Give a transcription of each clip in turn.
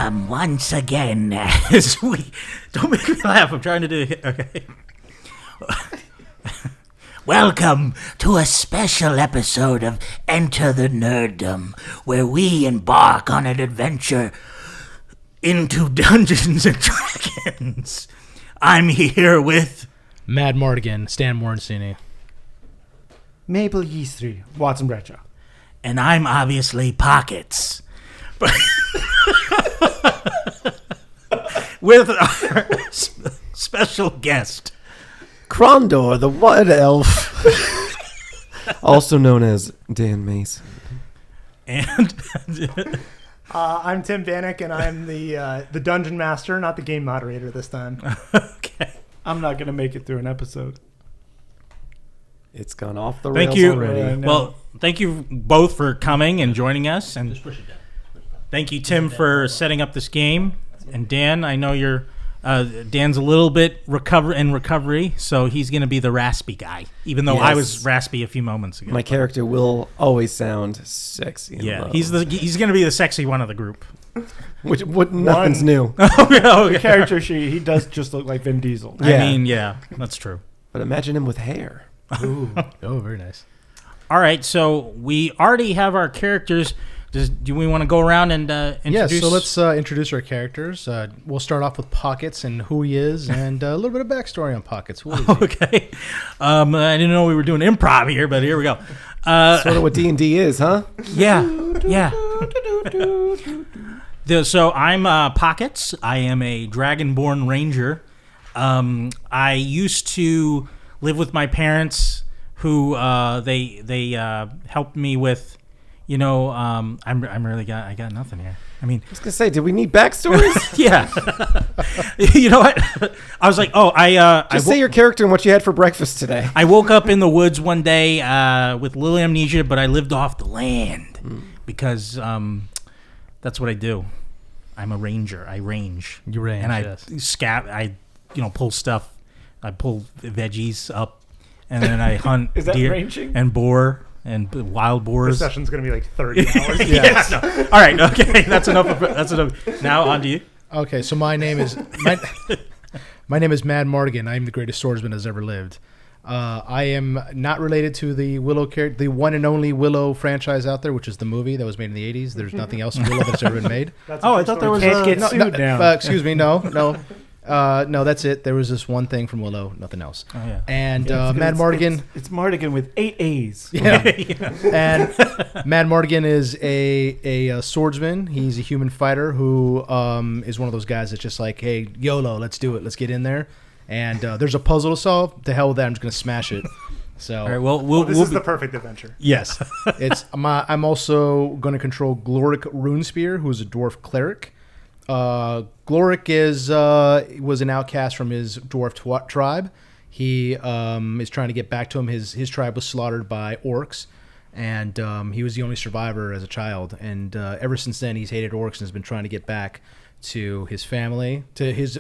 welcome once again as we... Don't make me laugh, I'm trying to do it. Okay. Welcome to a special episode of Enter the Nerdom, where we embark on an adventure into Dungeons and Dragons. I'm here with... Mad Mardigan, Stan Morrissey. Mabel Yeastry, Watson Bradshaw. And I'm obviously Pockets. With our special guest, Krondor, the Wood Elf, also known as Dan Mason. And I'm Tim Bannock, and I'm the dungeon master, not the game moderator this time. okay. I'm not going to make it through an episode. It's gone off the rails Thank you. already. Well, thank you both for coming and joining us, and thank you, Tim, for setting up this game. And Dan, I know you're Dan's a little bit in recovery, so he's going to be the raspy guy, even though I was raspy a few moments ago. My character will always sound sexy. And low. He's going to be the sexy one of the group. Which nothing's new. The character he does just look like Vin Diesel. Yeah. I mean, yeah, that's true. But imagine him with hair. Ooh. Oh, very nice. All right, so we already have our characters. Do we want to go around and introduce? Yeah, so let's introduce our characters. We'll start off with Pockets and who he is, and a little bit of backstory on Pockets. Who is he? Okay. I didn't know we were doing improv here, but here we go. Sort of what D&D is, huh? Yeah. So I'm Pockets. I am a Dragonborn Ranger. I used to live with my parents, who they helped me with. I got nothing here. I mean, I was gonna say, did we need backstories? yeah. You know what? I was like, Just say your character and what you had for breakfast today. I woke up in the woods one day with little amnesia, but I lived off the land because that's what I do. I'm a ranger. I range. You range, and I yes. I pull stuff. I pull veggies up, and then I hunt Is that deer ranging? and boar and wild This boars. session's going to be like 30 hours. Yeah. No. All right. Okay. That's enough. That's enough. Now on to you. Okay, so my name is Mad Mardigan. I am the greatest swordsman that's ever lived. I am not related to the Willow character, the one and only Willow franchise out there, which is the movie that was made in the 80s. There's nothing else in Willow that's ever been made. I thought there was Can't get sued now. Excuse me, no, that's it. There was this one thing from Willow, nothing else. Oh yeah. And Mad Mardigan. It's Mardigan with 8 A's. Yeah. And Mad Mardigan is a swordsman. He's a human fighter who is one of those guys that's just like, hey, YOLO, let's do it. Let's get in there. And there's a puzzle to solve. To hell with that. I'm just going to smash it. So, All right. Well, This is the perfect adventure. yes. I'm also going to control Gloric Runespear, who's a dwarf cleric. Gloric was an outcast from his dwarf tribe. He is trying to get back to him. His tribe was slaughtered by orcs, and he was the only survivor as a child. And ever since then, he's hated orcs and has been trying to get back to his family, to his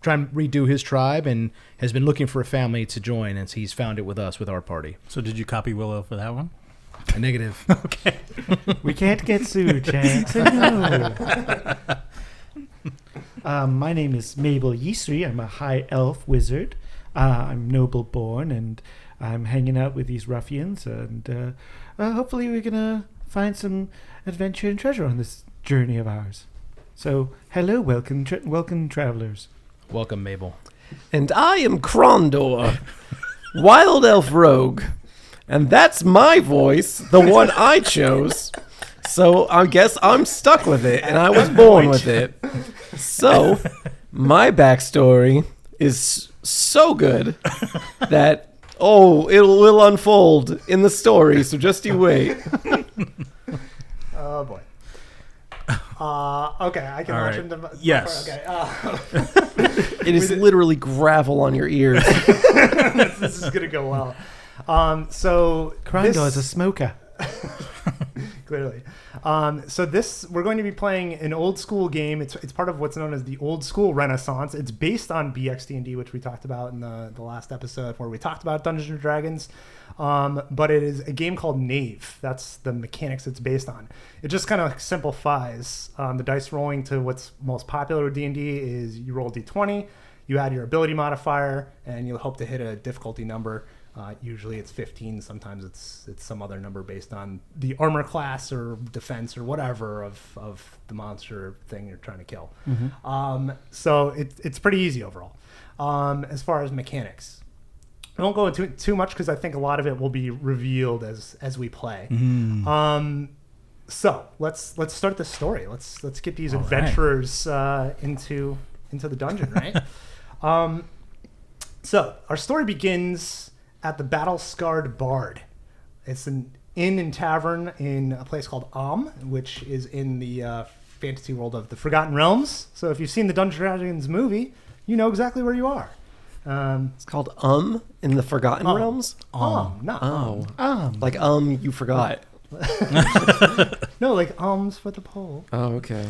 trying to redo his tribe, and has been looking for a family to join. And he's found it with us, with our party. So did you copy Willow for that one? A negative. Okay. We can't get sued, Chance. No. My name is Mabel Yeastry. I'm a high elf wizard. I'm noble born, and I'm hanging out with these ruffians, and hopefully we're going to find some adventure and treasure on this journey of ours. So, hello, welcome travelers. Welcome, Mabel. And I am Krondor, Wild Elf Rogue. And that's my voice, the one I chose. So I guess I'm stuck with it, and I was born with it. So my backstory is so good that, it will unfold in the story, so just you wait. Oh, boy. Okay, I can All launch right. into... Yes. Okay. It is literally gravel on your ears. This is going to go well. So... Krondor is a smoker. Clearly. We're going to be playing an old school game. It's part of what's known as the old school Renaissance. It's based on BXD&D, which we talked about in the last episode where we talked about Dungeons and Dragons. But it is a game called Knave. That's the mechanics it's based on. It just kind of simplifies the dice rolling to what's most popular with D&D is you roll D20, you add your ability modifier, and you hope to hit a difficulty number. Usually it's 15. Sometimes it's some other number based on the armor class or defense or whatever of the monster thing you're trying to kill. So it's pretty easy overall. As far as mechanics, I won't go into it too much because I think a lot of it will be revealed as we play. So let's start the story. Let's get these adventurers into the dungeon, right? So our story begins at the battle-scarred Bard. It's an inn and tavern in a place called which is in the fantasy world of the Forgotten Realms. So if you've seen the Dungeons & Dragons movie, you know exactly where you are. It's called in the Forgotten Realms? Not Like you forgot. No, like for the pole. Oh, okay.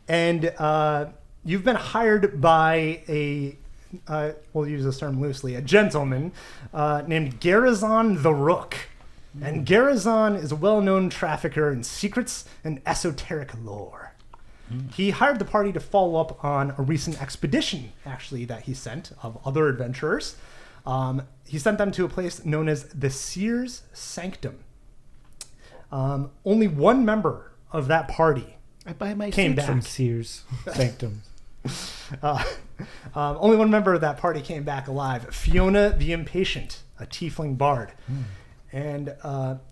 And you've been hired by we'll use this term loosely, a gentleman named Garazon the Rook. And Garazon is a well-known trafficker in secrets and esoteric lore. He hired the party to follow up on a recent expedition, actually, that he sent of other adventurers. He sent them to a place known as the Seer's Sanctum. Only one member of that party I buy my came suit back. from Sears Sanctum. Only one member of that party came back alive, Fiona the Impatient, a tiefling bard. And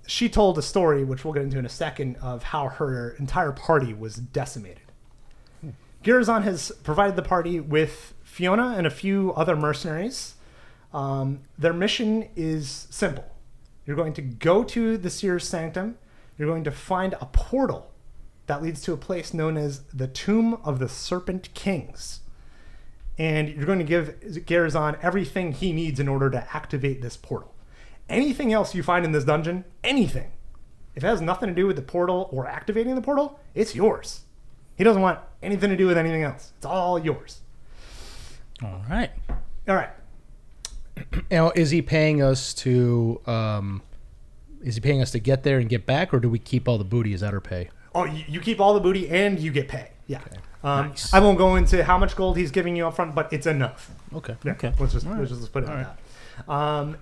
she told a story, which we'll get into in a second, of how her entire party was decimated. Garazon has provided the party with Fiona and a few other mercenaries. Their mission is simple. You're going to go to the Seer's Sanctum. You're going to find a portal that leads to a place known as the Tomb of the Serpent Kings. And you're going to give Garazon everything he needs in order to activate this portal. Anything else you find in this dungeon, anything, if it has nothing to do with the portal or activating the portal, it's yours. He doesn't want anything to do with anything else. It's all yours. All right. All right. Now, is he paying us to get there and get back, or do we keep all the booty? Is that our pay? Oh, you keep all the booty and you get pay. Yeah. Okay. Nice. I won't go into how much gold he's giving you up front, but it's enough. Okay. Yeah. Okay. Let's just put it at that.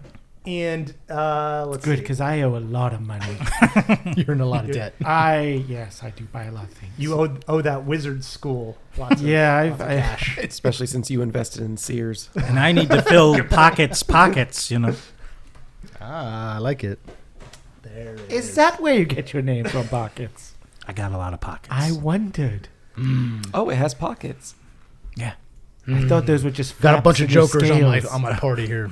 And let's Good, see. because I owe a lot of money. You're in a lot of debt. I do buy a lot of things. You owe that wizard school lots of, Yeah, lots of cash. Especially since you invested in Sears. And I need to fill pockets, you know. I like it. There it Is that where you get your name from, Pockets? I got a lot of pockets. I wondered. Oh, it has pockets. Yeah. I thought those were just Got a flaps bunch of in your jokers scales. on my party here.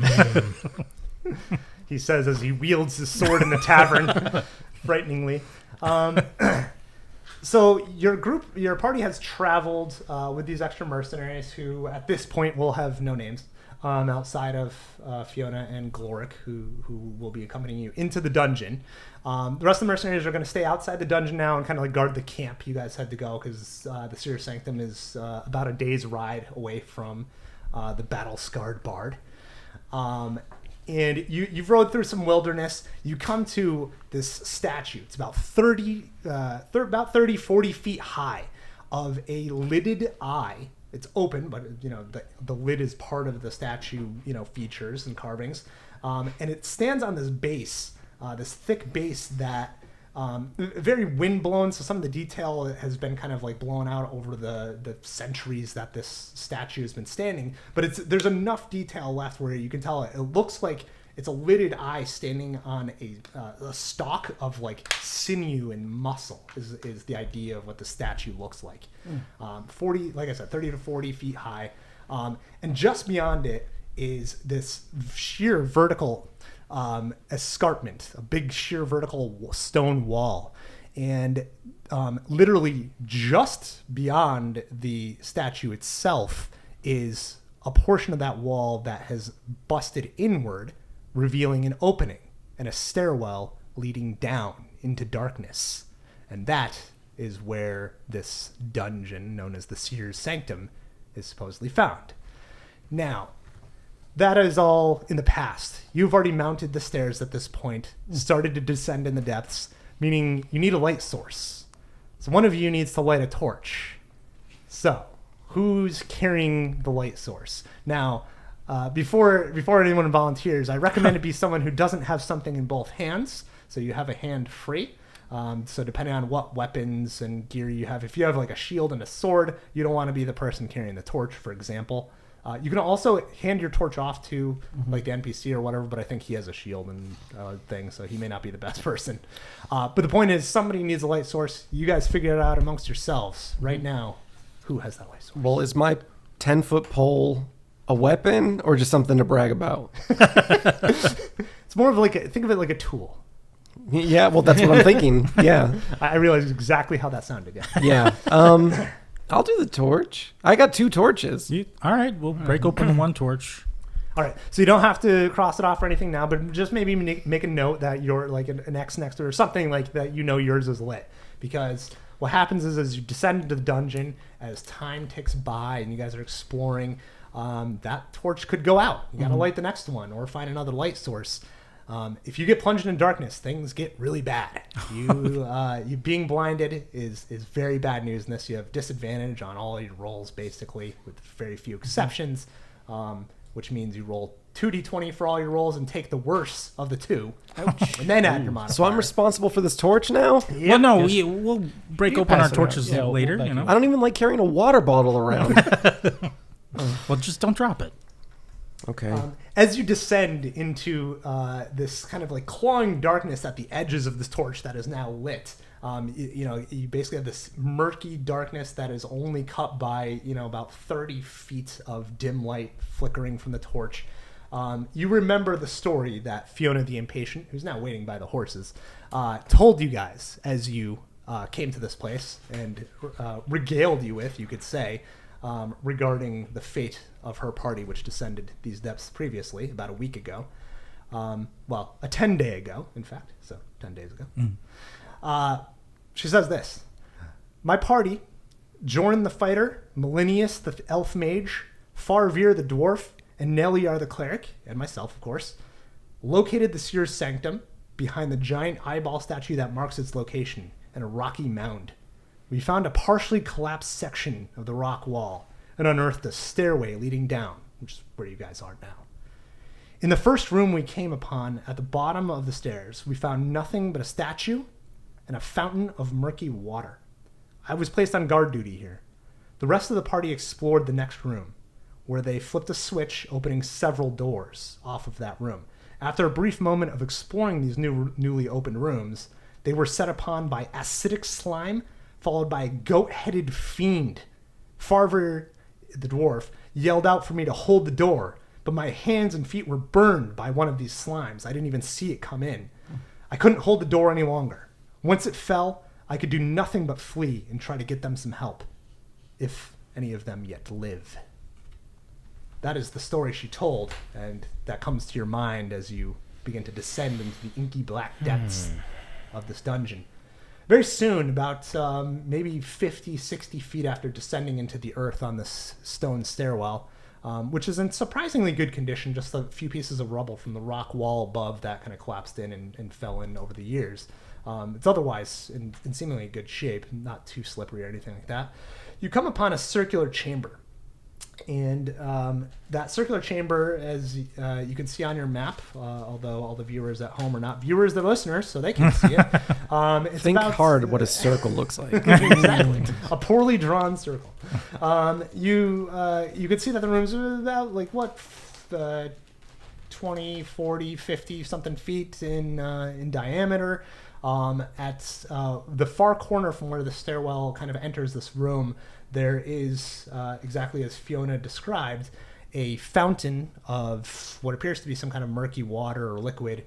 He says as he wields his sword in the tavern, frighteningly. So your party has traveled with these extra mercenaries who, at this point, will have no names outside of Fiona and Gloric, who will be accompanying you into the dungeon. The rest of the mercenaries are going to stay outside the dungeon now and kind of like guard the camp you guys had to go, because the Seer Sanctum is about a day's ride away from the battle-scarred Bard. And you've rode through some wilderness. You come to this statue. It's about 40 feet high, of a lidded eye. It's open, but the lid is part of the statue, features and carvings. And it stands on this base, this thick base that very windblown. So some of the detail has been kind of like blown out over the centuries that this statue has been standing. But there's enough detail left where you can tell it looks like it's a lidded eye standing on a stalk of like sinew and muscle is the idea of what the statue looks like. 40, like I said, 30 to 40 feet high. And just beyond it is this sheer vertical escarpment, a big sheer vertical stone wall. And literally just beyond the statue itself is a portion of that wall that has busted inward, revealing an opening and a stairwell leading down into darkness. And that is where this dungeon, known as the Seer's Sanctum, is supposedly found. Now, that is all in the past. You've already mounted the stairs at this point, started to descend in the depths, meaning you need a light source. So one of you needs to light a torch. So, who's carrying the light source? Now, before anyone volunteers, I recommend it be someone who doesn't have something in both hands, so you have a hand free. So depending on what weapons and gear you have, if you have like a shield and a sword, you don't want to be the person carrying the torch, for example. You can also hand your torch off to like the NPC or whatever, but I think he has a shield and thing, so he may not be the best person. But the point is, somebody needs a light source. You guys figure it out amongst yourselves right now. Who has that light source? Well, is my 10-foot pole a weapon or just something to brag about? It's more of like think of it like a tool. Yeah, well, that's what I'm thinking. Yeah. I realized exactly how that sounded. Yeah. I'll do the torch. I got 2 torches. All right, we'll break open one torch. All right, so you don't have to cross it off or anything now, but just maybe make a note that you're like an X next to it or something like that. You know yours is lit, because what happens is as you descend into the dungeon, as time ticks by and you guys are exploring, that torch could go out. You got to light the next one or find another light source. If you get plunged in darkness, things get really bad. You being blinded is very bad news in this. You have disadvantage on all your rolls, basically, with very few exceptions, which means you roll 2d20 for all your rolls and take the worst of the 2, and then add your modifier. So I'm responsible for this torch now? Yep. Well, no, we'll break open our torches later. we'll You know. I don't even like carrying a water bottle around. Well, just don't drop it. Okay. As you descend into this kind of like clawing darkness at the edges of this torch that is now lit, you basically have this murky darkness that is only cut by, about 30 feet of dim light flickering from the torch. You remember the story that Fiona the Impatient, who's now waiting by the horses, told you guys as you came to this place and regaled you with, you could say, regarding the fate of her party, which descended these depths previously, about a week ago. Well, a 10-day ago, in fact, so 10 days ago. She says this: my party, Jorn the Fighter, Melinius the Elf Mage, Farvir the Dwarf, and Neliar the Cleric, and myself, of course, located the Seer's Sanctum behind the giant eyeball statue that marks its location in a rocky mound. We found a partially collapsed section of the rock wall and unearthed a stairway leading down, which is where you guys are now. In the first room we came upon, at the bottom of the stairs, we found nothing but a statue and a fountain of murky water. I was placed on guard duty here. The rest of the party explored the next room, where they flipped a switch, opening several doors off of that room. After a brief moment of exploring these newly opened rooms, they were set upon by acidic slime, followed by a goat-headed fiend. Farver, the dwarf, yelled out for me to hold the door, but my hands and feet were burned by one of these slimes. I didn't even see it come in. I couldn't hold the door any longer. Once it fell, I could do nothing but flee and try to get them some help, if any of them yet live. That is the story she told, and that comes to your mind as you begin to descend into the inky black depths of this dungeon. Very soon, about maybe 50, 60 feet after descending into the earth on this stone stairwell, which is in surprisingly good condition, just a few pieces of rubble from the rock wall above that kind of collapsed in and fell in over the years. It's otherwise in seemingly good shape, not too slippery or anything like that. You come upon a circular chamber. And that circular chamber, as you can see on your map, although all the viewers at home are not viewers, they're listeners, so they can see it. Think hard what a circle looks like. Exactly. A poorly drawn circle. You can see that the rooms are about, 20, 40, 50 something feet in diameter. At the far corner from where the stairwell kind of enters this room, there is, exactly as Fiona described, a fountain of what appears to be some kind of murky water or liquid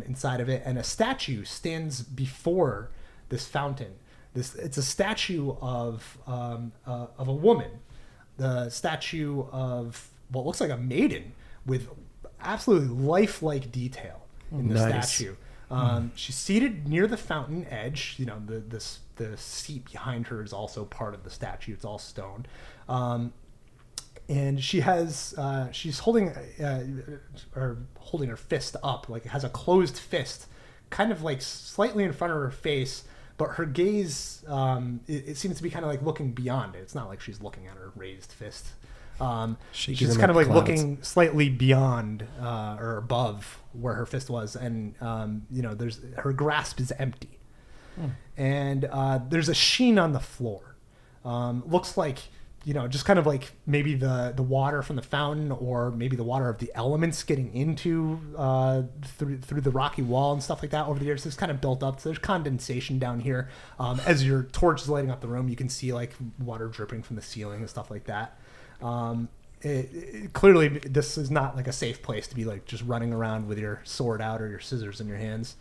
inside of it, and a statue stands before this fountain. It's a statue of a woman, the statue of what looks like a maiden with absolutely lifelike detail in the statue. She's seated near the fountain edge. You know, the seat behind her is also part of the statue. It's all stone. And she has she's holding her fist up, like it has a closed fist, kind of like slightly in front of her face, but her gaze it seems to be kind of like looking beyond it. It's not like she's looking at her raised fist. She's kind of like looking slightly beyond or above where her fist was, and you know, her grasp is empty, and there's a sheen on the floor. Looks like, you know, just kind of like maybe the water from the fountain, or maybe the water of the elements getting into through the rocky wall and stuff like that over the years. It's kind of built up. So there's condensation down here. As your torch is lighting up the room, you can see like water dripping from the ceiling and stuff like that. Clearly, this is not like a safe place to be like just running around with your sword out or your scissors in your hands.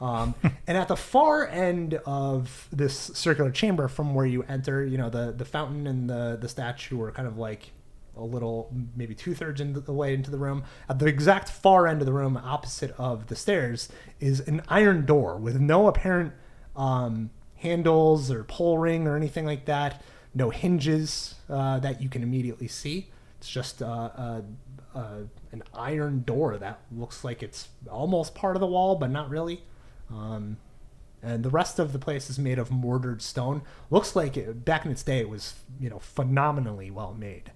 And at the far end of this circular chamber from where you enter, you know, the fountain and the statue are kind of like a little, maybe 2/3 into the way into the room. At the exact far end of the room, opposite of the stairs, is an iron door with no apparent handles or pull ring or anything like that. No hinges that you can immediately see. It's just an iron door that looks like it's almost part of the wall, but not really. And the rest of the place is made of mortared stone. Looks like back in its day it was, you know, phenomenally well made.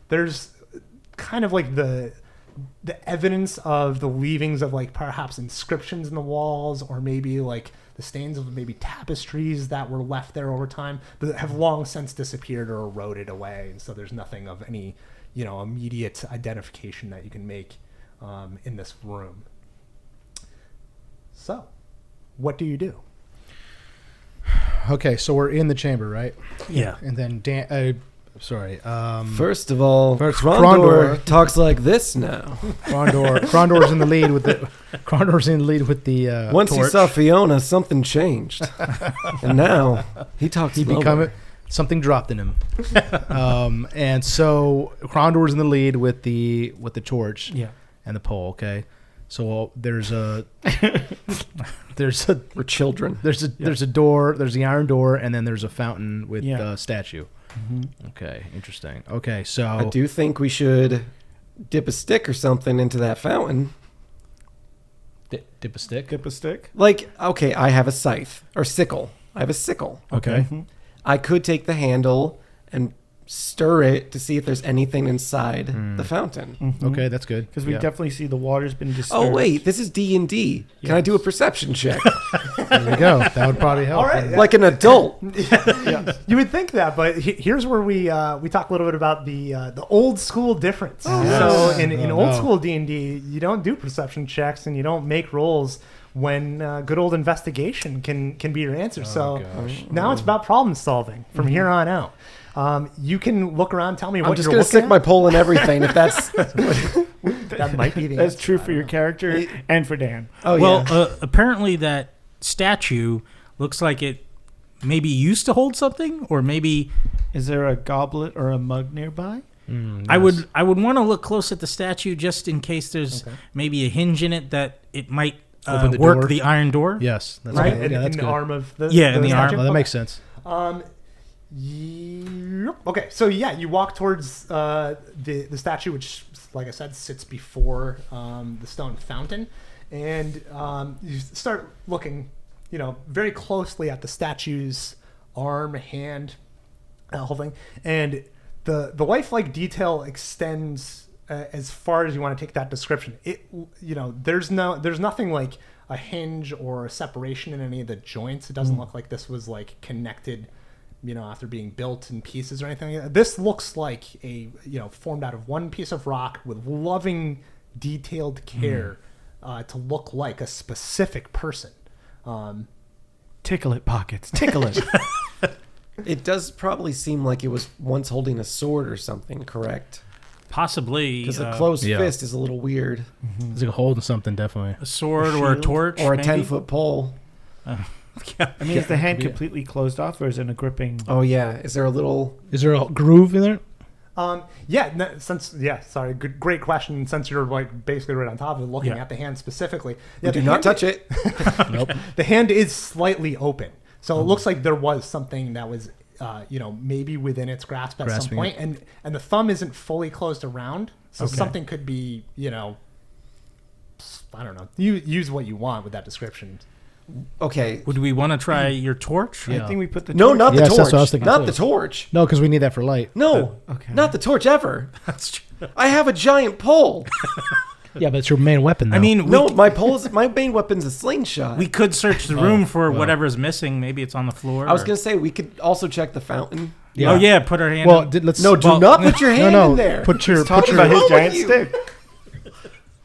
There's kind of like the evidence of the leavings of like perhaps inscriptions in the walls, or maybe like the stains of maybe tapestries that were left there over time that have long since disappeared or eroded away. And so there's nothing of any, you know, immediate identification that you can make in this room. So, what do you do? Okay, so we're in the chamber, right? Yeah. And then First of all, First, Krondor Krondor. talks like this now. Krondor's in the lead with the Once torch. he saw Fiona, something changed, and now he talks. He lower. something dropped in him. And so Krondor's in the lead with the torch and the pole. Okay, so We're children. there's a door, there's the iron door, and then there's a fountain with the statue. Mm-hmm. Okay, interesting. Okay, so I do think we should dip a stick or something into that fountain. dip a stick. Dip a stick. Like, okay, I have a scythe or sickle. I have a sickle. Okay. Mm-hmm. I could take the handle and stir it to see if there's anything inside the fountain. Mm-hmm. Okay, that's good. Because we definitely see the water's been disturbed. Oh wait, this is D&D. Can I do a perception check? There you go. That would probably help. All right. Like an adult. You would think that, but here's where we talk a little bit about the old school difference. yes. So in old school D&D, you don't do perception checks and you don't make rolls when good old investigation can be your answer. So gosh. now it's about problem solving from here on out. You can look around, tell me I'm what just you're going to looking stick at. my pole in everything if that's... That might be the That's answer. true for your character and for Dan. Oh, Well, yeah. apparently that statue looks like it maybe used to hold something, or maybe Is there a goblet or a mug nearby? I would want to look close at the statue just in case there's maybe a hinge in it that it might Open the work door. the iron door. Yes, that's Right? good. Yeah, in that's the good. arm of the Yeah, in the arm. statue? Well, that Okay. makes sense. Yep. Okay, so yeah, you walk towards the statue, which, like I said, sits before the stone fountain, and you start looking, you know, very closely at the statue's arm, hand, whole thing, and the lifelike detail extends as far as you want to take that description. It, you know, there's nothing like a hinge or a separation in any of the joints. It doesn't look like this was like connected, you know, after being built in pieces or anything like that. This looks like a, you know, formed out of one piece of rock with loving, detailed care to look like a specific person. Tickle it, pockets. Tickle it. It does probably seem like it was once holding a sword or something, correct? Possibly Because a closed yeah. fist is a little weird. It's like holding something, definitely. a sword or a shield? torch Or a maybe? 10-foot pole. I mean, is the hand completely closed off, or is it in a gripping? Oh, yeah. Is there a little... Is there a groove in there? Sorry, great question. Since you're like basically right on top of it, looking Yeah. at the hand specifically. Yeah, Do not touch it. Nope. The hand is slightly open, so it looks like there was something that was, maybe within its grasp at some Grasping point, and the thumb isn't fully closed around, so Okay. something could be, I don't know. You use what you want with that description. Okay. Would we want to try your torch? Yeah. I think we put the No, torch- not the Yes, torch. that's what I was thinking Not too. the torch. No, because we need that for light. No, Okay. not the torch ever. That's true. I have a giant pole. Yeah, but it's your main weapon. Though. I mean, No, my main weap's a slingshot. we could search the room for whatever's missing. Maybe it's on the floor. I was or- gonna say we could also check the fountain. Yeah. Oh yeah, put our hand. well, in. let's No, do Well, not put your hand in there. Put your Talking put about your, his wrong giant with you? stick.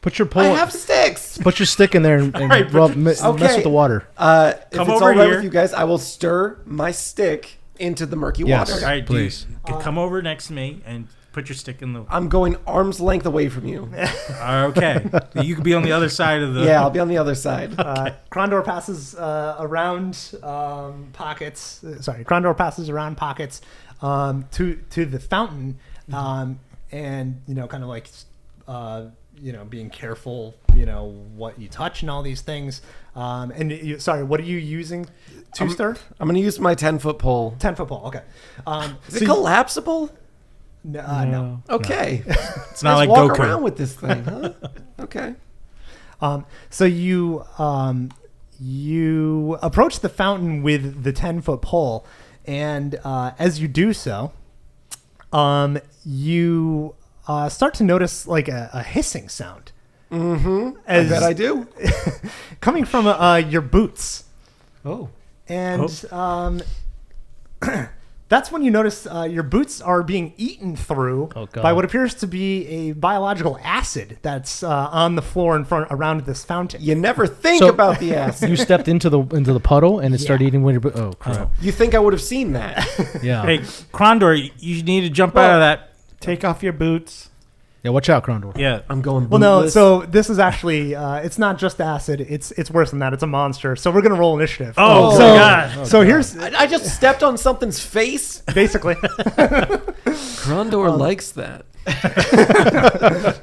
put your I pole. have sticks. Put your stick in there and right, put rub, your- mess Okay. with the water. If it's Come all over right here. with you guys, I will stir my stick into the murky Yes. water. All right, Please. come over next to me and put your stick in the. I'm going arm's length away from you. Okay, you could be on the other side of the. Yeah, I'll be on the other side. Krondor passes around pockets. Krondor passes around pockets to the fountain, and kind of like being careful, what you touch and all these things. What are you using to stir? I'm gonna use my 10-foot pole. 10-foot pole. Okay. Is it collapsible? No. Okay. It's not Let's like walk Goku. around with this thing, huh? Okay. So you approach the fountain with the 10-foot pole, and as you do so, you start to notice like a hissing sound. I As bet I do. coming from your boots, Oh. and that's when you notice your boots are being eaten through Oh, God. by what appears to be a biological acid that's on the floor in front around this fountain. You never think So- about the acid. You stepped into the puddle and it started eating with your. Oh crap! You think I would have seen that? Yeah. Hey, Krondor, you need to jump out of that. Take off your boots. Yeah. Watch out, Krondor. Yeah. I'm going Well, no. bootless. So this is actually it's not just acid. It's worse than that. It's a monster. So we're gonna roll initiative. Oh, so, my God. So here's I just stepped on something's face. basically Krondor likes that.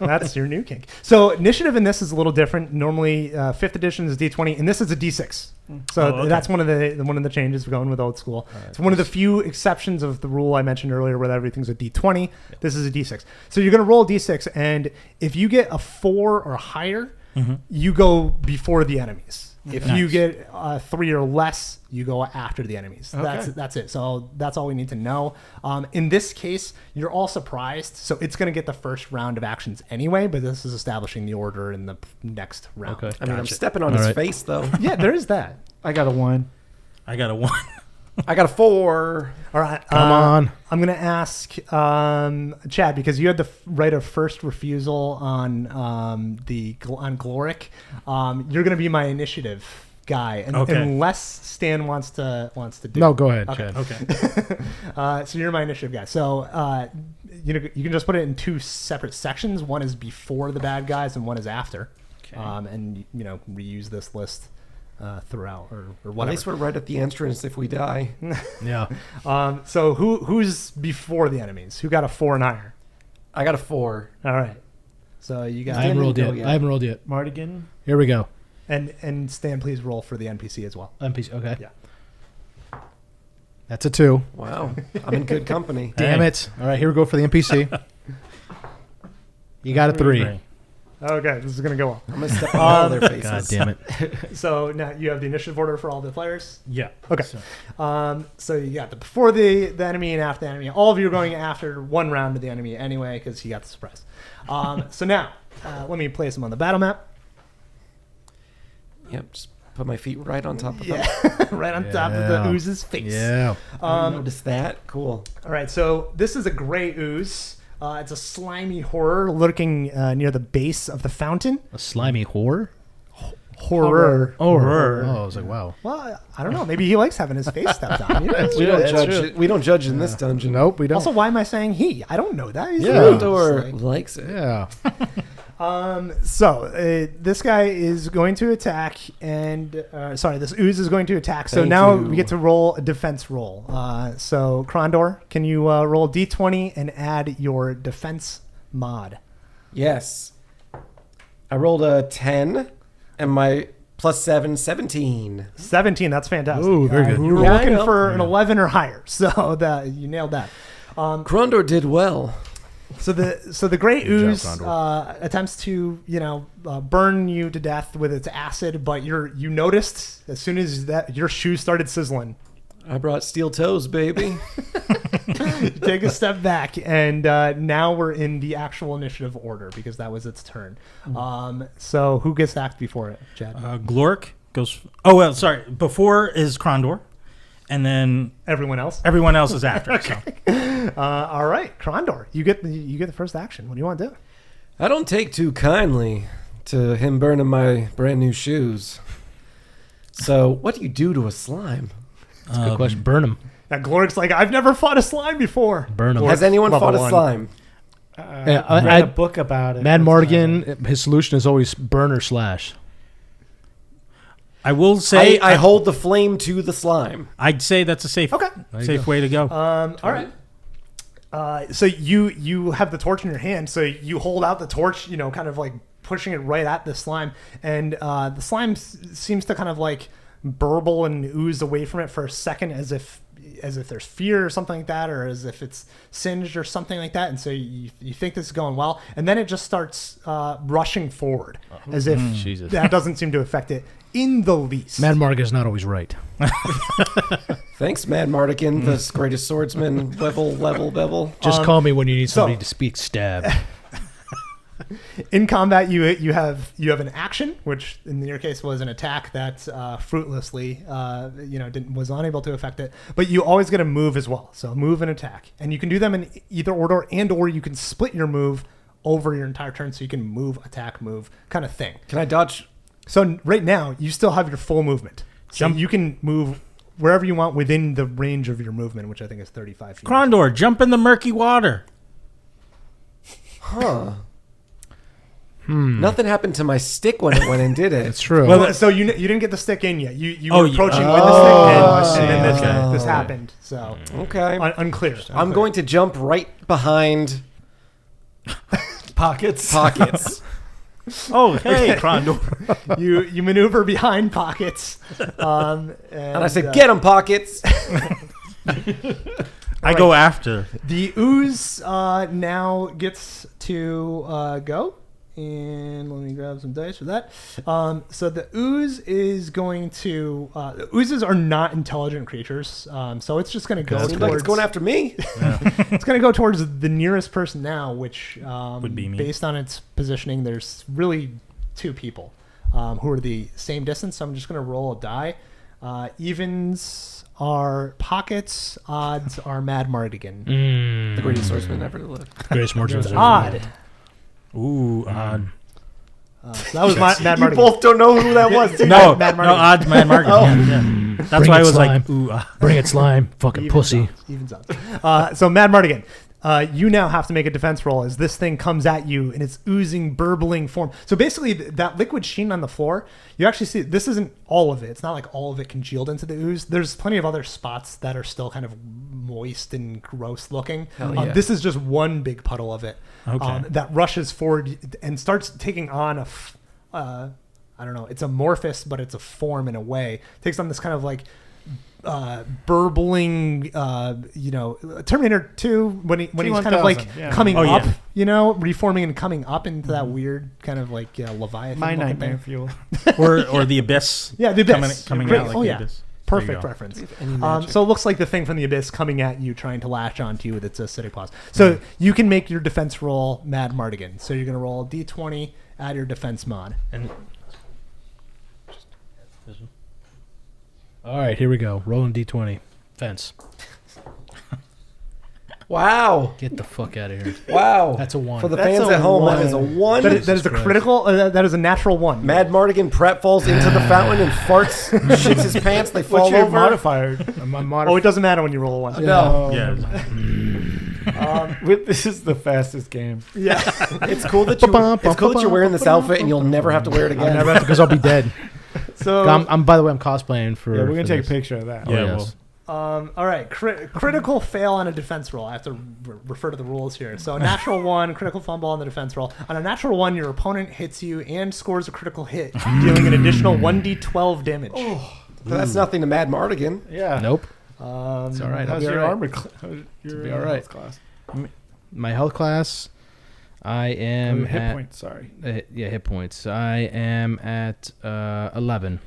that's your new kink. So initiative in this is a little different. Normally, 5th edition is D20, and this is a D6. So Oh, okay. that's one of the changes of going with old school. It's one of the few exceptions of the rule I mentioned earlier, where everything's a D20. This is a D6. So you're gonna roll a D6, and if you get a 4 or higher, you go before the enemies. If you Nice. get 3 or less, you go after the enemies. Okay. That's it. So that's all we need to know. In this case, you're all surprised, so it's going to get the first round of actions anyway. But this is establishing the order in the next round. Okay. I mean, I'm Gotcha. stepping on All his right. face, though. Yeah, there is that. I got a 1. I got a 1. I got a 4. All right. Come on. I'm going to ask Chad, because you had the right of first refusal on Gloric. You're going to be my initiative guy, Okay. unless Stan wants to do. No, go ahead, Okay. Chad. Okay. So you're my initiative guy. So you can just put it in 2 separate sections. One is before the bad guys, and one is after. Okay. And reuse this list throughout or At whatever. least we're right at the entrance if we die. Yeah. So who's before the enemies? Who got a 4 and higher? I got a 4. All right. So you I got haven't rolled go yet. yet. I haven't rolled yet. Mardigan. Here we go. and Stan, please roll for the NPC as well. NPC. Okay. Yeah. That's a 2. Wow. I'm in good company. Damn Hey. it! All right, here we go for the NPC. You got a 3. Okay, this is gonna go well. I'm going to step on all their faces. God damn it! So now you have the initiative order for all the players. Yeah. Okay. So you got the before the enemy and after the enemy. All of you are going after one round of the enemy anyway, because he got the surprise. So now let me place him on the battle map. Yep, just put my feet right on top of them. Yeah, right on top of the Yeah. ooze's face. Yeah. Notice that? Cool. All right, so this is a gray ooze. It's a slimy horror lurking near the base of the fountain. A slimy whore. Horror. Oh, Horror. I was like, wow. Well, I don't know. Maybe he likes having his face stepped on. You know? We don't that's judge. true. We don't judge in this dungeon. Nope, we don't. Also, why am I saying he? I don't know that. He's Yeah. rude. Krondor Like- likes it. yeah. This guy is going to attack, and this ooze is going to attack. So Thank now you. we get to roll a defense roll. So Krondor, can you roll a d20 and add your defense mod? Yes. I rolled a 10, and my plus 7, 17. 17. That's fantastic. Ooh, very good. You were Yeah, I looking know. for an 11 or higher, so that you nailed that. Krondor did well. So the great Good job, ooze Condor. attempts to burn you to death with its acid, but you noticed as soon as that your shoes started sizzling. I brought steel toes, baby. You take a step back, and now we're in the actual initiative order because that was its turn. So who gets to act before it, Chad? Gloric goes. Oh well, sorry. Before is Krondor, and then Everyone else. everyone else is after. So. All right, Krondor, you get the first action. What do you want to do? I don't take too kindly to him burning my brand new shoes. So, what do you do to a slime? That's a good question. Burn him. Now Gloric's like, I've never fought a slime before. Burn him. Has anyone level fought a one. slime? I read a book about it. Mad That's Mardigan, his solution is always burn or slash. I will say I hold the flame to the slime. I'd say that's a safe way to go. All right. So you have the torch in your hand, so you hold out the torch, kind of like pushing it right at the slime, and the slime seems to kind of like burble and ooze away from it for a second, as if there's fear or something like that, or as if it's singed or something like that. And so you think this is going well, and then it just starts rushing forward, as if Jesus. that doesn't seem to affect it in the least. Mad Mardigan is not always right. Thanks, Mad Mardigan, the greatest swordsman, level, bevel. Just call me when you need somebody so- to speak stab. In combat, you have an action, which in your case was an attack that fruitlessly, was unable to affect it. But you always get a move as well, so move and attack, and you can do them in either order, or you can split your move over your entire turn, so you can move, attack, move, kind of thing. Can I dodge? So right now, you still have your full movement. So you can move wherever you want within the range of your movement, which I think is 35 feet. Krondor, jump in the murky water. Huh. Nothing happened to my stick when it went in, did it? It's true. Well, So you didn't get the stick in yet. You Oh, were you- approaching oh, with the I stick see. in, and then Okay. this happened. So Okay. unclear. I'm going to jump right behind Pockets. pockets. Oh, hey, Krondor. you maneuver behind pockets, and And I say, get 'em, pockets. I go after. The ooze now gets to go. And let me grab some dice for that. So the ooze is going to. The oozes are not intelligent creatures, so it's just going to go Seems towards. like it's going after me. It's going to go towards the nearest person now, which Would be me. Based on its positioning, there's really two people who are the same distance. So I'm just going to roll a die. Evens are pockets. Odds are Mad Mardigan. The greatest swordsman ever to live. Greatest margins. Odd. Ooh, odd. So that was Mad You Mardigan. both don't know who that was. No, Mad no, Mardigan. odds, Mad Mardigan. Yeah. That's Bring why I it, was slime. like, ooh, Bring it, slime. Fucking pussy. Evens up. So Mad Mardigan, you now have to make a defense roll as this thing comes at you in its oozing, burbling form. So basically, that liquid sheen on the floor, you actually see this isn't all of it. It's not like all of it congealed into the ooze. There's plenty of other spots that are still kind of moist and gross looking. Hell yeah. This is just one big puddle of it Okay. that rushes forward and starts taking on I don't know, it's amorphous, but it's a form in a way. Takes on this kind of like burbling, Terminator 2 when he's kind of like T-1000, yeah. coming Oh, up, yeah. reforming and coming up into that weird kind of like Leviathan. My looking nightmare thing. fuel. or the abyss. Yeah, the abyss. Coming Great. out like Oh, the yeah. abyss. Perfect go. reference. Any magic? So it looks like the thing from the abyss coming at you, trying to latch onto you with its acidic paws. So you can make your defense roll, Mad Mardigan. So you're going to roll a d20, add your defense mod. And All right, here we go. Rolling d20. Fence. Wow. Get the fuck out of here. Wow. That's a 1. For the That's fans a at home, one. that is a 1. That is a critical. That is a natural 1. Mad Mardigan prep falls into the fountain and farts, shits his pants. They fall What's your over. modifier? Oh, it doesn't matter when you roll a 1. No. Yeah. This is the fastest game. Yeah. It's cool that you're wearing this outfit and you'll never have to wear it again. Because I'll be dead. So I'm by the way, I'm cosplaying for. Yeah, we're gonna for take this. a picture of that. Yeah, yes. all right. Critical fail on a defense roll. I have to refer to the rules here. So a natural 1, critical fumble on the defense roll. On a natural 1, your opponent hits you and scores a critical hit, dealing an additional 1d12 damage. That's nothing to Mad Mardigan. Yeah. Nope. It's It's all right. How's I'll be your all right. armor? How's your be all right. health class? My health class. I am hit at, points. Sorry. hit points. I am at 11.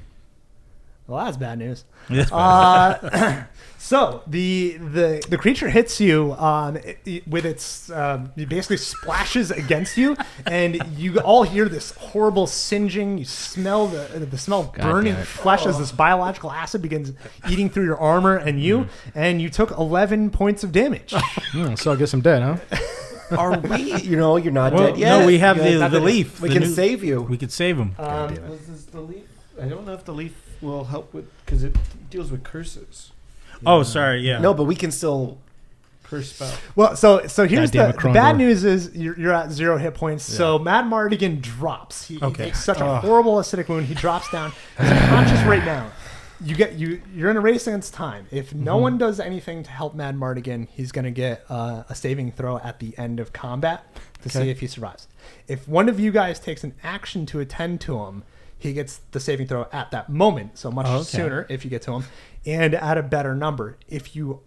Well, that's bad news. Yeah. So the creature hits you with its it basically splashes against you, and you all hear this horrible singeing. You smell the smell of God burning damn it. flesh as this biological acid begins eating through your armor and you, and you took 11 points of damage. So I guess I'm dead, huh? Are we? You're not Well, dead yet. no, we have Yeah, the leaf. We The can new- save you. We could save him. damn it. Was this the leaf? I don't know if the leaf will help with because it deals with curses. Oh, sorry. Yeah. No, but we can still. Curse spell. Well, so here's Goddamn the it, Krondor. bad news is you're at 0 hit points. So Mad Mardigan drops. He takes such a horrible acidic wound. He drops down. He's unconscious right now. You're in a race against time. If no one does anything to help Mad Mardigan, he's going to get a saving throw at the end of combat to see if he survives. If one of you guys takes an action to attend to him, he gets the saving throw at that moment, so much sooner if you get to him, and at a better number. If you,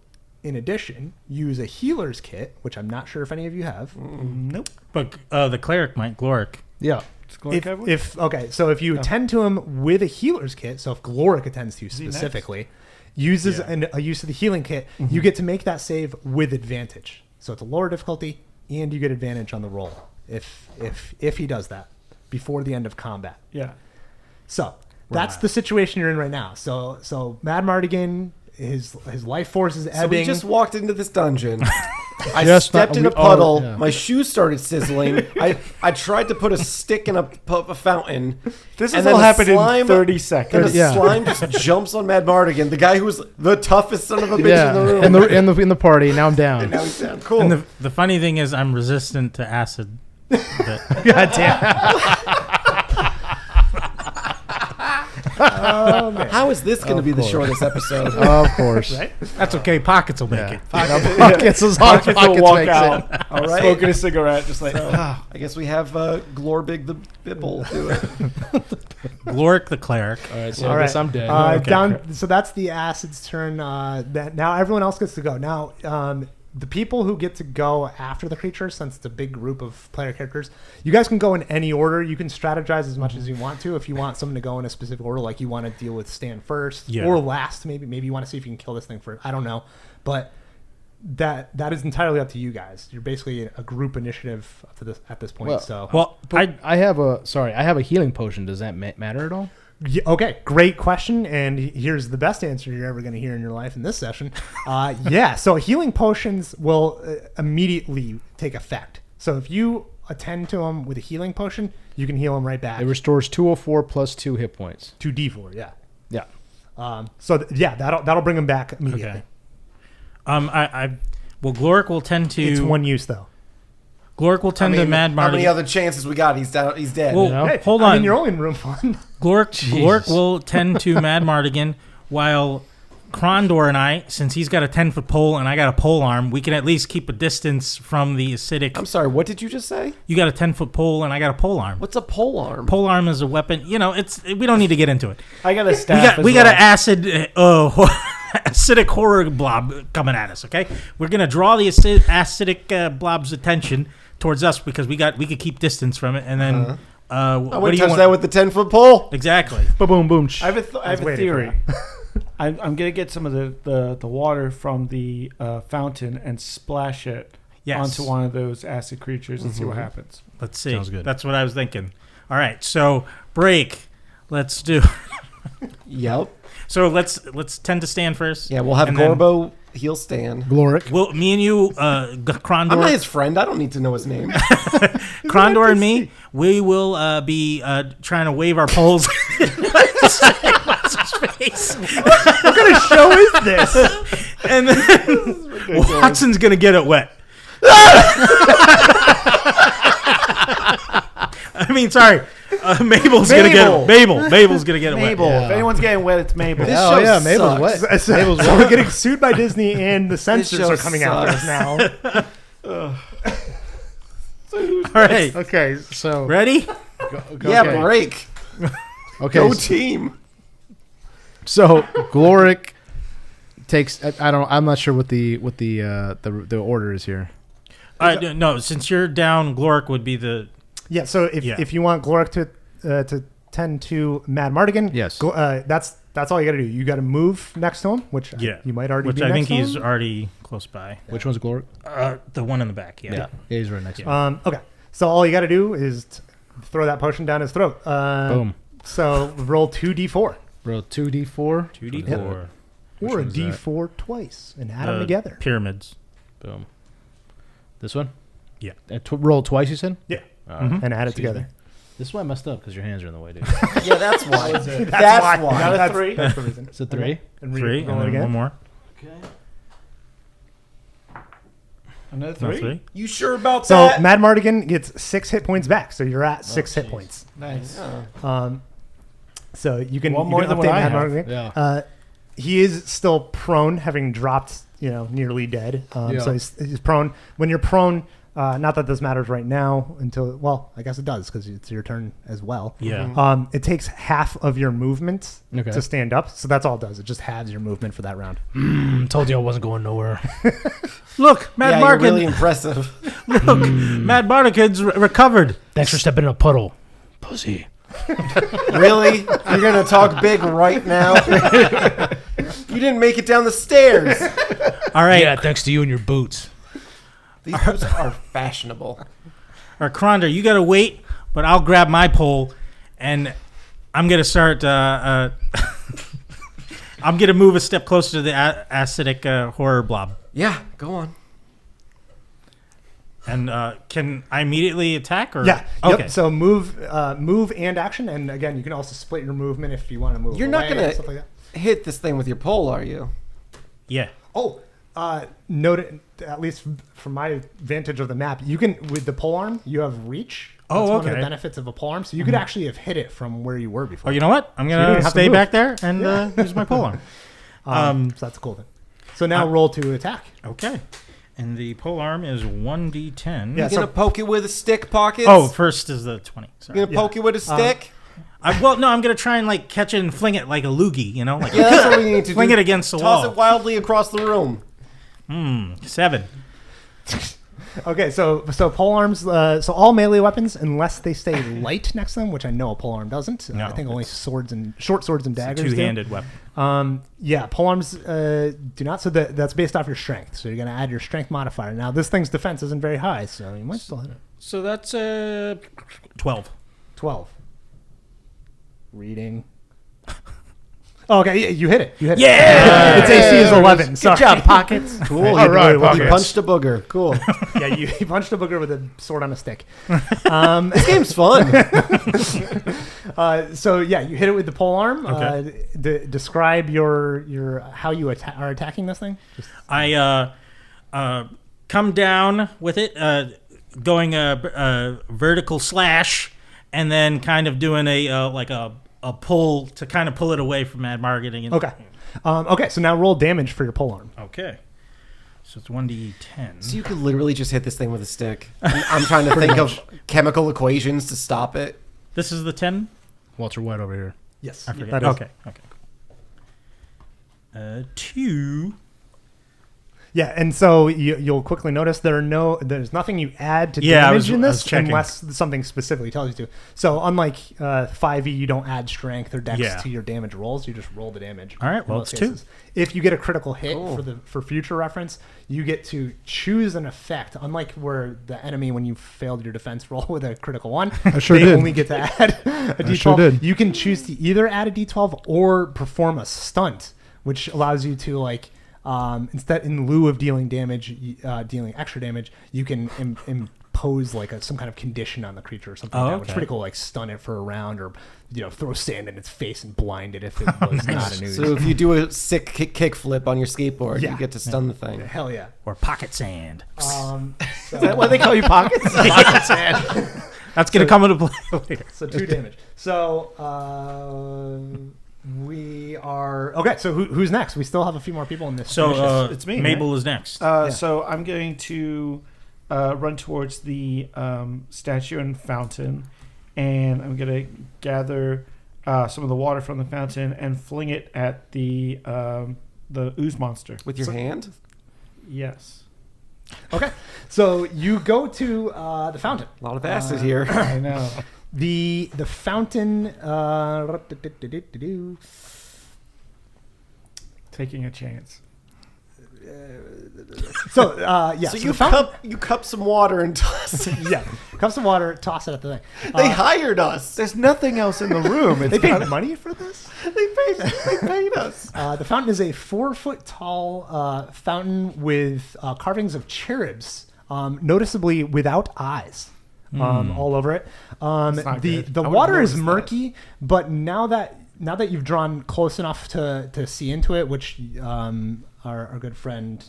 in addition, use a healer's kit, which I'm not sure if any of you have. Nope. But the cleric might, Gloric. Yeah. If you attend to him with a healer's kit, so if Gloric attends to you specifically, uses a use of the healing kit, you get to make that save with advantage. So it's a lower difficulty, and you get advantage on the roll if he does that before the end of combat. Yeah. So that's the situation you're in right now. So Mad Mardigan, his life force is So ebbing. we just walked into this dungeon. I Yes, stepped in a we- puddle. yeah. My shoes started sizzling. I tried to put a stick in a fountain. This and has then all the happened slime- in 30 And seconds. the slime just jumps on Mad Mardigan, the guy who was the toughest son of a bitch Yeah. in the room. In the party. Now I'm down. Now he's down. Cool. And the funny thing is, I'm resistant to acid. But God damn. oh, man. How is this going to be the course. shortest episode? Of course. Right? that's okay. Pockets will make Yeah. it. Pockets is on. Pockets will walk makes it. out, All right. smoking a cigarette, just like, I guess we have Glorbig the Bibble do it. Gloric the cleric. All right, so All I guess right. I'm dead. Okay. So that's the acid's turn. That now everyone else gets to go. Now, the people who get to go after the creature, since it's a big group of player characters, you guys can go in any order. You can strategize as much as you want to. If you want someone to go in a specific order, like you want to deal with Stan first or last, maybe you want to see if you can kill this thing first. I don't know, but that is entirely up to you guys. You're basically a group initiative up to at this point. Well, Well, I have a healing potion. Does that matter at all? Yeah, okay, great question, and here's the best answer you're ever going to hear in your life in this session. So healing potions will immediately take effect. So if you attend to them with a healing potion, you can heal them right back. It restores 204 plus 2 hit points. 2d4, yeah. Yeah. That'll bring them back immediately. Okay. Gloric will tend to. It's one use though. Gloric will tend to Mad Mardigan. How many other chances we got? He's down. He's dead. Well, You know? Hey, hold on. I mean, you're only in room one. Gloric will tend to Mad Mardigan, while Krondor and I, since he's got a 10-foot pole and I got a pole arm, we can at least keep a distance from the acidic. I'm sorry. What did you just say? You got a 10-foot pole and I got a pole arm. What's a pole arm? Pole arm is a weapon. You know, we don't need to get into it. I got a staff. We got an acid, acidic horror blob coming at us. Okay, we're gonna draw the acidic blob's attention towards us because we could keep distance from it, and then I what would do you touch want? that with the 10-foot pole. Exactly. Boom, boom. I have a waiting theory. I'm going to get some of the water from the fountain and splash it Yes. onto one of those acid creatures and see what happens. Let's see. Sounds good. That's what I was thinking. All right, so break. Let's do. Yep. So let's tend to stand first. Yeah, we'll have And then- Gorbo He'll stand. Gloric. Well, me and you, Krondor. I'm not his friend. I don't need to know his name. Krondor and me, we will be trying to wave our poles. Face. What kind of show is this? And then Watson's gonna get it wet. I mean, sorry. Mabel's gonna get it. Mabel's gonna get it Mabel. wet. If anyone's getting wet, it's Mabel. This Oh show yeah, Mabel's sucks. wet. So we're getting sued by Disney, and the censors show are coming after us now. All right. Okay, so Ready? Yeah, okay. break. Okay, Go team. so Gloric takes. I'm not sure what the order is here. No, since you're down, Gloric would be the. Yeah. So if you want Gloric to tend to Mad Mardigan, Yes. That's all you got to do. You got to move next to him, which you might already. Which be I next think to he's him. already close by. Which one's Gloric? The one in the back. Yeah. He's right next to him. Okay. So all you got to do is throw that potion down his throat. Boom. So roll 2d4 Roll 2d4. 2d4. or a one's that? d4 twice and add them together. Pyramids. Boom. This one? Yeah. Roll twice, you said? Yeah. Mm-hmm. And add it together. This is why I messed up, because your hands are in the way, dude. Yeah, that's why. That's why. Another three. That's the reason. Is it 3? And 3, roll and it then one again. more. Another No, three. 3. You sure about So that? Mad Mardigan gets 6 hit points back. So you're at 6 hit points. Nice. So you can One more you can than what update I Mad have. Mardigan. Yeah. He is still prone, having dropped, nearly dead. Yeah. So he's prone. When you're prone, not that this matters right now I guess it does because it's your turn as well. Yeah. It takes half of your movement Okay. to stand up. So that's all it does. It just halves your movement for that round. Told you I wasn't going nowhere. Look, Mad yeah, you're Mardigan. really impressive. Look, Mad Mardigan's recovered. Thanks for stepping in a puddle. Pussy. Really? You're going to talk big right now? You didn't make it down the stairs. All right. Yeah, thanks to you and your boots. These boots are fashionable. All right, Krondor, you got to wait, but I'll grab my pole, and I'm going to start... I'm going to move a step closer to the acidic horror blob. Yeah, go on. And can I immediately attack? Or? Yeah. Okay. Yep. So move and action, and again, you can also split your movement if you want to move. You're not away going and stuff like that. to hit this thing with your pole, are you? Yeah. Oh, note it, at least from my vantage of the map, you can with the polearm, you have reach. That's Oh, one of okay. the benefits of a polearm. So you could actually have hit it from where you were before. Oh, you know what? I'm you going don't to have to stay move. back there and use my polearm. So that's a cool thing. So now roll to attack. Okay. And the polearm is 1d10. Yeah. You're going to poke it with a stick, Pockets? Oh, first is the 20. Sorry. You're going to poke it with a stick? I'm going to try and catch it and fling it like a loogie, Like Yeah, that's what we need to fling do. it against the Toss wall. it wildly across the room. 7. Okay, so polearms, so all melee weapons, unless they stay light next to them, which I know a polearm doesn't. No, I think only short swords and daggers do. Two-handed weapon. Yeah, polearms do not. So that's based off your strength. So you're going to add your strength modifier. Now this thing's defense isn't very high, so you might still hit it. So that's 12. 12. Reading. Oh, okay, yeah, you hit it. You hit Yeah! it. Its AC is 11. Good Sorry. job, Pockets. Cool. All right, You Pockets. punched a booger. Cool. Yeah, you punched a booger with a sword on a stick. This game's fun. So yeah, you hit it with the polearm. Okay. Describe your how you are attacking this thing. I come down with it, going a vertical slash, and then kind of doing a pull to kind of pull it away from Mad Mardigan. Okay. Okay. So now roll damage for your polearm. Okay. So it's 1d10. So you could literally just hit this thing with a stick. I'm trying to think of chemical equations to stop it. This is the 10? Walter White over here. Yes. I forget. That is- Okay. 2. Yeah, and so you'll quickly notice there's nothing you add to Yeah, I damage was- in I was this checking. unless something specifically tells you to. So unlike 5e, you don't add strength or dex Yeah. to your damage rolls. You just roll the damage. All right, in well, most it's 2. cases. If you get a critical hit Cool. for future reference, you get to choose an effect. Unlike where the enemy, when you failed your defense roll with a critical 1, sure they did. only get to add a d12. sure did. You can choose to either add a d12 or perform a stunt, which allows you to Instead, in lieu of dealing extra damage, you can impose like some kind of condition on the creature or something like that, which is pretty cool. Like stun it for a round, or throw sand in its face and blind it if it was not an ooze. So if you do a sick kick flip on your skateboard, you get to stun the thing. Hell yeah. Or pocket sand. Is that why they call you pockets? Pocket sand. That's going to come into play later. So 2 damage. So we are okay. So who's next? We still have a few more people in this. So It's me, Mabel right? is next. So I'm going to run towards the statue and fountain, and I'm going to gather some of the water from the fountain and fling it at the ooze monster. With your hand? Yes. Okay. So you go to the fountain. A lot of acid here. I know. The fountain. Taking a chance. So So you cup some water and toss it. yeah, cups of water, toss it at the thing. They hired us. There's nothing else in the room. They paid money for this. They paid us. The fountain is a 4-foot tall fountain with carvings of cherubs, noticeably without eyes, all over it. not good. The I would've water is noticed murky, but now that you've drawn close enough to see into it, which our good friend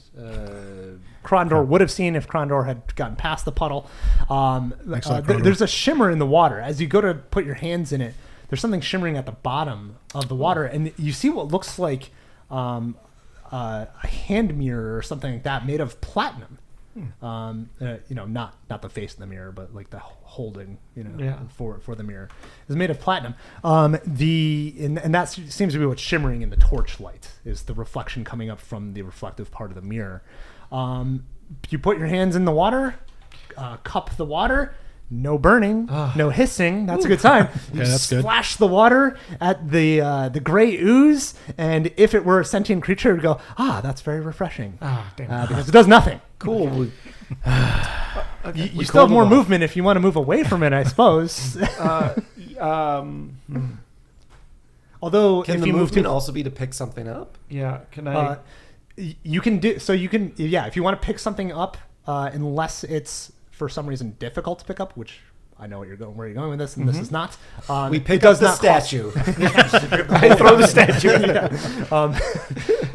Krondor would have seen if Krondor had gotten past the puddle. There's a shimmer in the water. As you go to put your hands in it, there's something shimmering at the bottom of the water, and you see what looks like a hand mirror or something like that made of platinum. Not the face in the mirror, but like the holding, for the mirror is made of platinum. And that seems to be what's shimmering in the torchlight, is the reflection coming up from the reflective part of the mirror. You put your hands in the water, cup the water. No burning, no hissing. That's a good sign. You that's good. splash the water at the gray ooze, and if it were a sentient creature, it would go, that's very refreshing. Damn. Because it does nothing. Cool. You still have more movement if you want to move away from it, I suppose. Although, Can if the you move movement too, also be to pick something up? Yeah. Can I? you can do so. You can, if you want to pick something up, unless it's for some reason difficult to pick up, which I know where you're going with this, and this is not. We pick up the statue. I throw the statue.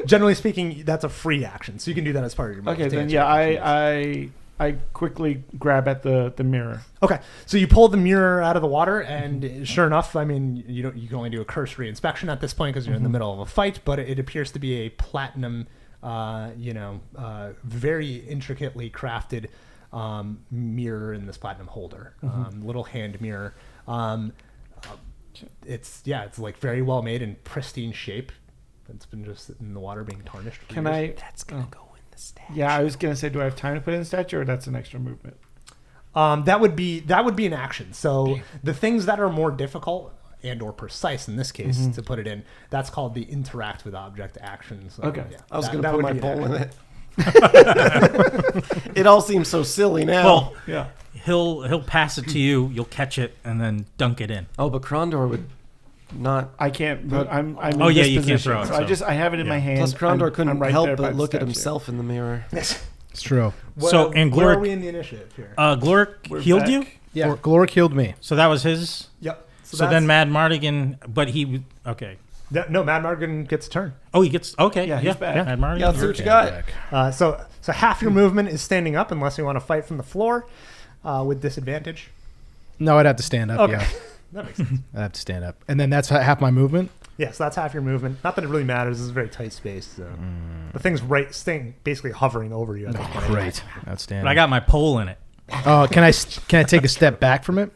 Generally speaking, that's a free action, so you can do that as part of your move. Okay, to then answer yeah, your questions. I quickly grab at the mirror. Okay, so you pull the mirror out of the water, and sure enough, I mean, you can only do a cursory inspection at this point because you're in the middle of a fight, but it appears to be a platinum, very intricately crafted mirror in this platinum holder, little hand mirror. It's like very well made and pristine shape. It's been just in the water being tarnished. For Can years. I? That's gonna go in the statue. Yeah, I was gonna say, do I have time to put in the statue, or that's an extra movement? That would be an action. So the things that are more difficult and or precise in this case to put it in, that's called the interact with object actions. So, Okay. yeah, I was that gonna put would my be an bowl in action. it. It all seems so silly now. Well, Yeah. he'll pass it to you. You'll catch it and then dunk it in. Oh, but Krondor would not. I can't. But I'm in Oh, yeah, this you can't position, throw it, So so- I have it in my hand. Plus, Krondor I'm couldn't right help there by but the look at statue. himself in the mirror. It's true. So, and where are Glork- we in the initiative here? Gloric We're healed back. you? Yeah. Gloric healed me. So that was his. Yep. So then Mad Mardigan, but he okay. No, Mad Mardigan gets a turn. Oh, he gets okay. Yeah, he's back. Mad Mardigan. Yeah, let's see what you got. So half your movement is standing up, unless you want to fight from the floor with disadvantage. No, I'd have to stand up. Okay. Yeah, That makes sense. I'd have to stand up, and then that's half my movement. Yes, that's half your movement. Not that it really matters. This is a very tight space. So the thing's staying basically hovering over you. At this point. Great, outstanding. But I got my pole in it. Can I take a step back from it?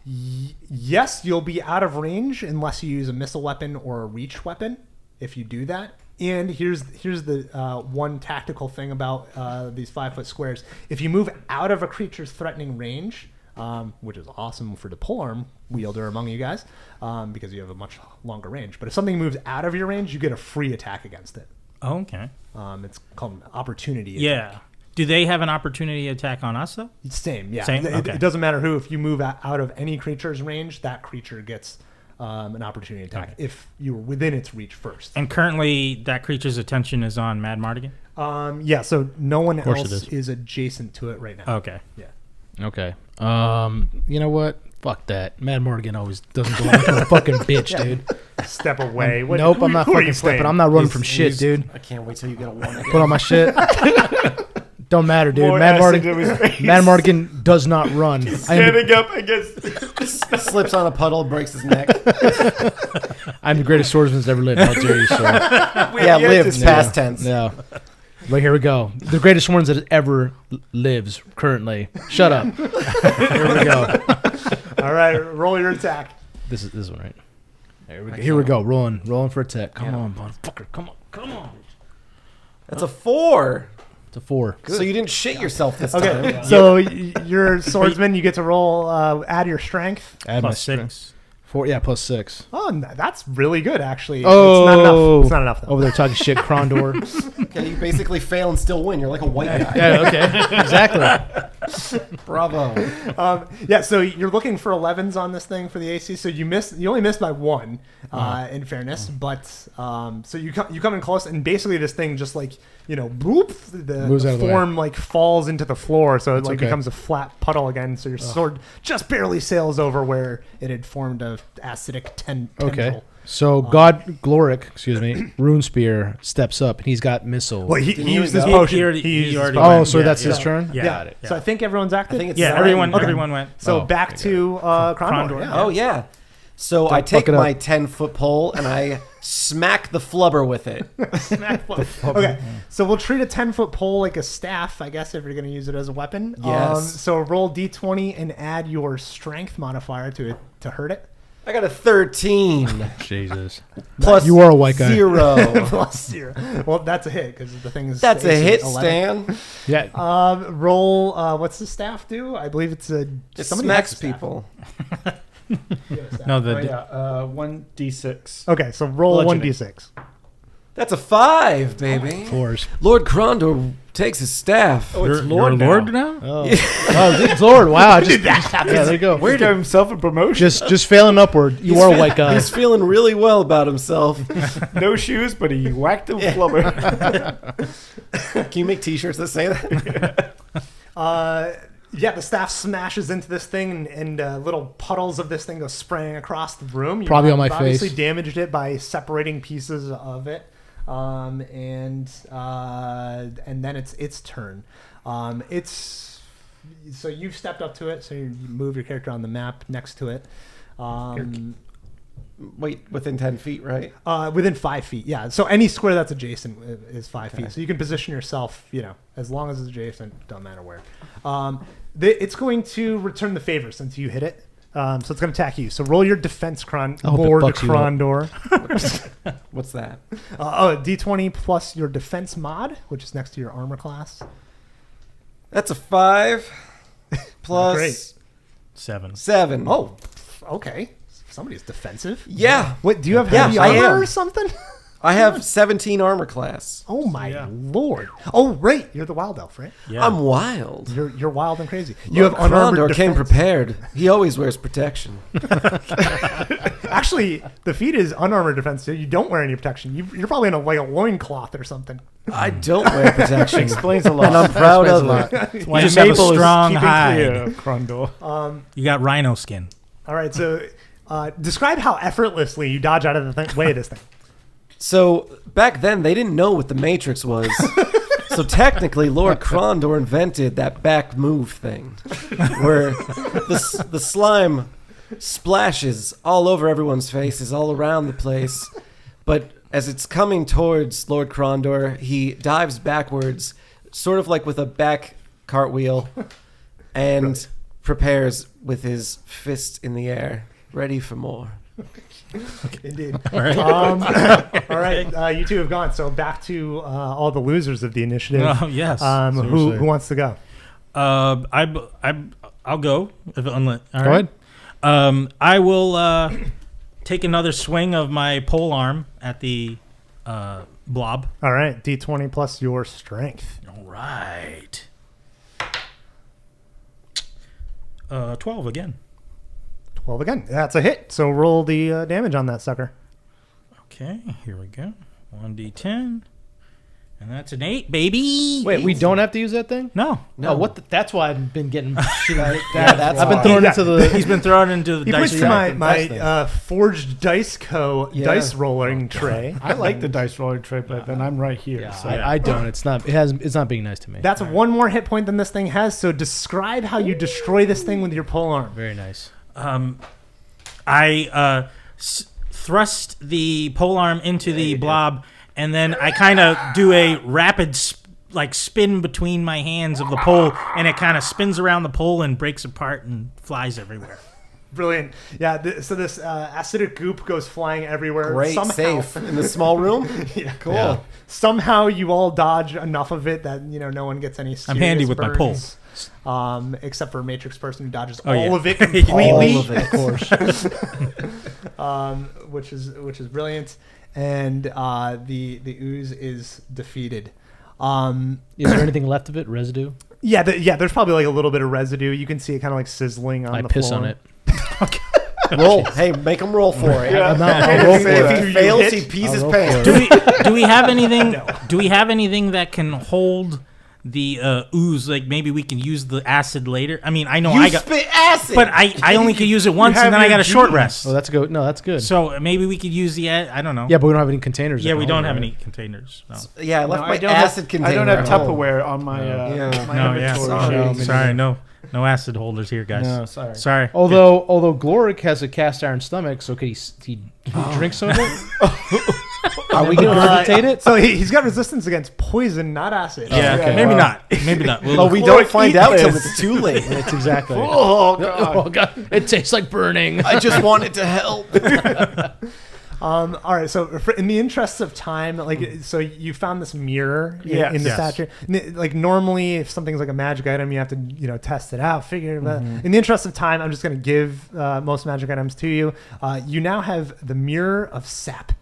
Yes, you'll be out of range unless you use a missile weapon or a reach weapon. If you do that, and here's the one tactical thing about these 5-foot squares: if you move out of a creature's threatening range, which is awesome for the polearm wielder among you guys, because you have a much longer range. But if something moves out of your range, you get a free attack against it. Oh, okay. It's called an opportunity attack. Yeah. Do they have an opportunity attack on us though? Same, yeah. Same? It Okay. doesn't matter who. If you move out of any creature's range, that creature gets an opportunity attack if you were within its reach first. And currently, that creature's attention is on Mad Mardigan? Yeah, so no one course else it is adjacent to it right now. Okay. Yeah. Okay. You know what? Fuck that. Mad Morgan always doesn't go like a fucking bitch, dude. Step away. Nope, I'm not fucking stepping. I'm not running from shit, dude. I can't wait till you get a 1 again. Put on my shit. Don't matter, dude. More Mad acid into his face. Morgan does not run. I am, Standing up against. Slips on a puddle, breaks his neck. I'm the greatest swordsman that's ever lived. How dare you, sir? Yeah, lived, past tense. No. But here we go. The greatest swordsman that ever lives currently. Shut up. Here we go. All right, roll your attack. This is one, right? Here we go. Rolling for attack. Come on, motherfucker. Come on. That's a 4. It's a 4. So you didn't shit yourself this Okay, time. so you're swordsman. You get to roll, add your strength. Add my Plus strength. 6. 4, yeah, plus 6. Oh, that's really good, actually. Oh, It's not enough. It's not enough, though. Over there talking shit, Krondor. Okay, you basically fail and still win. You're like a white guy. Yeah, okay. Exactly. Bravo. Yeah, so you're looking for 11s on this thing for the AC. So you only missed by 1, in fairness. But so you come in close, and basically this thing just like boop, Moves out the of the way. form like falls into the floor, so it like okay. becomes a flat puddle again. So your sword just barely sails over where it had formed a acidic tendril. Okay. So God Gloric, Rune Spear steps up, and he's got missile. Well, he Didn't he used this go? potion. He already used his went. potion. Oh, so Yeah, that's yeah. his turn? Yeah. Got it. So I think everyone's active. I think it's Yeah, Slime. everyone went. So Oh, back okay, to Krondor. Yeah. Oh, yeah. So I fuck take it up. my 10-foot pole and I smack the flubber with it. Okay, so we'll treat a 10-foot pole like a staff, I guess, if you're going to use it as a weapon. Yes. So roll d20 and add your strength modifier to it to hurt it. I got a 13 Jesus. plus You are a white guy. 0. Plus 0. Well, that's a hit because the thing is. That's a AC hit, 11. Stan. Yeah. Roll. What's the staff do? I believe it's a. It somebody smacks has a staff. people. You have a staff. No, Oh, the yeah. 1d6. Okay, so roll Bludgeoning. 1d6. That's a 5, baby. 4s. Lord Krondor takes his staff. Oh, it's you're Lord a now. lord now? Oh, it's Lord. Wow. I just, yeah, there you go. Where gave himself a promotion? Just failing upward. You are a white guy. He's feeling really well about himself. No shoes, but he whacked him flubber. Can you make t-shirts that say that? Yeah, the staff smashes into this thing, and little puddles of this thing go spraying across the room. Probably on my obviously face. damaged it by separating pieces of it, and then it's its turn. It's so you've stepped up to it, so you move your character on the map next to it. Wait, within 10 feet, right? Within 5 feet, yeah. So any square that's adjacent is 5 feet. So you can position yourself, as long as it's adjacent, don't matter where. It's going to return the favor since you hit it. So it's going to attack you. So roll your defense, hope it Lord fucks you up. Krondor. What's that? D20 plus your defense mod, which is next to your armor class. That's a 5 plus Great. 7. 7. Oh, okay. Somebody's defensive. Yeah. What, do you have Yeah, heavy I armor am. or something? I have 17 armor class. Oh my lord! Oh right, you're the wild elf, right? Yeah. I'm wild. You're wild and crazy. You Lord have unarmored Krondor came defense. prepared. He always wears protection. Actually, the feat is unarmored defense. So you don't wear any protection. You're probably in a loincloth or something. I don't wear protection. Explains a lot. And I'm proud of Explains it. You just have a Maple is strong keeping hide. clear of Krondor. You got rhino skin. All right, so describe how effortlessly you dodge out of the way of this thing. So back then, they didn't know what the Matrix was. So technically, Lord Krondor invented that back move thing, where the slime splashes all over everyone's faces, all around the place. But as it's coming towards Lord Krondor, he dives backwards, sort of like with a back cartwheel, and prepares with his fist in the air, ready for more. Indeed. All right. All right, you two have gone. So back to all the losers of the initiative. Oh, yes. Who wants to go? I'll go. All right. Go ahead. I will take another swing of my pole arm at the blob. All right, D20 plus your strength. All right. 12 again. 12 again. That's a hit. So roll the damage on that sucker. Okay, here we go. 1d10. And that's an 8, baby. Wait, we don't have to use that thing? No. No. Oh, what? That's why I've been getting shit. I've been thrown into the. He's been thrown into the He dice puts rack. my Forged Dice Co. dice rolling tray. I like the dice rolling tray, but then I'm right here. So. I don't. It's not. It's not being nice to me. That's one more hit point than this thing has. So describe how you destroy this thing with your polearm. Very nice. I thrust the polearm into the blob, and then I kind of do a rapid spin between my hands of the pole, and it kind of spins around the pole and breaks apart and flies everywhere. Brilliant. Yeah, so this acidic goop goes flying everywhere. Great, safe in the small room. Yeah, cool. Yeah. Somehow you all dodge enough of it that no one gets any serious I'm handy with my burns, except for Matrix person who dodges Oh, yeah. all of it completely. All of it, of course. Which is brilliant. And the ooze is defeated. Is there anything left of it? Residue? Yeah, there's probably like a little bit of residue. You can see it kind of like sizzling on I the piss floor. on it. Roll. Hey, make him roll for it. I'll roll for If it. he fails, hit, he pees I'll his roll pants. for Do we have anything? Do we have anything that can hold the ooze? Like maybe we can use the acid later. I mean, I know You I got, spit acid. but I only could use it once, and then I got a short rest. Oh, that's good. No, that's good. So maybe we could use the. I don't know. Yeah, but we don't have any containers. Yeah, that we can don't hold have it, any right? containers. No. Yeah, I left No, my I don't acid have, container. I don't have at home. Tupperware on my Yeah. my No, yeah, inventory. sorry, no acid holders here, guys. No, sorry. Sorry. Although Gloric has a cast iron stomach, so could he drink some of it? Are we going to regurgitate it? So he's got resistance against poison, not acid. Yeah, okay. maybe not. Maybe not. We'll But we look. don't find out till this. it's too late. It's exactly. Oh god. Oh god, it tastes like burning. I just wanted to help. All right. So in the interests of time, so you found this mirror in the Yes. statue. Like normally, if something's like a magic item, you have to test it out, figure it out. In the interest of time, I'm just going to give most magic items to you. You now have the Mirror of Sap.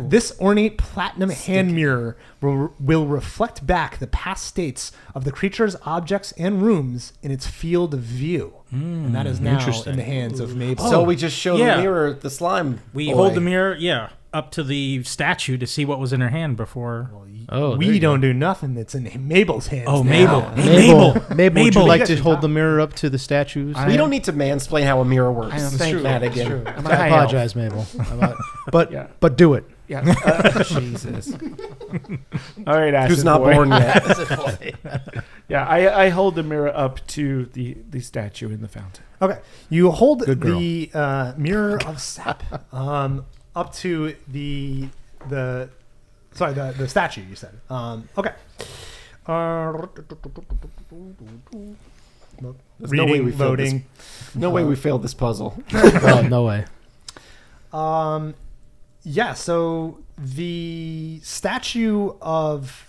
This ornate platinum hand mirror will reflect back the past states of the creature's objects and rooms in its field of view. And that is now in the hands of Mabel. So we just show Yeah. the mirror, the slime. We boy. hold the mirror, up to the statue to see what was in her hand before. Oh, we don't do nothing that's in Mabel's hands. Oh, now. Mabel. Hey, Mabel, would you like to Mabel. hold the mirror up to the statues? We don't need to mansplain how a mirror works. I am Thank true. that It's again. true. I'm a I high apologize, Mabel. But Yeah. but do it. Yeah. Jesus. All right, Acid Who's not Boy. born yet? Yeah, I hold the mirror up to the statue in the fountain. Okay, you hold Good girl. the Mirror of Sap up to the statue. You said okay. There's no way we failed this. Loading. No way we failed this puzzle. Oh, no way. Yeah, so the statue of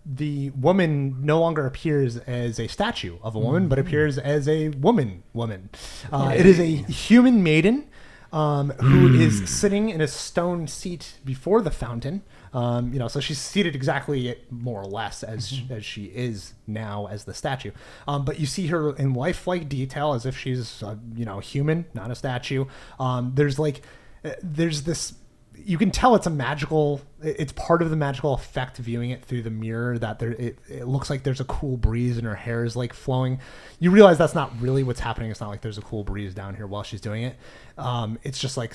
the woman no longer appears as a statue of a woman, but appears as a woman. It is a human maiden who is sitting in a stone seat before the fountain. So she's seated exactly more or less as she is now as the statue. But you see her in lifelike detail as if she's human, not a statue. There's this. You can tell it's part of the magical effect viewing it through the mirror that it looks like there's a cool breeze and her hair is like flowing. You realize that's not really what's happening. It's not like there's a cool breeze down here while she's doing it. It's just like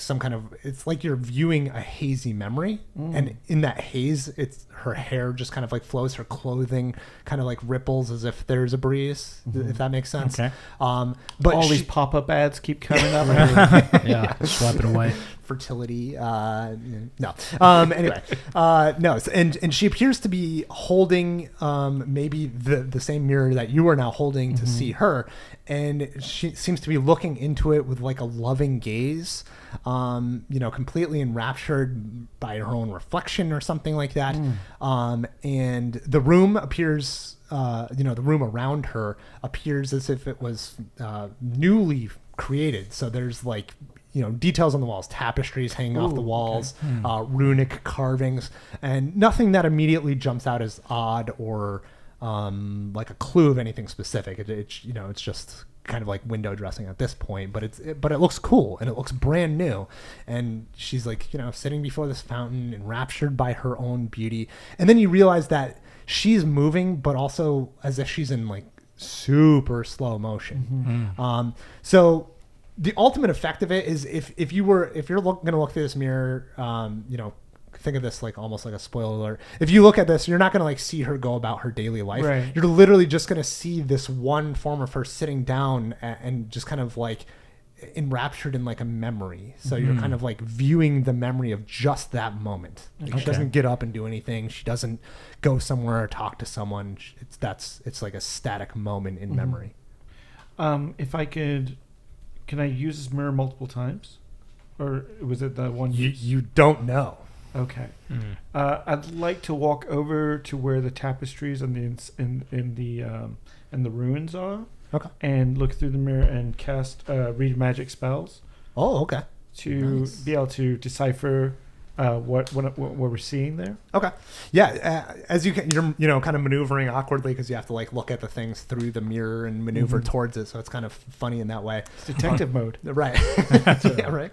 it's like you're viewing a hazy memory. And in that haze, it's her hair just kind of like flows, her clothing kind of like ripples as if there's a breeze, if that makes sense. Okay. But All these pop-up ads keep coming up. Yeah, swap it away. fertility. No. Anyway, no. And she appears to be holding maybe the same mirror that you are now holding to see her, and she seems to be looking into it with like a loving gaze, completely enraptured by her own reflection or something like that. And the room appears, the room around her appears as if it was newly created. So there's like details on the walls, tapestries hanging off the walls, runic carvings, and nothing that immediately jumps out as odd or like a clue of anything specific. It's just kind of like window dressing at this point, but it looks cool and it looks brand new. And she's like, sitting before this fountain, enraptured by her own beauty. And then you realize that she's moving, but also as if she's in like super slow motion. Mm-hmm. So the ultimate effect of it is if you're going to look through this mirror, think of this like almost like a spoiler alert. If you look at this, you're not going to like see her go about her daily life. Right. You're literally just going to see this one form of her sitting down and just kind of like enraptured in like a memory. So you're kind of like viewing the memory of just that moment. Like she doesn't get up and do anything. She doesn't go somewhere or talk to someone. It's like a static moment in memory. If I could, can I use this mirror multiple times, or was it the one? You don't know. Okay. I'd like to walk over to where the tapestries and the ruins are. Okay. And look through the mirror and cast read magic spells Oh, okay. to be able to decipher what we're seeing there. Okay. Yeah. As you're kind of maneuvering awkwardly because you have to like look at the things through the mirror and maneuver towards it. So it's kind of funny in that way. It's detective mode. Right. Yeah. Right.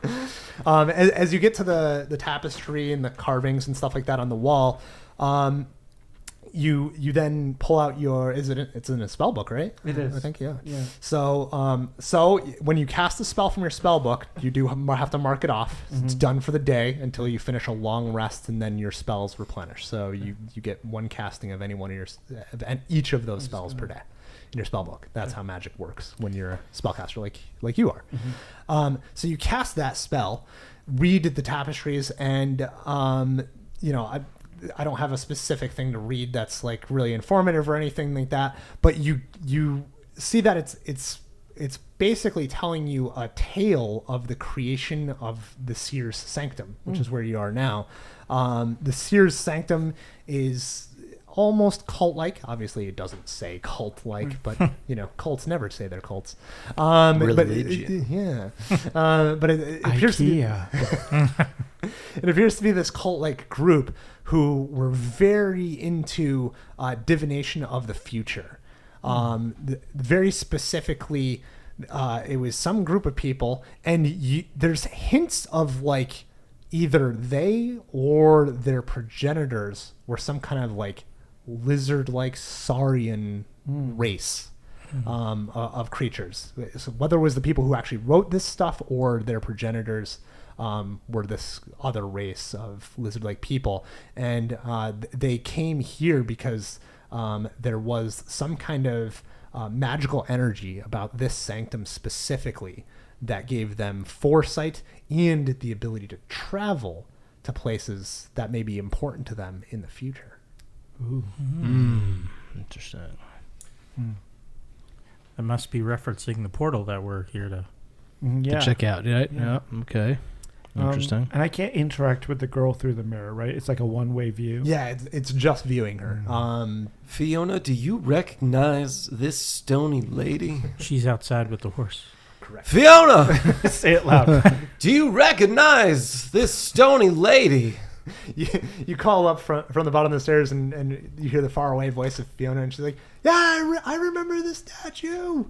As you get to the tapestry and the carvings and stuff like that on the wall, you then pull out it's in a spell book, right? It is. I think, yeah. Yeah. So when you cast a spell from your spell book, you do have to mark it off. It's done for the day until you finish a long rest, and then your spells replenish. So you get one casting of any one of each of those spells per day in your spell book. That's how magic works when you're a spellcaster like you are. So you cast that spell, read the tapestries, and I don't have a specific thing to read that's like really informative or anything like that, but you see that it's basically telling you a tale of the creation of the Seer's Sanctum, which is where you are now. The Seer's Sanctum is almost cult-like. Obviously, it doesn't say cult-like, but cults never say they're cults. Religion. But it appears to be, it appears to be this cult-like group who were very into divination of the future. Very specifically, it was some group of people, and there's hints of like either they or their progenitors were some kind of like lizard-like saurian race of creatures. So whether it was the people who actually wrote this stuff or their progenitors were this other race of lizard-like people, and they came here because there was some kind of magical energy about this sanctum specifically that gave them foresight and the ability to travel to places that may be important to them in the future. Ooh. Interesting. That must be referencing the portal that we're here to check out. Yeah. Okay. Interesting. And I can't interact with the girl through the mirror, right? It's like a one-way view. Yeah, it's just viewing her. Fiona, do you recognize this stony lady? She's outside with the horse. Correct. Fiona! Say it loud. Do you recognize this stony lady? You call up from the bottom of the stairs and you hear the faraway voice of Fiona, and she's like, yeah, I remember the statue.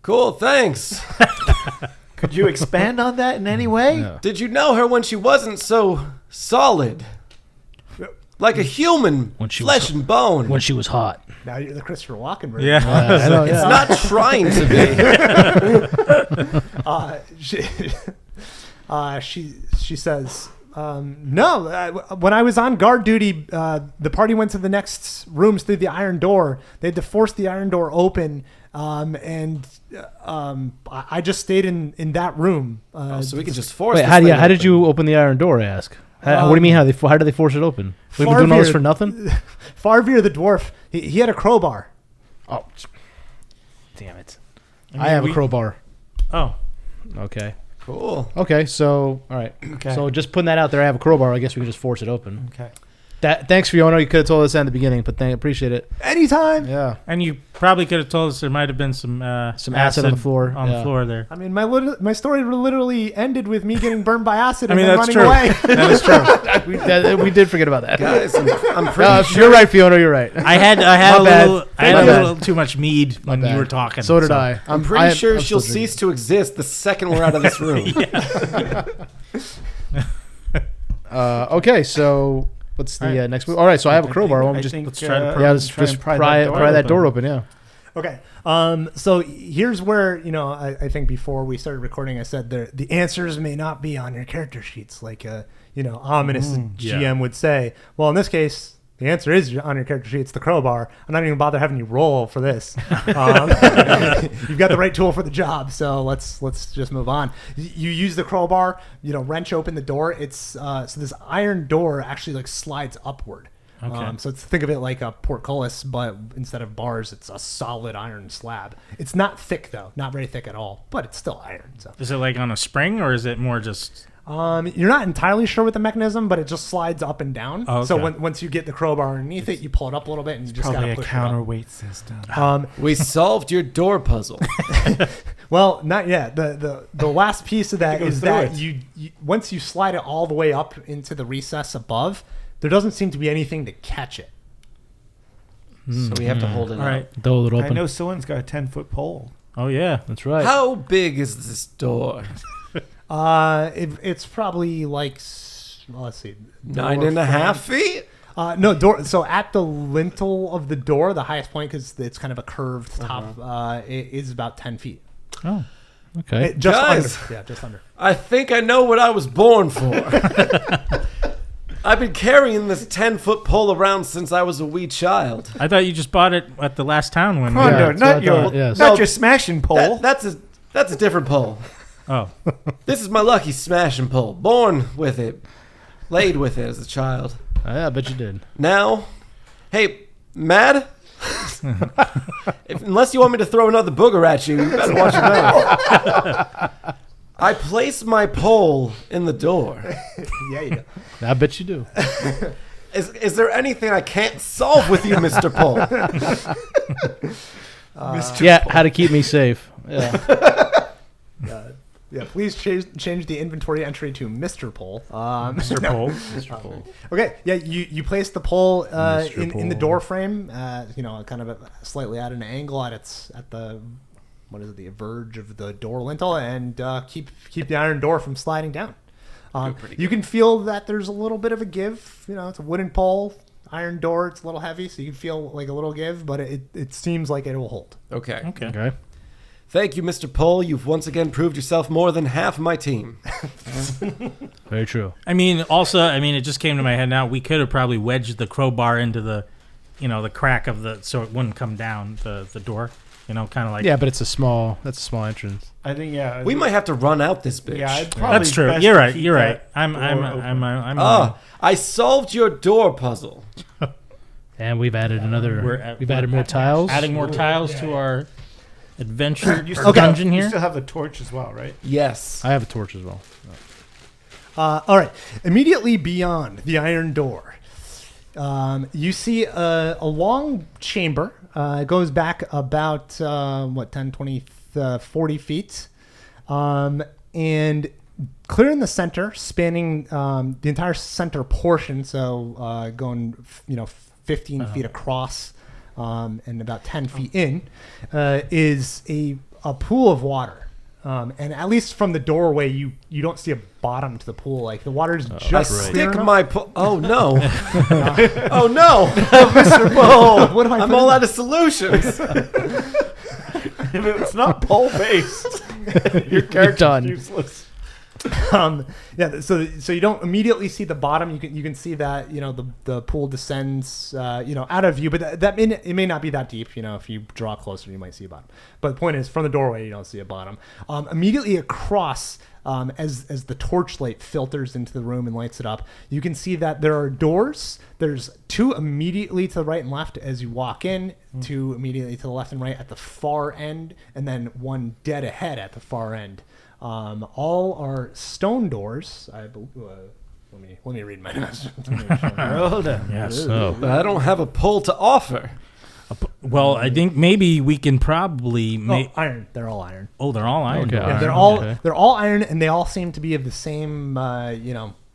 Cool, thanks. Could you expand on that in any way? No. Did you know her when she wasn't so solid? Like a human, flesh and bone. When she was hot. Now you're the Christopher Walken version. Yeah. I know, It's not trying to be. She says, no, when I was on guard duty, the party went to the next rooms through the iron door. They had to force the iron door open, and I just stayed in that room. so we can just force. Wait, how did you open the iron door? I ask. What do you mean? How did they force it open? We've been doing all this for nothing. Farveer the dwarf, he had a crowbar. Oh, damn it! I have a crowbar. Oh. Okay. Cool. Okay. So all right. Okay. So just putting that out there, I have a crowbar. I guess we can just force it open. Okay. Thanks, Fiona. You could have told us that in the beginning, but appreciate it. Anytime. Yeah. And you probably could have told us there might have been some acid on the floor. On the floor there. I mean, my story literally ended with me getting burned by acid and I mean, then that's running true. away. That is true. We did forget about that. Guys, I'm pretty sure. You're right, Fiona. You're right. I had My bad. a little too much mead when bad. you were talking. So did I. I'm pretty sure I'm she'll still drinking. cease to exist the second we're out of this room. Okay, so what's the next move? All right, so I have a crowbar. Why don't we just let's try to just pry that door open. Yeah. Okay. So here's where, I think before we started recording, I said the answers may not be on your character sheets, like ominous GM would say. Well, in this case, the answer is on your character sheet. It's the crowbar. I'm not even bother having you roll for this. You've got the right tool for the job, so let's just move on. You use the crowbar, wrench open the door. It's so this iron door actually like slides upward. Okay. So think of it like a portcullis, but instead of bars, it's a solid iron slab. It's not thick though, not very thick at all, but it's still iron. So Is it like on a spring or is it more just? you're not entirely sure with the mechanism, but it just slides up and down. Oh, okay. So once you get the crowbar underneath it, you pull it up a little bit, and you just got Probably to a push it counterweight system. up. We solved your door puzzle. Well, not yet. The last piece of that go is through that it. you once you slide it all the way up into the recess above, there doesn't seem to be anything to catch it. So we have to hold it All up. right. Hold it I open. know someone's got a 10-foot pole. Oh yeah. That's right. How big is this door? It's probably like let's see, 9.5 feet? No door. So at the lintel of the door, the highest point, because it's kind of a curved top, it is about 10 feet. Oh, okay. Just Guys. under. Yeah, just under. I think I know what I was born for. I've been carrying this 10-foot pole around since I was a wee child. I thought you just bought it at the last town when. Oh, Yeah, no, that's what I not your, thought, yes. not No, your smashing pole. That's a different pole. Oh. This is my lucky smashing pole. Born with it. Laid with it as a child. Yeah, I bet you did. Now, hey, Mad? Unless you want me to throw another booger at you, you better watch your mouth. I place my pole in the door. Yeah, you do. I bet you do. Is there anything I can't solve with you, Mr. Pole? Yeah, how to keep me safe. Yeah. Yeah, please change the inventory entry to Mr. Pole. Mr. Pole. Mr. Pole. Okay, yeah, you place the pole Mr. in the Pole. door frame, kind of slightly at an angle at the the verge of the door lintel, and keep the iron door from sliding down. You can feel that there's a little bit of a give. It's a wooden pole, iron door. It's a little heavy, so you can feel like a little give, but it seems like it will hold. Okay. Okay. Thank you, Mr. Pole. You've once again proved yourself more than half my team. Very true. It just came to my head now. We could have probably wedged the crowbar into the crack of so it wouldn't come down the door. Kind of like. Yeah, but that's a small entrance. I think, yeah. We might have to run out this bitch. Yeah, I'd probably That's true. best You're to right. keep You're right. that I'm Ah, I solved your door puzzle. And we've added we're we've added more tiles. adding more tiles to our adventure You still dungeon You here. still have the torch as well, right? Yes. I have a torch as well. All right. Immediately beyond the iron door, you see a long chamber. It goes back about, 10, 20, 40 feet. And clear in the center, spanning the entire center portion, so going 15 feet across and about 10 feet in, is a pool of water. And at least from the doorway, you don't see a bottom to the pool. Like the water is I just clear stick enough. my oh no. Oh no. Mr. Pole. What am I I'm putting- all out of solutions. If it's not pole based, your character's done. useless. So you don't immediately see the bottom. You can see that the pool descends out of view, but it may not be that deep. If you draw closer, you might see a bottom. But the point is, from the doorway, you don't see a bottom. Immediately across, as the torchlight filters into the room and lights it up, you can see that there are doors. There's two immediately to the right and left as you walk in, two immediately to the left and right at the far end, and then one dead ahead at the far end. All are stone doors. Let me read my notes. Hold on. Yes. But I don't have a pull to offer. Well, I think maybe we can probably Iron. They're all iron. Oh, they're all iron. Okay. Yeah, Iron, they're all iron, and they all seem to be of the same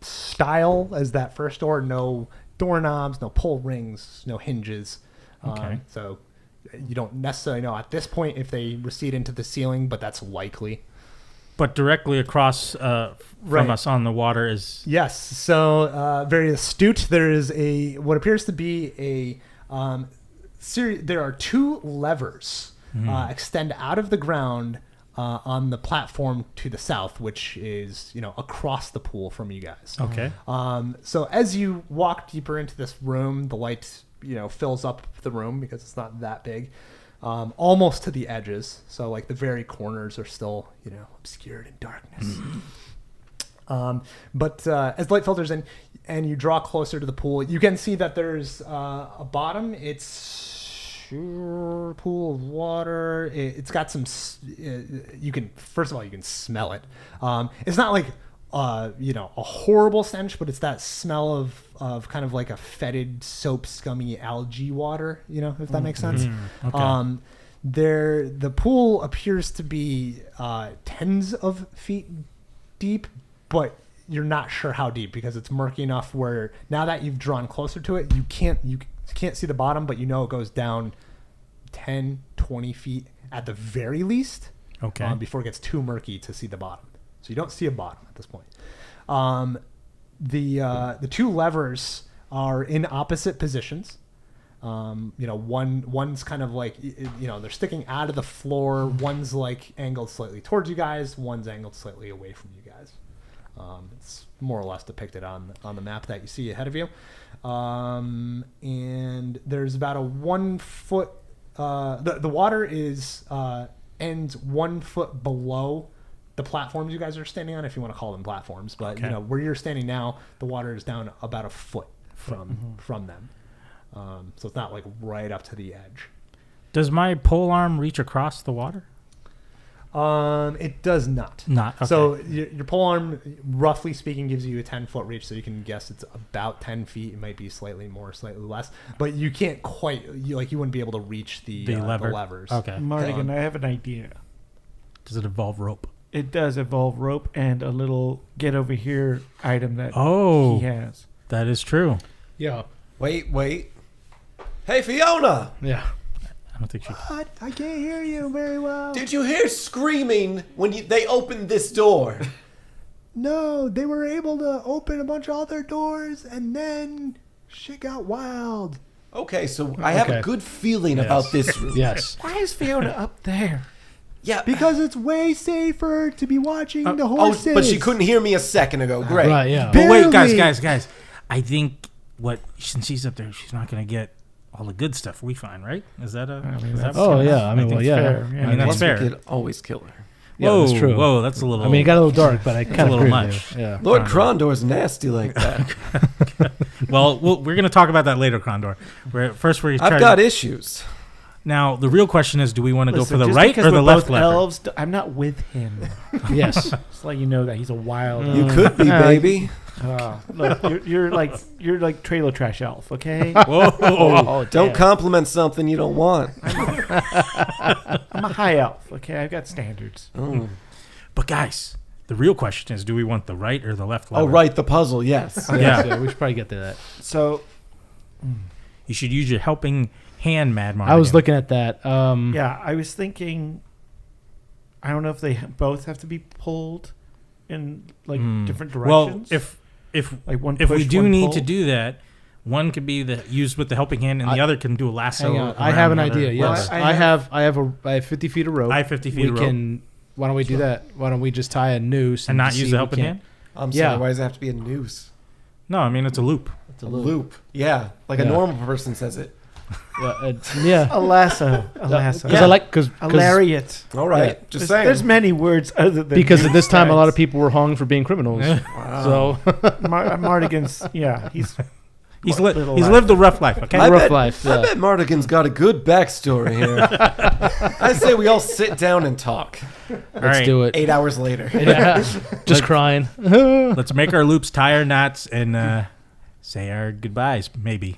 style as that first door. No doorknobs, no pull rings, no hinges. Okay. So you don't necessarily know at this point if they recede into the ceiling, but that's likely. But directly across from Right. us on the water is Yes. So very astute. There is what appears to be a there are two levers extend out of the ground on the platform to the south, which is across the pool from you guys. okay. So as you walk deeper into this room, the light fills up the room because it's not that big, almost to the edges. So like the very corners are still obscured in darkness. But as light filters in and you draw closer to the pool, you can see that there's a bottom. It's a pool of water. It's got some. You can smell it. It's not like a horrible stench, but it's that smell of kind of like a fetid, soap, scummy algae water. If that makes sense. Okay. The pool appears to be tens of feet deep, but you're not sure how deep because it's murky enough where now that you've drawn closer to it, you can't see the bottom, but it goes down 10, 20 feet at the very least. Okay. Before it gets too murky to see the bottom. So you don't see a bottom at this point. The two levers are in opposite positions. One's kind of like, they're sticking out of the floor. One's like angled slightly towards you guys. One's angled slightly away from you guys. It's more or less depicted on the map that you see ahead of you. And there's about a 1 foot, the water ends 1 foot below the platforms you guys are standing on, if you want to call them platforms. But, Okay. Where you're standing now, the water is down about a foot from them. So it's not like right up to the edge. Does my pole arm reach across the water? It does not. Not. Okay. So your pole arm, roughly speaking, gives you a 10-foot reach. So you can guess it's about 10 feet. It might be slightly more, slightly less. But you can't quite, you wouldn't be able to reach the lever. levers. Okay. Mardigan, I have an idea. Does it involve rope? It does involve rope and a little get over here item that Oh, he has. that is true. Yeah. Wait. Hey, Fiona! Yeah. I don't think she. What? I can't hear you very well. Did you hear screaming when they opened this door? No, they were able to open a bunch of other doors, and then shit got wild. Okay, so I have a Okay. good feeling about this room. Yes. Why is Fiona up there? Yeah. Because it's way safer to be watching the Oh, horses. but she couldn't hear me a second ago. Great. Right. Yeah. But wait, Barely. guys. I think since she's up there, she's not going to get all the good stuff. We find, right? Is that a? mean, is that that's- Oh yeah. I mean, think well, it's yeah. fair. I mean, that's Plus, fair. we could always kill her. Yeah, Whoa, that's true. Whoa, that's a little. I mean, it got a little dark, but I kind of little agree much. with you. Yeah. Lord Krondor's nasty like that. well, we're going to talk about that later, Condor. First, we're I've trying got issues. Now, the real question is, do we want to go for the just right because or the we're left both lever? elves, I'm not with him. Yes. Just let you know that he's a wild. You could be, baby. Look, you're like trailer trash elf, okay? Whoa. Oh, Don't compliment something you don't want. I'm a high elf, okay? I've got standards. Oh, But guys, the real question is, do we want the right or the left lever? oh right, the puzzle, yes. Yeah. We should probably get to that. So, You should use your helping hand, Mad Mardigan. I was looking at that. yeah, I was thinking, I don't know if they both have to be pulled in like different Well, directions. if like one if we push, do one need pull. to do that, one could be used with the helping hand, and the other can do a lasso. Hang on. I around have an the other idea. Yes, lever. Well, I have 50 feet of rope. I have 50 feet of rope. Why don't we do that? Why don't we just tie a noose and not see use if the we helping can't- hand. I'm Yeah. sorry, why does it have to be a noose? No, I mean it's a loop. It's a loop. Yeah, like a Yeah. normal person says it. Yeah. a lasso, a lasso, Because I like because a lariat. All right, Yeah. just There's, saying. there's many words other than because at this time a lot of people. people were hung for being criminals. Wow. So Mardigan's, yeah, He's little lived a rough life. Okay. Rough life. I Yeah. bet Mardigan's got a good backstory here. I say we all sit down and talk. Let's do it. 8 hours later. Yeah. Just crying. Let's make our loops, tie our knots, and say our goodbyes. Maybe.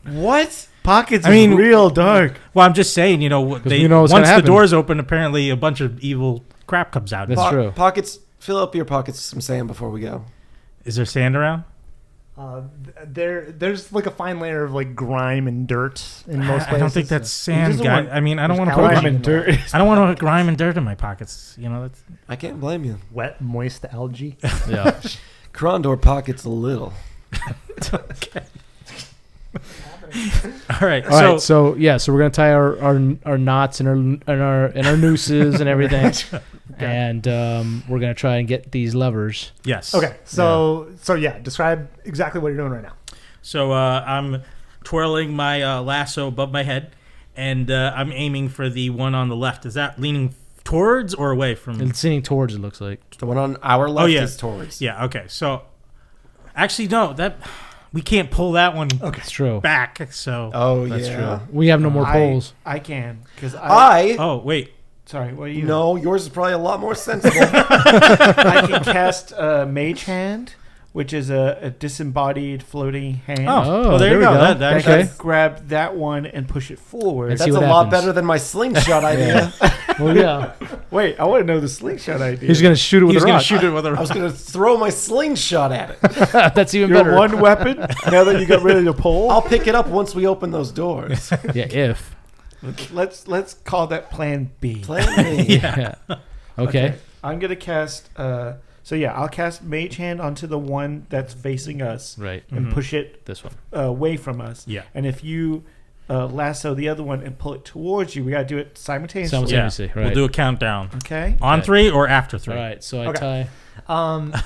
What? Pockets I mean, real dark. Well, I'm just saying. You know, we know what's once gonna the happen. doors open, apparently a bunch of evil crap comes out. That's true. Pockets, fill up your pockets with some sand before we go. Is there sand around? There's like a fine layer of like grime and dirt in most places. I don't think that's sand, doesn't guy. want- I mean, I don't want to There's put algae and dirt. I don't want to put grime and dirt in my pockets. You know, that's I can't blame you. wet, moist algae. Yeah. Krondor pockets a little. all right. All right. So we're gonna tie our knots and our nooses and everything, and we're gonna try and get these levers. yes. Okay, so describe exactly what you're doing right now. So I'm twirling my lasso above my head, and I'm aiming for the one on the left. Is that leaning towards or away from? It's leaning towards. It looks like. The one on our left yeah. is towards. Yeah. Okay. So actually, no. That we can't pull that one It's true. back. So. Oh, That's yeah. true. We have no more poles. I can because Oh wait. Sorry, what are you? No, yours is probably a lot more sensible. I can cast Mage Hand, which is a disembodied floating hand. Oh, well, there you go. That I actually, can grab that one and push it forward. Let's That's see a what lot happens. better than my slingshot idea. Well, yeah. Wait, I want to know the slingshot idea. He's gonna shoot it with he's a gonna rock. shoot it with a. I was going to throw my slingshot at it. That's even Your better. one weapon. Now that you got rid of the pole, I'll pick it up once we open those doors. Yeah. If. let's call that Plan B. Plan B. Yeah. Okay. I'm gonna cast. I'll cast Mage Hand onto the one that's facing us Right. and push it This one. away from us. Yeah. And if you lasso the other one and pull it towards you, we gotta do it simultaneously. Yeah. Simultaneously, We'll right. do a countdown. Okay. On Okay. 3 or after 3? All right. So I Okay. tie.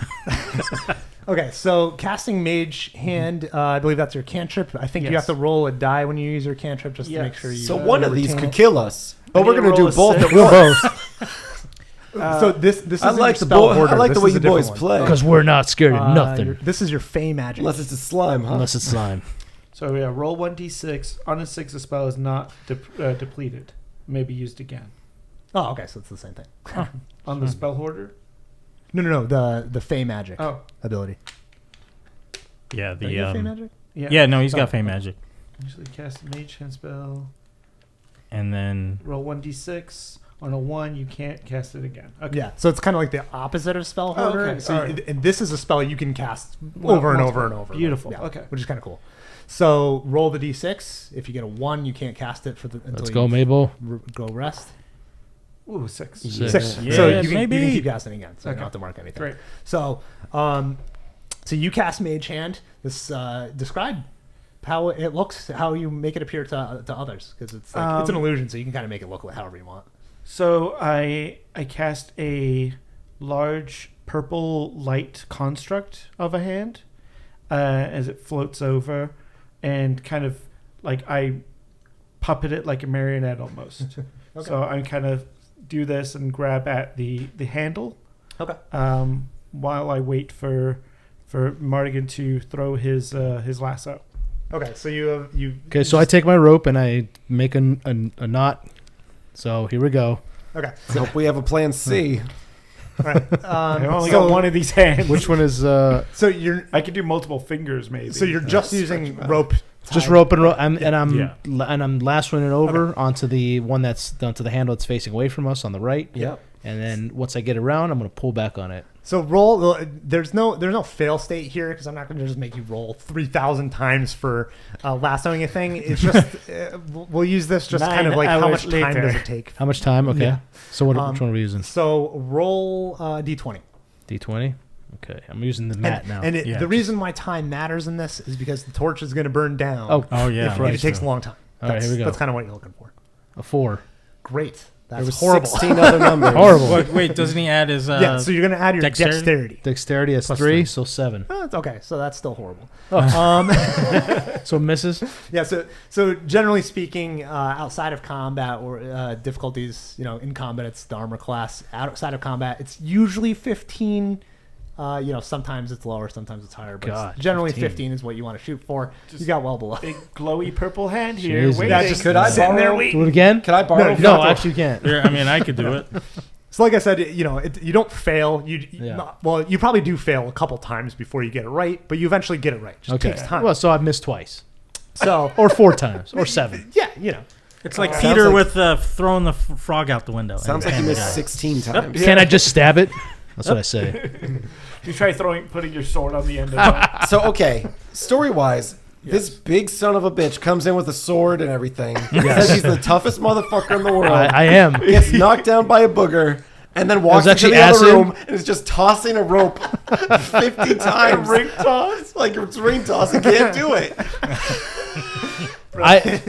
Okay, so casting Mage Hand, I believe that's your cantrip. I think you Yes. have to roll a die when you use your cantrip just to Yes. make sure you. So one of these retain could it. kill us. But we're need to going to roll do a both six. at We'll once. both. So this I is like your the spell boy. order. I like This the way is a you different boys one. play. Because we're not scared of nothing This is your Fey magic. Unless it's a slime, huh? unless it's slime. So yeah, roll 1d6. On a 6, the spell is not depleted. May be used again. Oh, okay, so it's the same thing. On the spell hoarder. No, the Fey magic Oh, ability. Yeah. Do you have Fey magic? Yeah. No, he's got Fey magic. Usually cast a Mage Hand spell. And then. Roll 1d6. On a 1, you can't cast it again. Okay. Yeah, so it's kind of like the opposite of spell Oh, hoarder. okay, So alright. and this is a spell you can cast Well, over and multiple. over and over. Beautiful. Yeah, Okay. which is kind of cool. So roll the d6. If you get a 1, you can't cast it until Let's you go, Mabel. go rest. Ooh, 6. Yeah. 6. Yeah, So you can maybe. keep casting again. So you Okay. don't have to mark anything. Great. So, so you cast Mage Hand. This describe how it looks, how you make it appear to others, because it's like, it's an illusion, so you can kind of make it look like however you want. So I cast a large purple light construct of a hand as it floats over, and kind of like I puppet it like a marionette almost. Okay. So I kind of do this and grab at the handle Okay. while I wait for Mardigan to throw his lasso. Okay. So you. Okay. So I take my rope and I make a knot. So here we go. Okay. I hope we have a plan C. All right. I only so, got one of these hands. Which one is So you're. I could do multiple fingers, maybe. So you're just using rope. just tied- rope and rope? I'm Yeah. lassoing it over onto the one onto the handle that's facing away from us on the right. Yep. And then once I get around, I'm gonna pull back on it. So roll. There's no fail state here because I'm not going to just make you roll 3,000 times for lassoing a thing. It's just we'll use this just 9 kind of like how hours much time later. does it take. How much time? Okay. Yeah. So which one are we using? So roll d20. D20. Okay. I'm using the mat now. And Yeah, the reason why time matters in this is because the torch is going to burn down. Oh yeah. if it takes a long time. All right, here we go. That's kind of what you're looking for. A 4. Great. There That's was horrible. 16 other numbers. Horrible. Wait, doesn't he add his? Yeah. So you're going to add your dexterity? dexterity. Dexterity is Plus 3, three. so 7. Oh, it's okay. So that's still horrible. Oh. So misses. Yeah, so generally speaking, outside of combat or difficulties, in combat, it's the armor class. Outside of combat, it's usually 15 Sometimes it's lower, sometimes it's higher, but God, generally 15. 15 is what you want to shoot for. You got well below. Big glowy purple hand here. Jesus. Waiting. That just Could I sitting there borrow- waiting. Do it again? Can I borrow? No, actually you can't. Yeah, I mean, I could do it. So like I said, you don't fail. Yeah. Well, you probably do fail a couple times before you get it right, but you eventually get it right. It just takes time. Well, so I've missed twice, So or 4 times, or 7. yeah, It's like Sounds Peter like- with throwing the frog out the window. Sounds like you missed 16 times. Can I just stab it? That's what I say. You try putting your sword on the end of it. So, okay, story-wise, this big son of a bitch comes in with a sword and everything. Says he's the toughest motherfucker in the world. I am. Gets knocked down by a booger, and then walks into actually the other acid? room and is just tossing a rope 50 times. Ring toss. Like it's ring toss. He can't do it.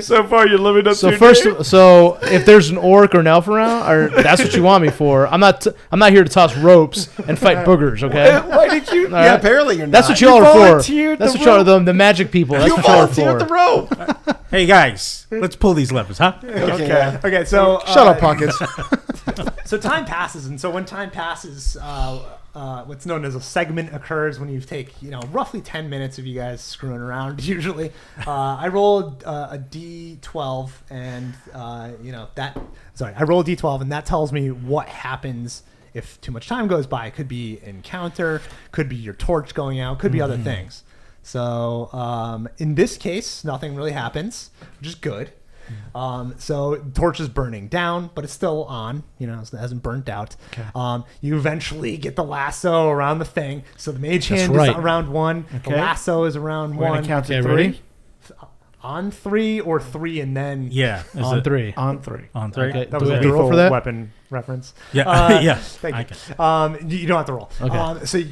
So far, you're living up to So your first, name. so if there's an orc or an elf around, or that's what you want me for, I'm not here to toss ropes and fight boogers. Okay, Why did you? right. Yeah, apparently you're not. that's what y'all are for. volunteered That's the what y'all are the magic people. That's You what y'all are volunteered for. the rope. Hey guys, let's pull these levers, huh? Okay. okay. So Shut up, pockets. So time passes, and so when time passes, what's known as a segment occurs when you take roughly 10 minutes of you guys screwing around. Usually, I roll a d12, and I roll a d12, and that tells me what happens if too much time goes by. It could be encounter, could be your torch going out, could be other things. So in this case, nothing really happens, which is good. So torch is burning down, but it's still on. It hasn't burnt out. Okay. You eventually get the lasso around the thing. So the mage hand right. is around 1. The Okay. lasso is around We're 1. gonna count to Okay, 3. ready? On 3 or 3, and then Yeah. Is On it 3. On 3. On 3. Okay. that Do was we a have to roll lethal for that? weapon reference. Yeah. Yeah. Thank I you. can. You don't have to roll. Okay. So you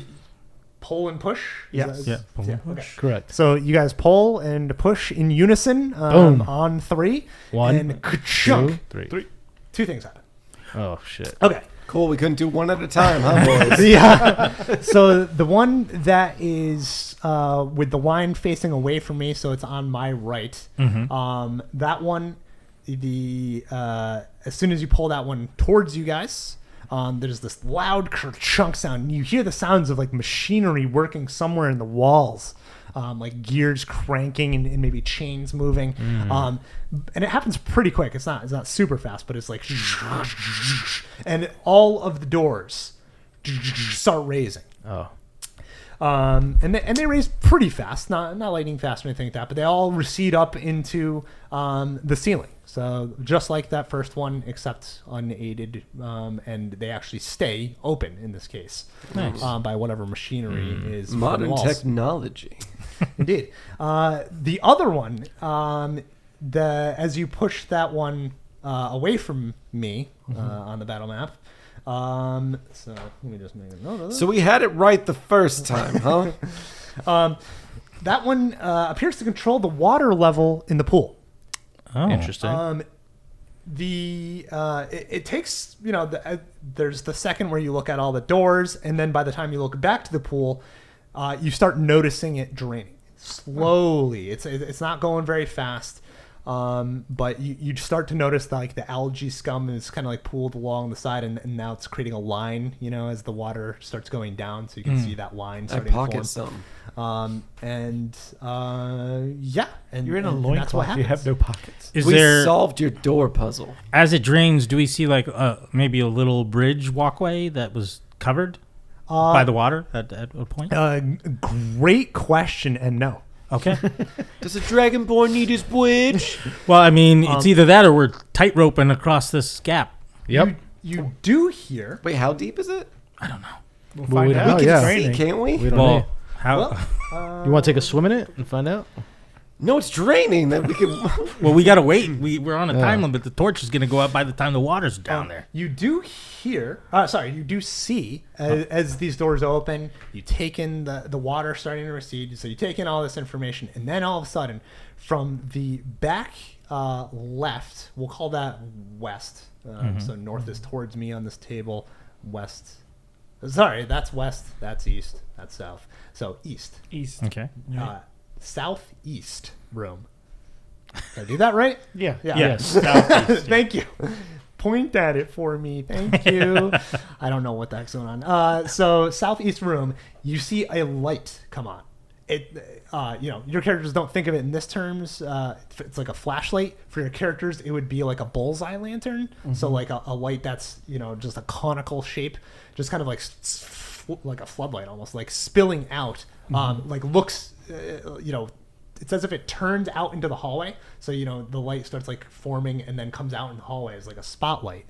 pull and push. Yes. Yeah. Pull and Okay. push. Correct. So you guys pull and push in unison Boom. on 3. 1, and ka-chunk. 2, 3. 2 things happen. Oh shit. Okay. Cool. We couldn't do one at a time, huh, boys? Yeah. So the one that is with the wine facing away from me, so it's on my right. That one, as soon as you pull that one towards you guys, there's this loud chunk sound. You hear the sounds of like machinery working somewhere in the walls, like gears cranking and maybe chains moving. And it happens pretty quick. It's not super fast, but it's like, and all of the doors start raising. Oh. And they raise pretty fast, not lightning fast or anything like that, but they all recede up into the ceiling. So just like that first one, except unaided, and they actually stay open in this case, Nice. by whatever machinery is from the Modern walls. technology. Indeed. The other one, as you push that one away from me on the battle map. So let me just make a note of that. So we had it right the first time, huh? That one appears to control the water level in the pool. Oh. Interesting. It takes there's the second where you look at all the doors, and then by the time you look back to the pool, you start noticing it draining slowly. It's not going very fast. But you start to notice that, like, the algae scum is kind of like pooled along the side, and now it's creating a line, as the water starts going down, so you can see that line I starting to form. pocket some. And You're in a and that's what loincloth. You have happens. no pockets. Is We there, solved your door puzzle. as it drains, do we see like maybe a little bridge walkway that was covered by the water at a point? Great question, and no. Okay. Does a dragonborn need his bridge? Well, I mean, it's either that or we're tight roping across this gap. Yep. You do hear. Wait, how deep is it? We'll Well, find we don't out. know, It's yeah. draining. Can't we? We don't Well, know. how? You want to take a swim in it and find out? No, it's draining. That we can. Well, we gotta wait. We're on a Yeah. time limit. The torch is gonna go up by the time the water's down there. You do hear, you do see as these doors open, you take in the water starting to recede. So you take in all this information, and then all of a sudden, from the back left, we'll call that west. So north is towards me on this table. West. Sorry, that's west. That's east. That's south. So east. East. Okay. Southeast room. Did I do that right? Yeah. Yeah. Yes. Thank you. Point at it for me. Thank you. I don't know what the heck's going on. So southeast room, you see a light come on. It, your characters don't think of it in this terms. It's like a flashlight. For your characters, it would be like a bullseye lantern. Mm-hmm. So like a light that's, just a conical shape, just kind of like a floodlight almost, like spilling out, like looks, it's as if it turns out into the hallway. So, the light starts like forming and then comes out in the hallway as like a spotlight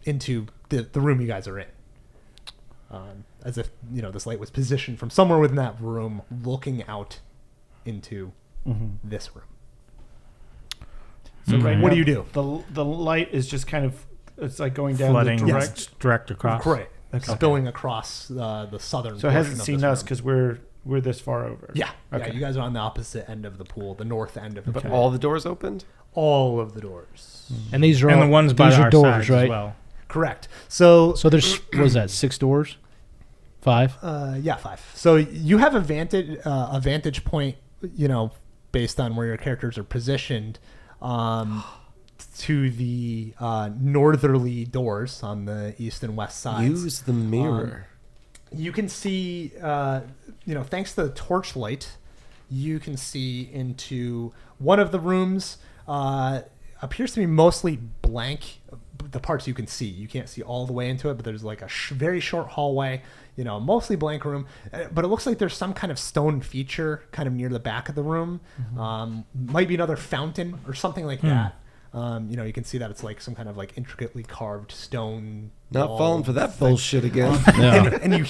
into the room you guys are in. As if, this light was positioned from somewhere within that room looking out into this room. So right what now, do you do? The light is just kind of, it's like going down Flooding the direct across. Correct. Okay. Spilling across the southern So it hasn't portion of seen this us room. because we're this far over. Yeah. Okay. Yeah, you guys are on the opposite end of the pool, the north end of the But pool. all the doors opened? All of the doors. And these are And all, the ones by these are our doors, sides right? as well. Correct. So So there's what was that 6 doors? 5? yeah, 5. So you have a vantage point, based on where your characters are positioned, to the northerly doors on the east and west sides. Use the mirror. You can see, thanks to the torchlight, you can see into one of the rooms. Appears to be mostly blank. The parts you can see, you can't see all the way into it, but there's like a very short hallway. Mostly blank room, but it looks like there's some kind of stone feature kind of near the back of the room. Might be another fountain or something like that. You can see that it's like some kind of like intricately carved stone. Not wall falling for that thing. bullshit again. And you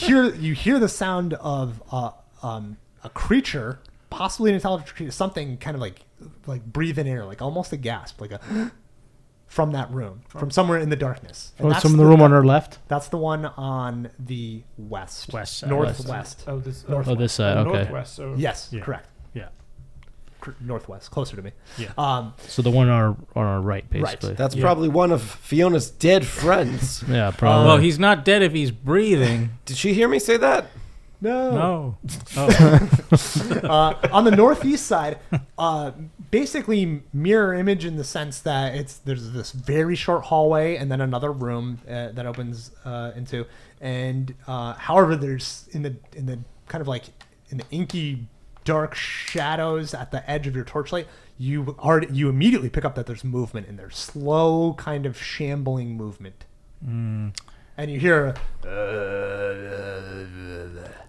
hear the sound of a creature, possibly an intelligent creature, something kind of like breathing air, like almost a gasp, like a from that room, from somewhere in the darkness. And that's some of the room on our left. That's the one on the west side. northwest. Oh, this. Oh, this side. Okay. Northwest. So Yes, Yeah. correct. Yeah. Northwest, closer to me. Yeah. So the one on our right, basically. That's probably one of Fiona's dead friends. Yeah, probably. Well, he's not dead if he's breathing. Did she hear me say that? No. No. On the northeast side, basically mirror image in the sense that there's this very short hallway and then another room that opens into, and however, there's in the kind of like in the inky dark shadows at the edge of your torchlight, you immediately pick up that there's movement in there, slow kind of shambling movement, and you hear.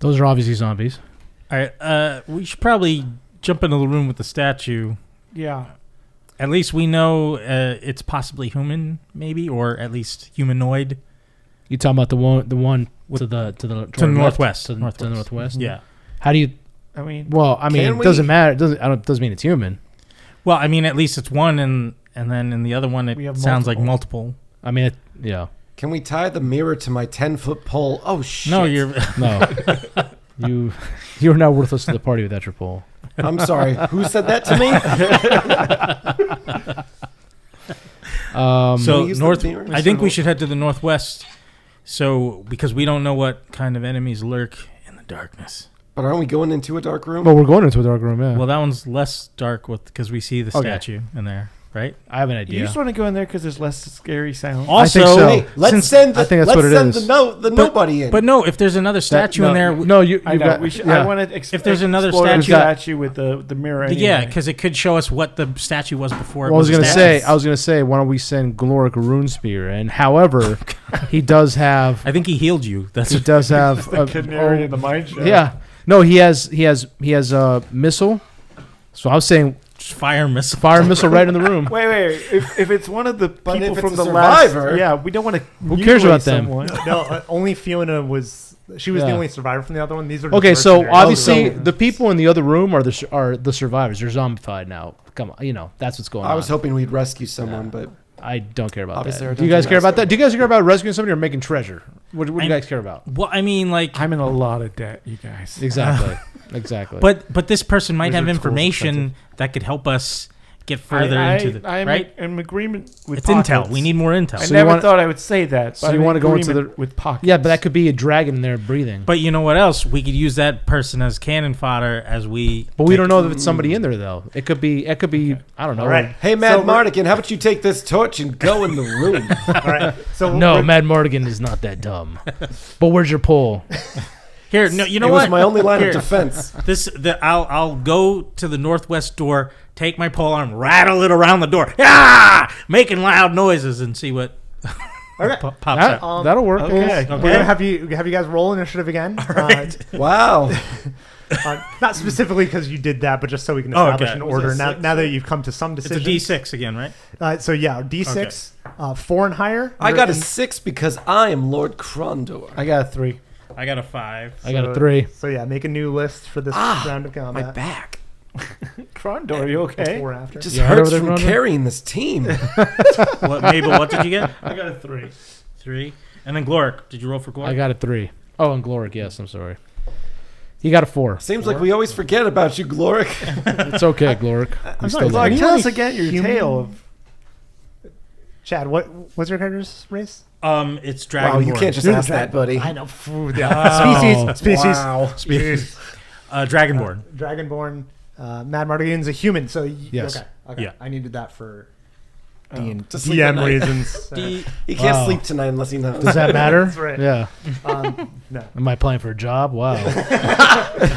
Those are obviously zombies. All right. We should probably jump into the room with the statue. Yeah. At least we know it's possibly human, maybe, or at least humanoid. You talking about the one to the northwest. To the northwest. Yeah. How do you? I mean, Well, I mean, Can it we- doesn't matter. It doesn't mean it's human. Well, I mean, at least it's one, and then in the other one, We it have sounds like multiple. I mean, yeah. Can we tie the mirror to my 10-foot pole? Oh, shit. No, you're. No, you're not worthless to the party without your pole. I'm sorry. Who said that to me? So we use the north. mirror? I think we should head to the northwest. So because we don't know what kind of enemies lurk in the darkness. But aren't we going into a dark room? Well, we're going into a dark room. Yeah. Well, that one's less dark because we see the Okay. statue in there, right? I have an you idea. just want to go in there because there's less scary sound. Also, think so. Hey, let's since- send. I think that's let's what it send is. the nobody in. But no, if there's another statue in there, No, you. I you've know. got- We should. yeah. I want to. If there's another explore the statue- statue with the mirror. Anyway. yeah, because it could show us what the statue was before. Well, I was going gonna say, why don't we send Gloric Runespear? And however, he does have. I think he healed you. That's He does have the canary in the mine shaft. Yeah. No, he has a missile. So I was saying fire missile. fire missile right in the room. Wait. If it's one of the But people if from it's a the last, survivor- yeah, we don't want to. Who cares about them? No, only Fiona was. She was the Yeah. only survivor from the other one. These are Okay, so mercenaries. obviously So- the people in the other room are the survivors. They're zombified now. Come on, that's what's going on. I was hoping we'd rescue someone, but I don't care about Obviously, our that. Do you guys dungeon care about master. that? Do you guys care about rescuing somebody or making treasure? What do you guys care about? Well, I mean, like, I'm in a lot of debt, you guys. Exactly. Exactly. but this person might have Wizard school's information expensive. that could help us get further into the I'm right. in agreement with It's Pockets. intel. We need more intel. I So you never want- thought I would say that. so but you I'm wanna in go into agreement with Pockets. Yeah, but that could be a dragon there breathing. But you know what else? We could use that person as cannon fodder as we. But we don't know if it's somebody in there though. It could be. I don't know. All right. Hey, Mad So we're- Mardigan, how about you take this torch and go in the room? All right. So No, we're- Mad Mardigan is not that dumb. But where's your pole? Here, no, you know it what? was my only line Here. of defense. I'll go to the northwest door, take my pole arm, rattle it around the door, making loud noises, and see what Okay. pops out. That'll work. Okay. We're gonna have you guys roll initiative again. Wow. Not specifically because you did that, but just so we can Oh, establish okay. an Was order. it Now, six? now that you've come to some It's a decisions. D6 again, right? So yeah, D6, 4 and higher. I You're got a in- 6 because I am Lord Krondor. I got a 3. I got a 5. I got a 3. So yeah, make a new list for this round of My combat. back. Krondor, are you okay? Before after. It just You heard hurts over there, from Krondor? carrying this team. What, Mabel? What did you get? I got a 3. 3. And then Gloric. Did you roll for Gloric? I got a 3. Oh, and Gloric. Yes, I'm sorry. He got a 4. Seems like we always forget about you, Gloric. It's okay, Gloric. I'm still sorry. there. Anyone Tell us a again your human- tale of. Chad, what's your character's race? It's Dragonborn. Wow, you can't just ask that, buddy. I know. Species. Wow. Species. Dragonborn. Dragonborn. Mad Mardigan's a human, so Yes. Okay. Yeah. I needed that for To sleep at DM night. reasons. He can't Wow. sleep tonight unless he knows. Does that matter? That's right. Yeah. No. Am I applying for a job? Wow.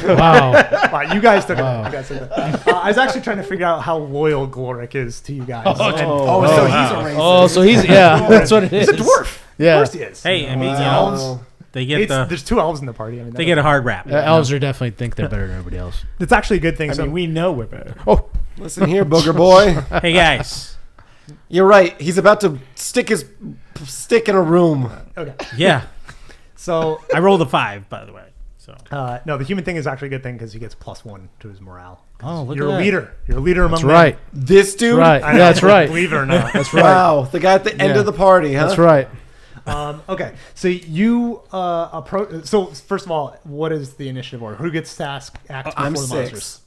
Wow. Wow, you guys took Wow. it. You guys took it. I was actually trying to figure out how loyal Gloric is to you guys. And- So wow. he's a racist. Oh, so he's that's what it is. He's a dwarf. Yeah. Of course he is. Hey, I mean, Wow. you know, they get There's 2 elves in the party. I mean, they get a hard rap. Elves are definitely think they're better than everybody else. it's actually a good thing. I So mean, we know we're better. Listen here, booger boy. Hey guys. You're right. He's about to stick his stick in a room. okay. Yeah. So I rolled a 5, by the way. So. no, the human thing is actually a good thing because he gets +1 to his morale. Oh, look You're at a that. leader. You're a leader among That's men. right. This dude? Right. I know, Yeah, that's right. Believe it or not. That's right. Wow. The guy at the end Yeah. of the party, huh? That's right. Okay, so you approach. So first of all, what is the initiative order? Who gets to act before I'm the 6. monsters?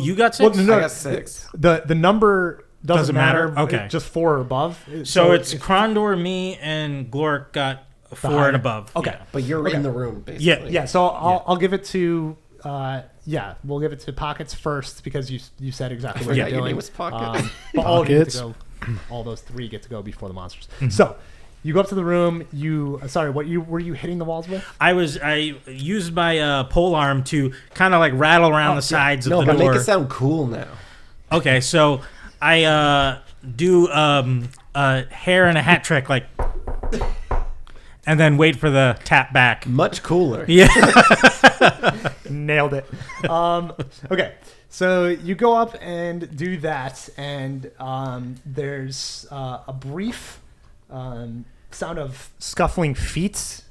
You got 6? Well, no, I got 6. The number doesn't Doesn't matter? matter. Okay. It's just 4 or above. So it's if- Krondor, me, and Gloric got 4 higher. and above. Okay. Yeah. But you're in the room, basically. Yeah, so I'll give it to we'll give it to Pockets first because you said exactly what forgot you're your doing. name was Pockets. But all of you get Pockets. to go. All those 3 get to go before the monsters. So you go up to the room. Were you hitting the walls with? I used my pole arm to kind of like rattle around the sides of No, the but door. make it sound cool now. Okay, so I do a hair and a hat trick, like, and then wait for the tap back. Much cooler. Yeah. Nailed it. Okay, so you go up and do that, and there's a brief sound of scuffling feet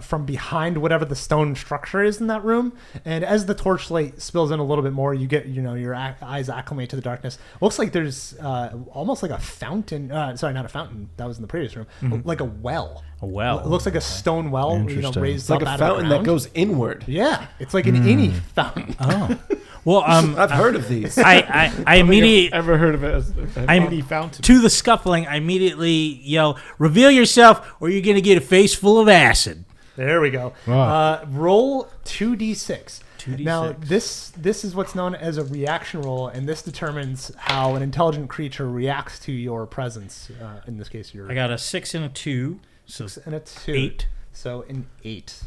from behind whatever the stone structure is in that room. And as the torchlight spills in a little bit more, you get your eyes acclimate to the darkness. Looks like there's almost like a fountain. Sorry, not a fountain. That was in the previous room. Like a well. A well. It looks like a stone well, Interesting. raised It's like up a out of the fountain that ground. goes inward. Yeah, it's like an innie fountain. Oh. Well, I've heard of these. I immediately Ever heard of it as a I'm- mini fountain? to the scuffling. I immediately yell, "Reveal yourself, or you're gonna get a face full of acid." There we go. Wow. Roll 2d6. 2d6. Now this is what's known as a reaction roll, and this determines how an intelligent creature reacts to your presence. In this case, your I got a 6 and a 2, so and a 2. 8. So an 8.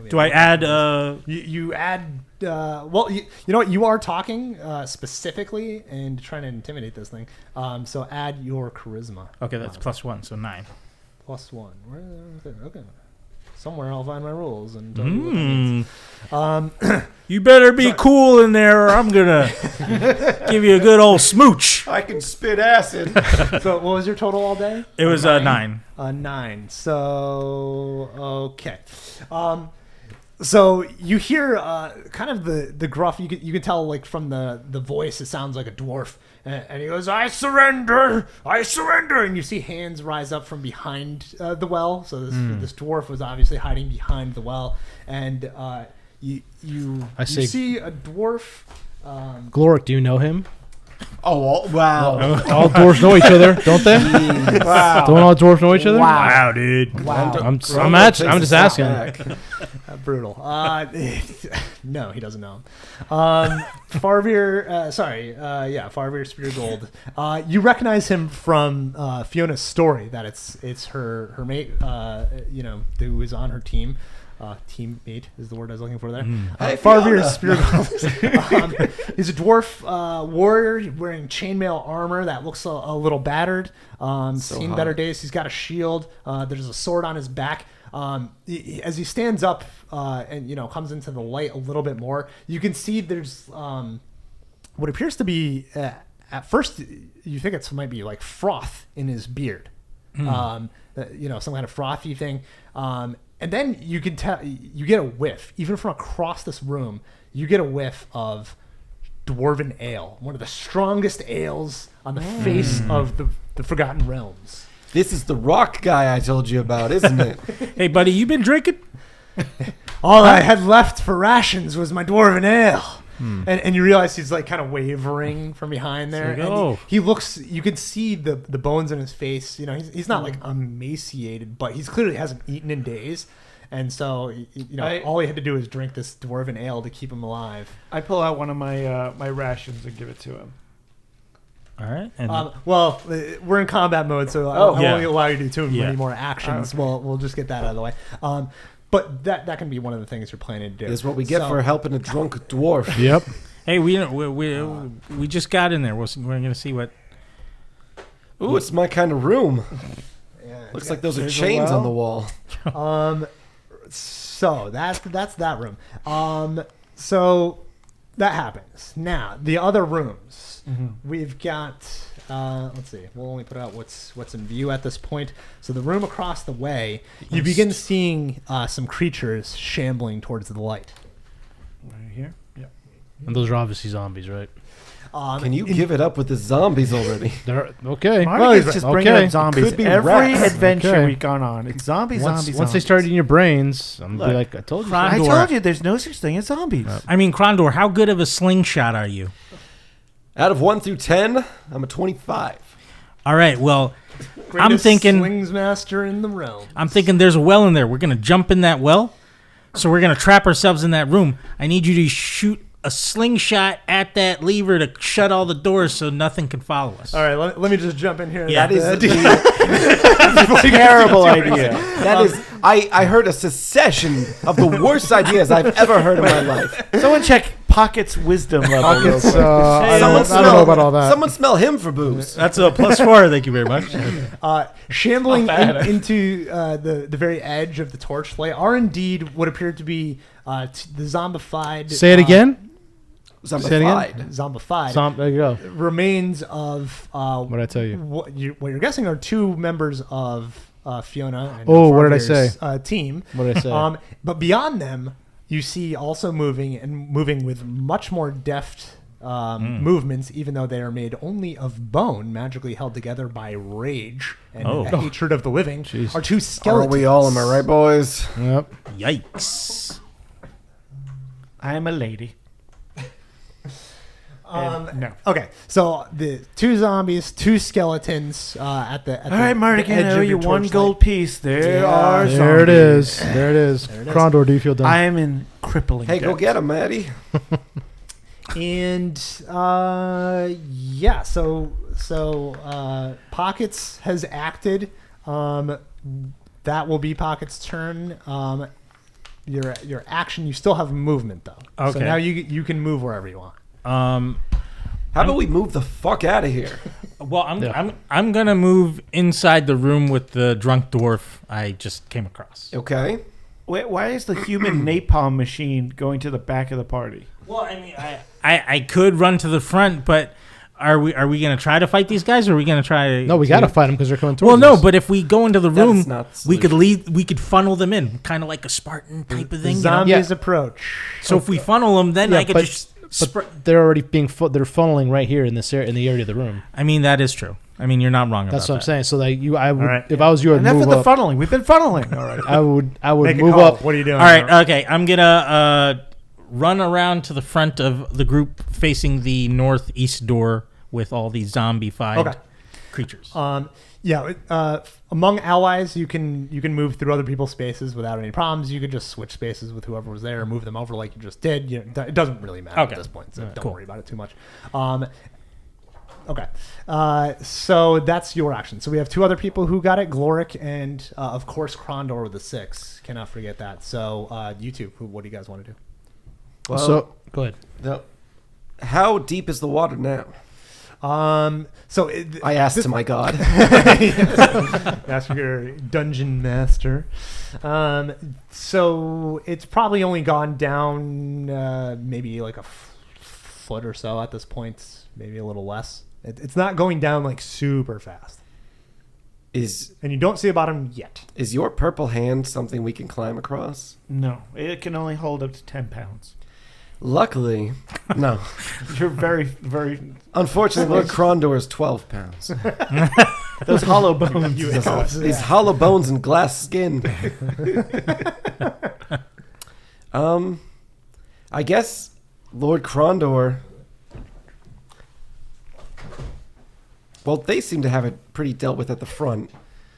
Do I add? You add. Well, you know what? You are talking specifically and trying to intimidate this thing. So add your charisma. Okay, that's +1, so 9. +1. Okay. Somewhere I'll find my rules and tell you what that means. You better be cool in there, or I'm gonna give you a good old smooch. I can spit acid. So what was your total all day? It was 9. 9. So okay. So you hear kind of the gruff. You can tell like from the voice, it sounds like a dwarf, and he goes, "I surrender, I surrender." And you see hands rise up from behind the well. So this dwarf was obviously hiding behind the well, and you I say- see a dwarf. Gloric, do you know him? Oh, wow. All dwarves know each other, don't they? Wow. Don't all dwarves know each other? Wow, dude. Wow. I'm just asking. Brutal. No, he doesn't know him. Farveer, Farveer Spear Gold. You recognize him from Fiona's story that it's her mate, who is on her team. Teammate is the word I was looking for there. Hey, Farveer Fiona. Spear Gold. He's a dwarf warrior wearing chainmail armor that looks a little battered. Seen hot. better days. He's got a shield. There's a sword on his back. As he stands up and comes into the light a little bit more, you can see there's what appears to be at first you think it might be like froth in his beard, some kind of frothy thing, and then you can tell you get a whiff even from across this room. You get a whiff of dwarven ale, one of the strongest ales on the face of the Forgotten Realms. This is the rock guy I told you about, isn't it? Hey, buddy, you been drinking? All I had left for rations was my dwarven ale. And you realize he's like kind of wavering from behind there. Like, And oh. he looks, you can see the bones in his face. He's not like emaciated, but he's clearly hasn't eaten in days. And so, all he had to do is drink this dwarven ale to keep him alive. I pull out one of my my rations and give it to him. All right. And We're in combat mode, so I won't allow you to do too many more actions. Okay. We'll just get that out of the way. But that can be one of the things you're planning to do. That's what we get for helping a drunk dwarf. Yep. hey, we just got in there. We're going to see what. Ooh, it's my kind of room. Yeah, Looks like those are there's a chains well. on the wall. So that's that room. So that happens. Now the other rooms, we've got. Let's see. We'll only put out what's in view at this point. So the room across the way, you begin seeing some creatures shambling towards the light. Right here. Yep. And those are obviously zombies, right? Can you give it up with the zombies already? They're okay. Marty's just bringing okay. up zombies. Could be Every rats. adventure Okay. we've gone on, it's zombies. Once they start eating your brains, I'm gonna be like, I told you. so. I Krondor. told you, there's no such thing as zombies. I mean, Krondor, how good of a slingshot are you? Out of 1 through 10, I'm a 25. All right. Well, Greatest thinking- slings master in the realm. I'm thinking there's a well in there. We're going to jump in that well. So we're going to trap ourselves in that room. I need you to shoot a slingshot at that lever to shut all the doors so nothing can follow us. All right, let me just jump in here. Yeah, That is Terrible idea. That is. I heard a succession of the worst ideas I've ever heard in my life. Someone check Pocket's wisdom level. Pockets, real quick. I Someone don't know about all that. Someone smell him for booze. That's a +4. Thank you very much. Shambling into the very edge of the torchlight are indeed what appeared to be the zombified. Say it again. Zombified. Zombified There you go. remains of What did I tell you? what you're guessing are two members of Fiona. And Oh, what did I Farveer's, say? Team. What did I say? But beyond them, you see also moving with much more deft movements, even though they are made only of bone, magically held together by rage and a hatred of the living. Jeez. Are two Are skeletons. we all? Am I right, boys? Yep. Yikes. I am a lady. No. Okay, so the two zombies, two skeletons at the. All right, Marty, the edge I of owe your you one torchlight. gold piece. There are zombies. There it is. There it is. There it is. Krondor, do you feel done? I am in crippling Hey, go debt. get him, Maddie. And so Pockets has acted. That will be Pockets' turn. Your action. You still have movement though. So Okay. now you can move wherever you want. How about we move the fuck out of here? Well, I'm gonna move inside the room with the drunk dwarf I just came across. Okay. Wait, why is the human napalm machine going to the back of the party? Well, I mean, I could run to the front, but are we gonna try to fight these guys, or are we gonna try? No, we got to fight them because they're coming towards Well, no, us. but if we go into the That room, is not the we could solution. we could funnel them in, kind of like a Spartan type of thing. You know? Zombies approach. So if we funnel them, then Yeah, I could but- just. But they're already being they're funneling right here in this area, in the area of the room. I mean, that is true. I mean, you're not wrong about That's what I'm that. saying. So like I would, right. if I was you, I'd Enough move of the up. funneling. We've been funneling. All right. I would Make a move call. up. What are you doing? All right, okay. I'm gonna run around to the front of the group, facing the northeast door with all these zombie-fied creatures. Among allies, you can move through other people's spaces without any problems. You could just switch spaces with whoever was there, or move them over like you just did. It doesn't really matter at this point, so don't worry about it too much. So that's your action. So we have 2 other people who got it, Gloric and, of course, Krondor with a 6. Cannot forget that. So you two, what do you guys want to do? Well, So Go ahead. how deep is the water now? I asked to my god. Ask your dungeon master. So it's probably only gone down maybe like a foot or so at this point, maybe a little less. It's not going down like super fast. And you don't see the bottom yet. Is your purple hand something we can climb across? No, it can only hold up to 10 pounds. Luckily, no. You're very, very... Unfortunately, Lord Krondor is 12 pounds. Those hollow bones. These hollow bones and glass skin. I guess Lord Krondor... Well, they seem to have it pretty dealt with at the front.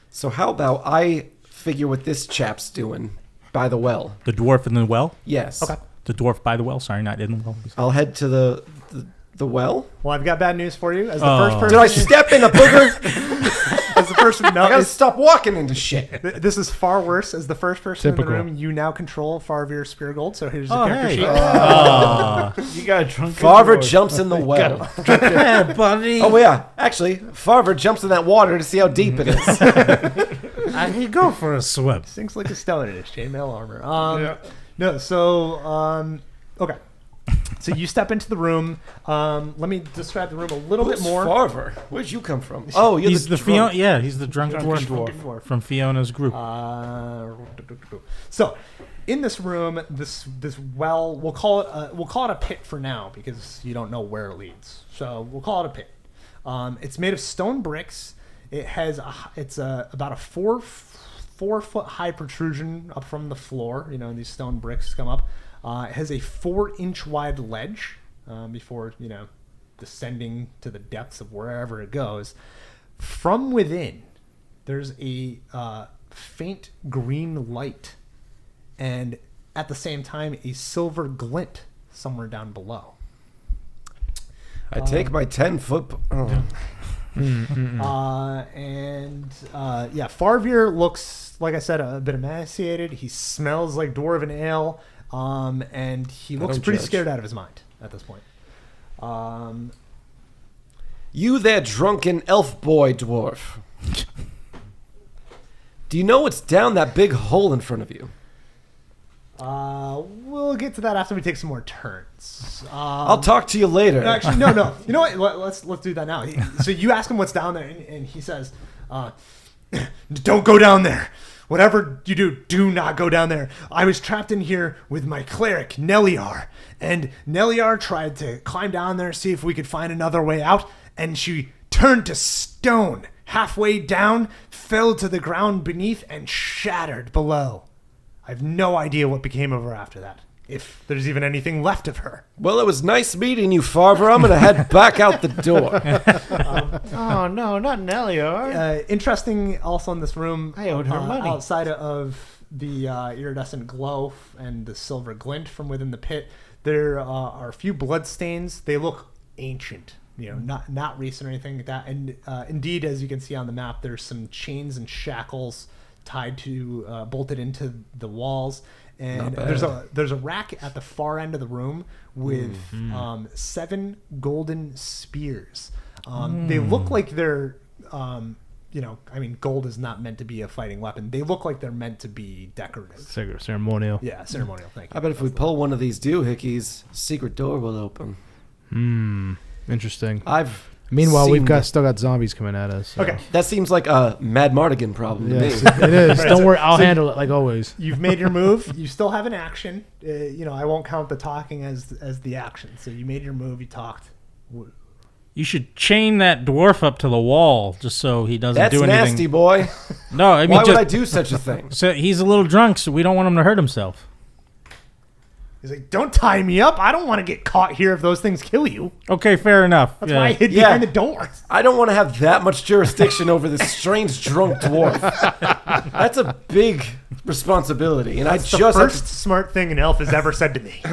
So how about I figure what this chap's doing by the well? The dwarf in the well? Yes. Okay. The dwarf by the well? Sorry, not in the well. I'll head to the well. Well, I've got bad news for you. As the first person, Did I step in a booger? as the first no, I gotta stop walking into shit. This is far worse. As the first person Typical. in the room, you now control Farvir Speargold. So here's the Oh, character hey. sheet. You got a drunk. Farver jumps in the well. Yeah, buddy. Oh yeah, actually, Farver jumps in that water to see how deep it is. I go for a swim. Sinks like a stone in his chainmail armor. No, so okay. So you step into the room. Let me describe the room a little bit more. Farver? Where'd you come from? Oh, you're He's the drunk. Fiona. Yeah, he's the drunk Drunken dwarf, dwarf. from Fiona's group. So, in this room, this well, we'll call it a pit for now because you don't know where it leads. So we'll call it a pit. It's made of stone bricks. It has about a 4 foot high protrusion up from the floor. You know, these stone bricks come up. It has a 4-inch wide ledge before descending to the depths of wherever it goes. From within, there's a faint green light, and at the same time, a silver glint somewhere down below. I take my 10-foot. Farvir looks, like I said, a bit emaciated. He smells like dwarven ale, and he looks pretty scared out of his mind at this point. You there, drunken elf boy dwarf. Do you know what's down that big hole in front of you? We'll get to that after we take some more turns. I'll talk to you later. Actually, no. You know what? Let's do that now. So you ask him what's down there, and he says, "Don't go down there. Whatever you do not go down there. I was trapped in here with my cleric, Neliar, and Neliar tried to climb down there, see if we could find another way out, and she turned to stone halfway down, fell to the ground beneath, and shattered below. I have no idea what became of her after that, if there's even anything left of her." Well, it was nice meeting you, Farver. I'm going to head back out the door. Oh, no, not Nelior. Interesting also in this room, I owed her money. outside of the iridescent glow and the silver glint from within the pit, there are a few blood stains. They look ancient, not recent or anything like that. And indeed, as you can see on the map, there's some chains and shackles tied to bolted into the walls, and there's a rack at the far end of the room with 7 golden spears. They look like they're gold is not meant to be a fighting weapon. They look like they're meant to be decorative. Ceremonial. Yeah, ceremonial. Thank you. I bet if we pull one of these doohickeys, secret door will open. Interesting. Meanwhile, we've still got zombies coming at us. So. Okay. That seems like a Mad Mardigan problem to Yes, me. it is. Right, Don't so- worry, I'll handle it like always. You've made your move. You still have an action. I won't count the talking as the action. So you made your move. You talked. You should chain that dwarf up to the wall just so he doesn't That's do anything. nasty, boy. No, I mean, Why just, would I do such a thing? So he's a little drunk, so we don't want him to hurt himself. He's like, don't tie me up. I don't want to get caught here if those things kill you. Okay, fair enough. That's why I hid behind the door. I don't want to have that much jurisdiction over this strange drunk dwarf. That's a big responsibility, and That's I the just first smart thing an elf has ever said to me.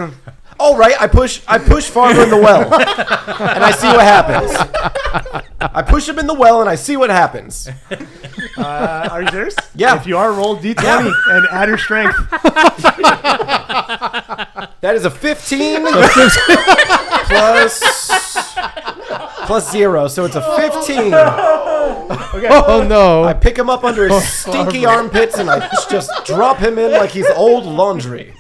All right, I push Farmer in the well, and I see what happens. I push him in the well, and I see what happens. Are you serious? Yeah. If you are, roll d20 and add your strength. That is a 15 plus 0, so it's a 15. Okay. Oh no! I pick him up under his stinky armpits, and I just drop him in like he's old laundry.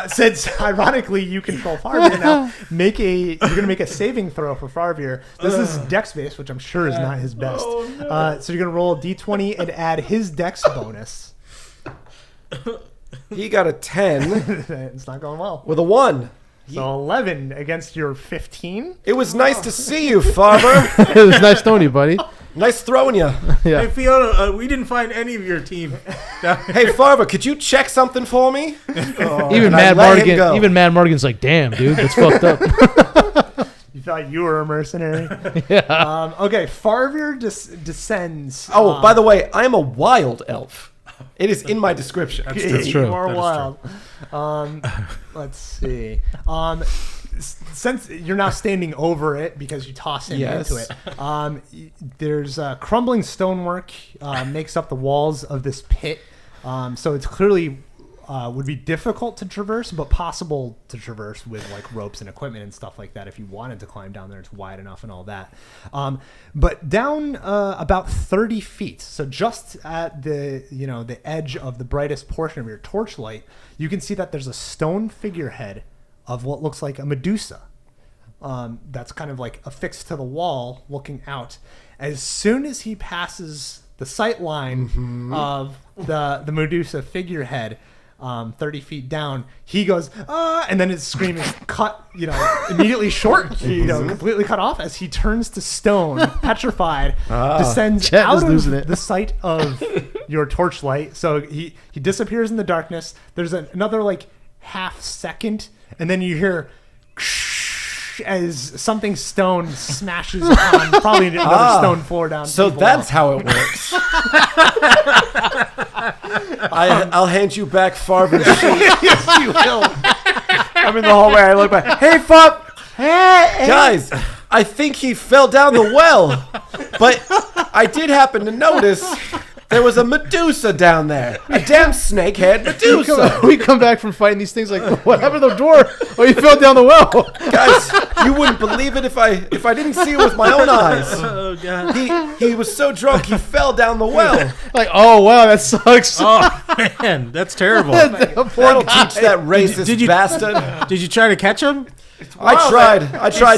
Since ironically you control Farvir now, you're gonna make a saving throw for Farvir. This is Dex based, which I'm sure is not his best. So you're gonna roll a d20 and add his Dex bonus. He got a 10 It's not going well. with a 1. So 11 against your 15. It was nice to see you, Farmer. It was nice knowing you, buddy. Nice throwing you. Yeah. Hey, Fiona, we didn't find any of your team. Hey, Farmer, could you check something for me? Even I Mad let him go. Mardigan. Even Mad Mardigan's like, damn, dude, that's fucked up. You thought you were a mercenary. Yeah. Okay, Farvir descends. Oh, by the way, I am a wild elf. It is in my description. That's You true. are That is wild. Let's see. Since you're now standing over it because you toss him Yes. into it, there's crumbling stonework makes up the walls of this pit. So it's clearly would be difficult to traverse, but possible to traverse with like ropes and equipment and stuff like that. If you wanted to climb down there, it's wide enough and all that. But down about 30 feet, so just at the edge of the brightest portion of your torchlight, you can see that there's a stone figurehead of what looks like a Medusa. That's kind of like affixed to the wall, looking out. As soon as he passes the sight line of the Medusa figurehead, 30 feet down, he goes, and then his scream is cut, immediately short, completely cut off as he turns to stone, petrified, descends Chet out is of losing it. the sight of your torchlight. So he disappears in the darkness. There's another like half second, and then you hear as something stone smashes on probably another stone floor down. So that's how it works. I'll hand you back Farmer's sheet. Yes, you will. I'm in the hallway. I look back. Hey, Fop! Hey! Guys, I think he fell down the well. But I did happen to notice there was a Medusa down there. A damn snakehead Medusa. We come back from fighting these things like, what happened to the door? Oh, you fell down the well. Guys, you wouldn't believe it if I didn't see it with my own eyes. Oh, God. He was so drunk he fell down the well. Like, oh, wow, that sucks. Oh, man, that's terrible. Poor That'll guy. teach that racist Did you- bastard. Did you try to catch him? I tried.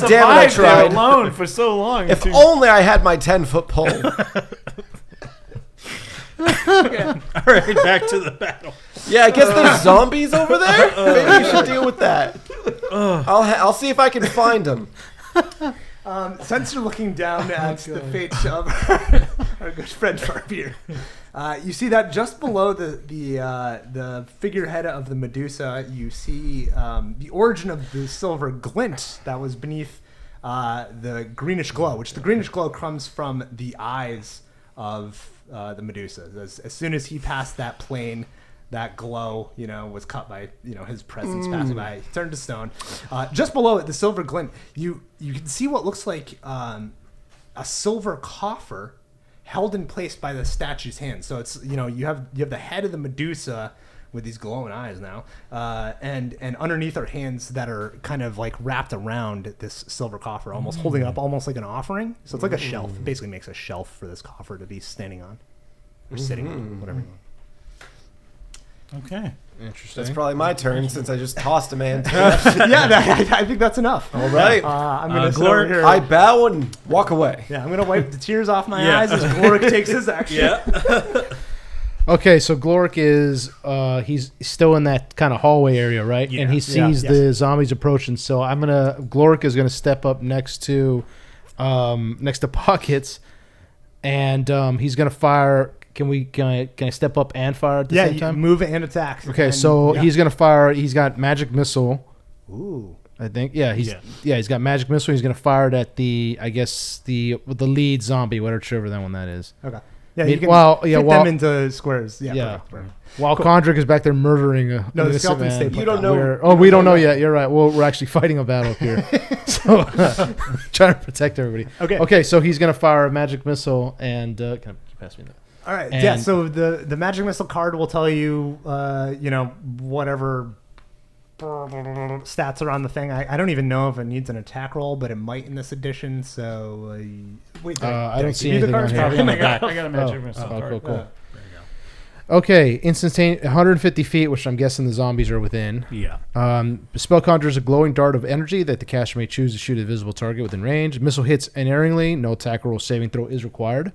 Damn it, I tried. Alone for so long. If only I had my 10-foot pole. All right, back to the battle. Yeah, I guess there's zombies over there. Maybe we should deal with that. I'll see if I can find them. Since you're looking down at the fate of our good friend Farvir, you see that just below the figurehead of the Medusa, you see the origin of the silver glint that was beneath the greenish glow, which the greenish glow comes from the eyes of the Medusa. As soon as he passed that plane, that glow, was cut by, his presence passing by. He turned to stone. Just below it, the silver glint, you can see what looks like a silver coffer held in place by the statue's hand. So it's, you have the head of the Medusa with these glowing eyes now, and underneath are hands that are kind of like wrapped around this silver coffer, almost holding it up, almost like an offering. So it's like a shelf. It basically makes a shelf for this coffer to be standing on or sitting on, whatever you want. Okay. Interesting. That's probably my turn since I just tossed a man. I think that's enough. All right. I'm gonna sit over here. I bow and walk away. I'm gonna wipe the tears off my eyes as Gloric takes his action. Yeah. Okay, so Gloric is he's still in that kind of hallway area, right? Yeah. And he sees Yes. the zombies approaching. So Gloric is gonna step up next to Pockets, and he's gonna fire Can I step up and fire at the same you time? move and attack. Okay, And- so yeah. he's gonna fire. He's got magic missile. Ooh. I think. Yeah, he's got magic missile. He's gonna fire it at the lead zombie, whichever that one that is. Okay. Yeah, I mean, you can fit them into squares. Yeah. Yeah. Perfect. While Condrick is back there murdering a No, the innocent skeletons man. stay put. You don't though. know. We don't know yet. You're right. Well, we're actually fighting a battle here, so trying to protect everybody. Okay. Okay. So he's gonna fire a magic missile, and can you pass me that? All right. And- Yeah. So the magic missile card will tell you, whatever stats are on the thing. I don't even know if it needs an attack roll, but it might in this edition. So wait, did I did don't give see you the anything cards? on here. Probably on the back. Oh. I got a magic missile Oh, card. cool, cool. Okay, instantaneous 150 feet, which I'm guessing the zombies are within. Yeah. The spell conjures a glowing dart of energy that the caster may choose to shoot a visible target within range. Missile hits unerringly. No attack roll saving throw is required.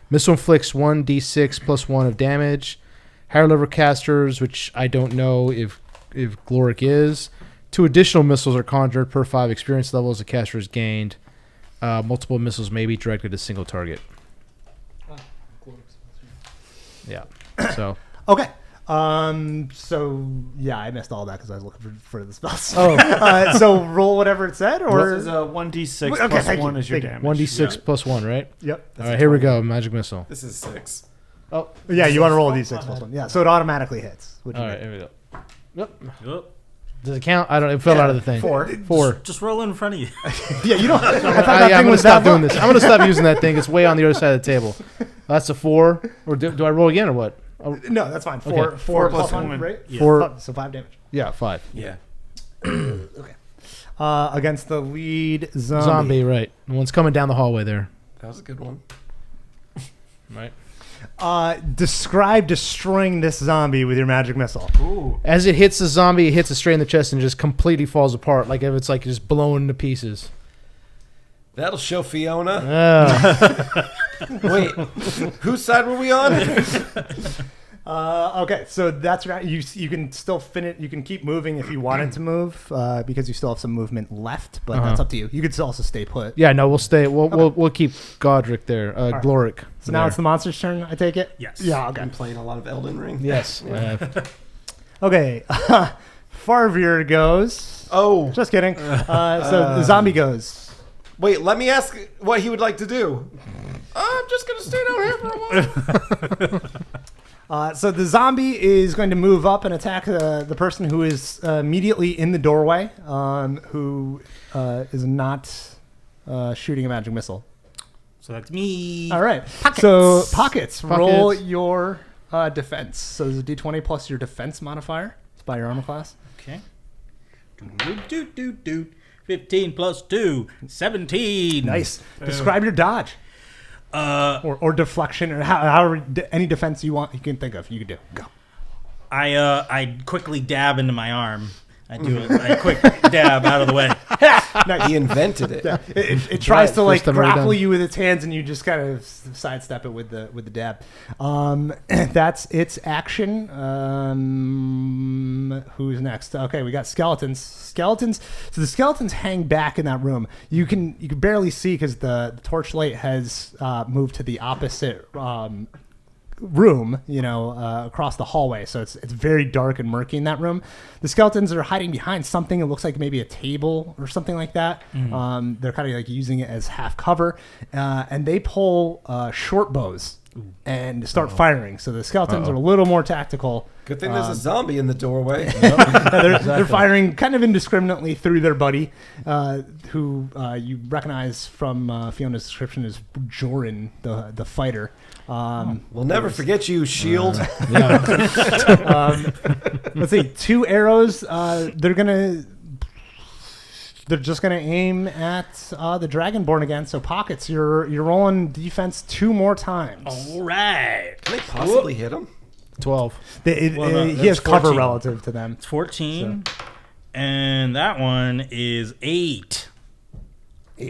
Missile inflicts 1d6 plus 1 of damage. Higher level casters, which I don't know if Gloric is. 2 additional missiles are conjured per 5 experience levels the caster has gained. Multiple missiles may be directed at a single target. Yeah. So. Okay. So yeah, I missed all that because I was looking for the spells. Oh. So roll whatever it said, or This is a 1d6 Okay, plus thank you, 1 is your thank you. damage. 1d6 plus 1, right? yep. All right, here we go. Magic missile. This is 6. Oh. Yeah, you want to roll a d6 plus 1. Yeah, so it automatically hits. Which All you right, get. here we go. Yep. Oh, Does it count? I don't. It fell out of the thing. 4. just roll in front of you. Yeah, you don't. I thought that I'm thing gonna was stop that doing low. this. I'm gonna stop using that thing. It's way on the other side of the table. That's a 4. Or do I roll again or what? Oh, No, that's fine. Okay. 4 plus plus 1, one. right? Yeah. 4. So 5 damage. Yeah, 5. Yeah. Okay. Against the lead Zombie, right? The one's coming down the hallway there. That was a good one. Right. Describe destroying this zombie with your magic missile. Ooh. As it hits the zombie, it hits it straight in the chest and just completely falls apart, like if it's like just blown to pieces. That'll show Fiona. Wait, Whose side were we on? Okay, so that's right. You can still finish. You can keep moving if you wanted to move because you still have some movement left, but that's up to you. You could still also stay put. yeah, no, we'll stay. We'll keep Godric there. right. Gloric. So now it's the monster's turn. I take it. Yes. Yeah. Okay. I'm playing a lot of Elden Ring. yes. Okay. Farveer goes. Oh, Just kidding. So the zombie goes. wait, let me ask what he would like to do. I'm just going to stay down here for a while. So the zombie is going to move up and attack the person who is immediately in the doorway, who is not shooting a magic missile. So that's me. All right. Pockets. So pockets. Roll Pockets. your defense. So there's a d20 plus your defense modifier. It's by your armor class. Okay. 15 plus 2, 17. Nice. Describe your dodge. Or deflection, or however any defense you can think of. You can do. Go. I quickly dab into my arm. I do a quick dab out of the way. He invented it. Yeah, it tries to like First time ever grapple done. you with its hands, and you just kind of sidestep it with the dab. That's its action. Who's next? Okay, we got skeletons. Skeletons. So the skeletons hang back in that room. You can barely see because the torchlight has moved to the opposite room, across the hallway. So it's very dark and murky in that room. The skeletons are hiding behind something. It looks like maybe a table or something like that. They're kind of like using it as half cover, and they pull short bows and start firing. So the skeletons are a little more tactical. Good thing there's a zombie in the doorway. They're firing kind of indiscriminately through their buddy, who you recognize from Fiona's description as Joran, the fighter. We'll never forget you, Shield. Let's see, 2 arrows. They're just gonna aim at the Dragonborn again. So pockets, you're rolling defense 2 more times. All right. Can they possibly hit him? 12. He that's has cover 14. relative to them. It's 14. And that one is 8.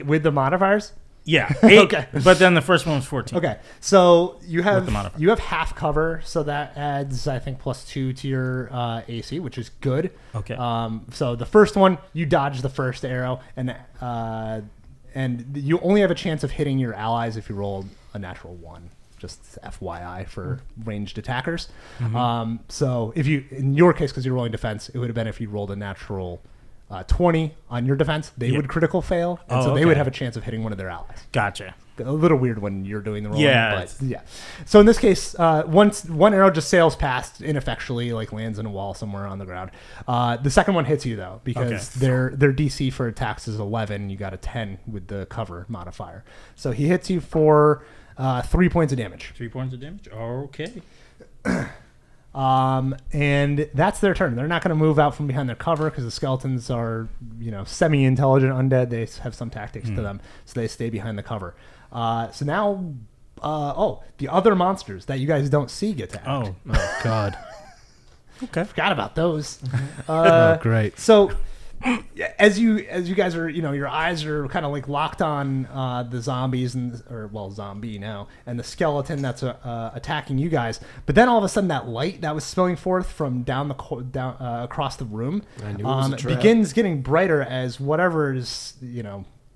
With the modifiers? Yeah, 8. Okay. But then the first one was 14. Okay, so you With the have modifier. half cover, so that adds I think +2 to your AC, which is good. Okay. So the first one you dodge the first arrow, and you only have a chance of hitting your allies if you roll a natural 1. just FYI for ranged attackers. So if you, in your case, because you're rolling defense, it would have been if you rolled a natural 20 on your defense, they would critical fail, and so they would have a chance of hitting one of their allies. Gotcha. A little weird when you're doing the rolling, Yeah. but yeah. So in this case, one arrow just sails past ineffectually, like lands in a wall somewhere on the ground. The second one hits you though, because their DC for attacks is 11. You got a 10 with the cover modifier, so he hits you for 3 points of damage. 3 points of damage. Okay. And that's their turn. They're not going to move out from behind their cover because the skeletons are, semi-intelligent undead. They have some tactics to them, so they stay behind the cover. So now, the other monsters that you guys don't see get to act. Oh God. Okay. Forgot about those. Oh, great. So as you guys are, your eyes are kind of like locked on the zombies zombie now, and the skeleton that's attacking you guys. But then all of a sudden, that light that was spilling forth from down across the room begins getting brighter as whatever is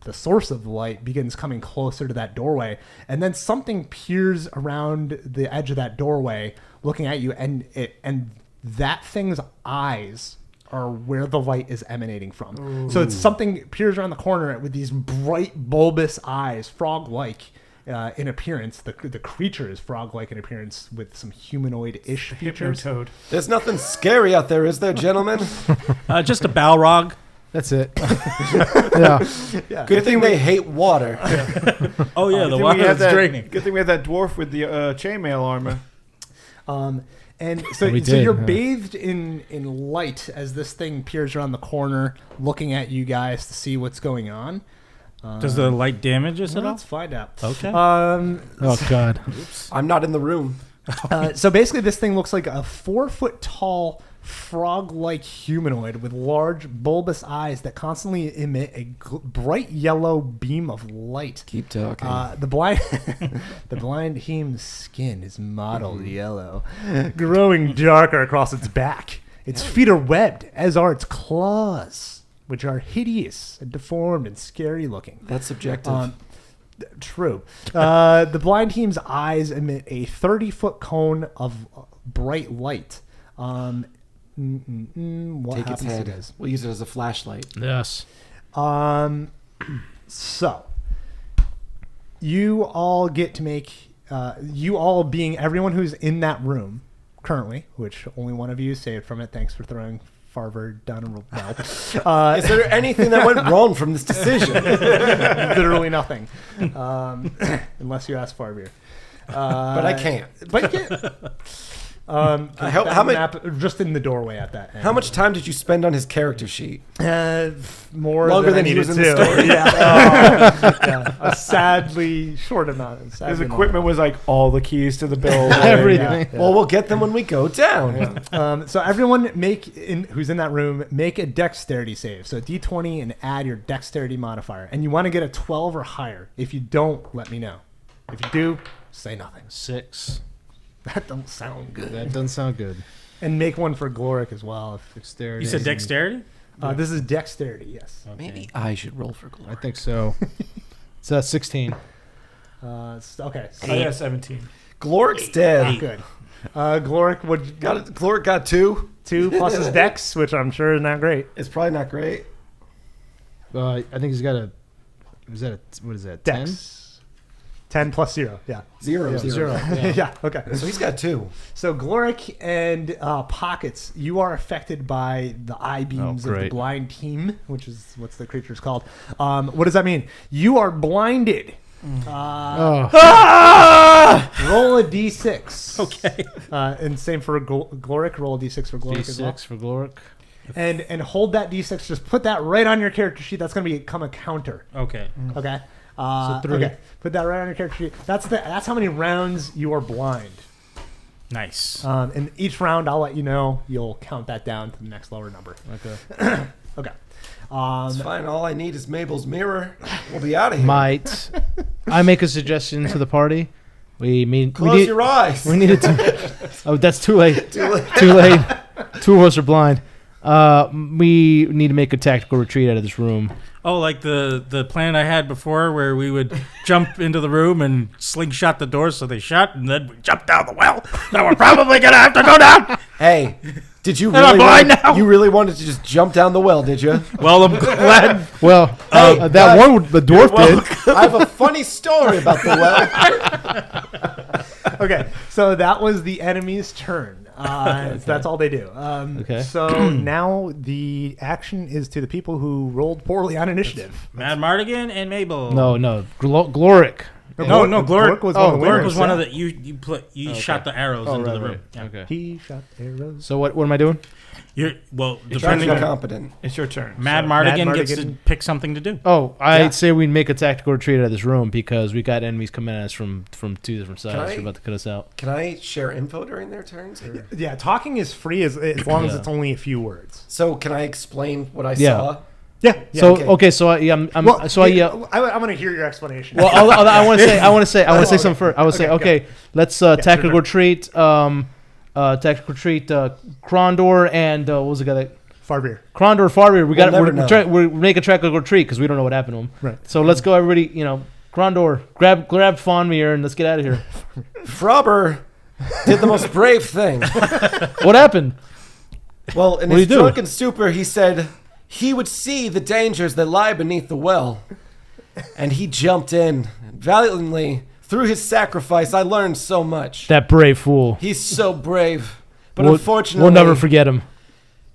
the source of the light begins coming closer to that doorway, and then something peers around the edge of that doorway, looking at you, and that thing's eyes are where the light is emanating from. Ooh. So it's something peers around the corner with these bright, bulbous eyes, frog-like in appearance. The creature is frog-like in appearance with some humanoid-ish features. Toad. There's nothing scary out there, is there, gentlemen? Just a Balrog. That's it. Yeah. Good thing they hate water. Oh yeah, the water is draining. Good thing we have that dwarf with the chainmail armor. And so you're bathed in light as this thing peers around the corner, looking at you guys to see what's going on. Does the light damage us at all? Let's find out. Okay. Oh God. I'm not in the room. So basically, this thing looks like a 4-foot tall frog-like humanoid with large bulbous eyes that constantly emit a bright yellow beam of light. Keep talking. The blind heem's skin is mottled yellow, growing darker across its back. Its feet are webbed, as are its claws, which are hideous and deformed and scary looking. That's subjective. True. The blind heem's eyes emit a 30-foot cone of bright light. What Take its happens head. to this? We'll use it as a flashlight. Yes. So you all get to make you all being everyone who's in that room currently, which only one of you saved from it. Thanks for throwing Farver down a well. Is there anything that went wrong from this decision? Literally nothing, unless you ask Farver. But I can't. But you can. How much? Just in the doorway at that end. How much time did you spend on his character sheet? More Longer than he I was needed in the to. story. Yeah. A sadly short amount. His equipment was like all the keys to the building. Everything. Yeah. Well, we'll get them when we go down. Yeah. So everyone who's in that room, make a dexterity save. So D20 and add your dexterity modifier. And you want to get a 12 or higher. If you don't, let me know. If you do, say nothing. 6. That don't sound good. That doesn't sound good. And make one for Gloric as well. Dexterity. You said dexterity? This is dexterity, yes. Okay. Maybe I should roll for I glory. think so. It's 16. Okay. So Oh, yeah, 17. Gloric's dead. good. Gloric would Gloric got 2. 2 plus his dex, which I'm sure is not great. It's probably not great. I think he's got what is that? 10? Dex. 10 plus 0, yeah. 0. Yeah, okay. So he's got 2. So Gloric and Pockets, you are affected by the eye beams of the great. blind team, which is what's the creature's called. What does that mean? You are blinded. Roll a d6. Okay. And same for Gloric. Roll a d6 for Gloric as well. D6 for Gloric. And hold that d6. Just put that right on your character sheet. That's going to become a counter. Okay. Okay. So 3. Okay. Put that right on your character sheet. That's how many rounds you are blind. Nice. And each round, I'll let you know. You'll count that down to the next lower number. Okay. Okay. It's fine. All I need is Mabel's mirror. We'll be out of here. Might I make a suggestion to the party? Close your eyes. We needed to. Oh, that's too late. Too late. 2 of us are blind. We need to make a tactical retreat out of this room. Oh, like the plan I had before where we would jump into the room and slingshot the doors so they shut, and then we jump down the well. Now we're probably going to have to go down. Hey, did you I'm blind now. You really wanted to just jump down the well, did you? Well, I'm glad. Well, the dwarf did. I have a funny story about the well. Okay, so that was the enemy's turn. So that's all they do. Okay. So now the action is to the people who rolled poorly on initiative. Mad Mardigan and Mabel. No, Gloric. No, Gloric was one of the Gloric winners. was one of the you shot the arrows into the room. Yeah. Okay. He shot arrows. So what am I doing? You're Depending depending on competent. It's your turn. Mad So- Mardigan gets to Mardigan- pick something to do. Oh, I'd say we make a tactical retreat out of this room because we got enemies coming at us from two different sides. I- They're about to cut us out. Can I share info during their turns? Or? Yeah, talking is free as long as Yeah. it's only a few words. So can I explain what I Yeah. saw? Yeah. So okay. so I I'm Well, so I I want to hear your explanation. well I want to say something first. I want to say Okay, let's tactical retreat Krondor and what was the guy that Farbeer. Krondor Farbeer. never know. We're making a tactical retreat because we don't know what happened to him. Right. So let's go, everybody. Krondor, grab Fawnmere and let's get out of here. Frobber did the most brave thing. What happened? Well, in What his did he do? drunken stupor, he said he would see the dangers that lie beneath the well. And he jumped in valiantly. Through his sacrifice, I learned so much. That brave fool. He's so brave. But We'll- unfortunately, we'll never forget him.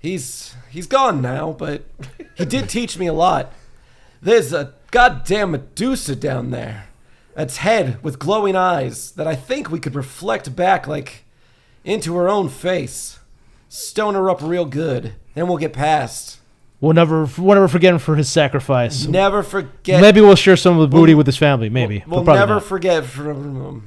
He's gone now, but he did teach me a lot. There's a goddamn Medusa down there. Its head with glowing eyes that I think we could reflect back like into her own face. Stone her up real good, then we'll get past. We'll never forget him for his sacrifice. Never forget. Maybe we'll share some of the booty with his family. Maybe We'll But probably never not. forget from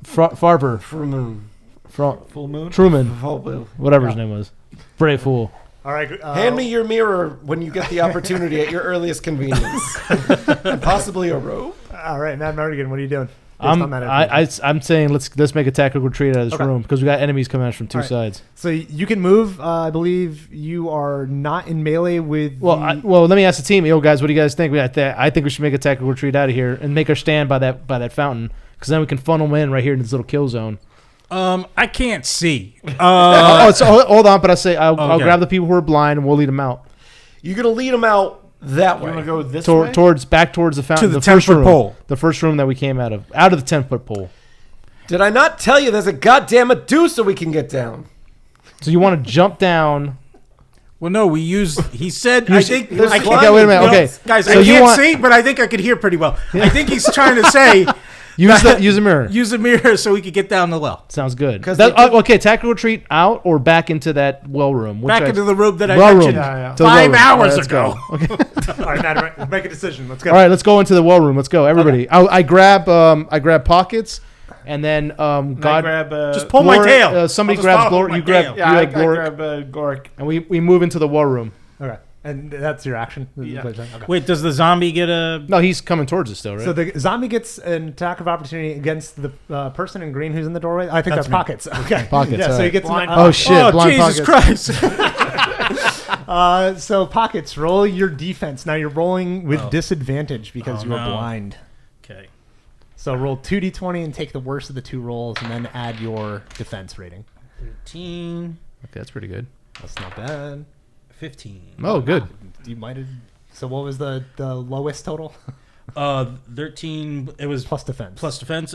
Farber, Full moon. Truman, oh, whatever his name was. Brave fool. All right. hand me your mirror when you get the opportunity at your earliest convenience. And possibly a rope. All right, Mad Mardigan, what are you doing? Based on that I'm saying let's make a tactical retreat out of this Okay. room because we got enemies coming at us from two All right. sides. So you can move. I believe you are not in melee with. Well, let me ask the team. Yo, guys, what do you guys think? I think we should make a tactical retreat out of here and make our stand by that fountain because then we can funnel them in right here in this little kill zone. I can't see. So hold on, but I'll Okay. grab the people who are blind and we'll lead them out You're going to lead them out that You way. want to go this way? towards the fountain, the first 10-foot room, pole. the first room that we came out of the 10-foot pole. Did I not tell you there's a goddamn Medusa we can get down? So you want to jump down? Well, no, we use. He said. I think. there's I climbing. can't, Wait a minute. no, Okay, guys, so I you can't want- see, but I think I could hear pretty well. I think he's trying to say Use a mirror. use a mirror so we could get down the well. Sounds good. 'Cause they- Okay, tactical retreat out or back into that well room. Back into the room that I well mentioned room. Yeah. To the well 5 room. hours Let's ago. go. Okay. all right, Mad, make a decision. Let's go. All right, let's go into the well room. Let's go, everybody. I grab pockets, and then I God. grab, Just pull my Gloric, tail. somebody I'll just grabs follow Gloric. my You grab. tail. You Yeah, I have Gloric, grab Goric. and we move into the war room. Okay, and that's your action. Yeah. Okay. Wait, does the zombie get a? No, he's coming towards us still, right? So the zombie gets an attack of opportunity against the person in green who's in the doorway. I think that's me. Pockets. Okay, Pockets, Yeah, all so he right. gets. Blind oh shit! Oh blind Jesus pockets. Christ! So Pockets, roll your defense. Now you're rolling with Oh. disadvantage because Oh, you are no. blind. Okay. So roll 2d20 and take the worst of the two rolls, and then add your defense rating. 13, Okay, that's pretty good. That's not bad. 15. Oh, good. You might have. So what was the lowest total? 13. It was Plus defense. plus defense.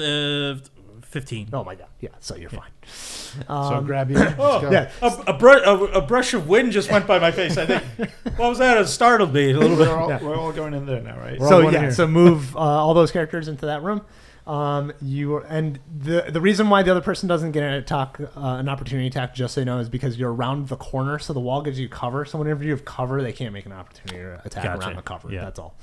15. Oh my god. Yeah. So you're fine. So I'll grab you. Oh, Yeah. a brush of wind just went by my face. I think. What was that? It startled me a little bit. We're all going in there now, right? We're all So going yeah. here. So move all those characters into that room. And the reason why the other person doesn't get an opportunity attack, just so you know, is because you're around the corner, so the wall gives you cover. So whenever you have cover, they can't make an opportunity attack Gotcha. around the cover. Yeah. That's all.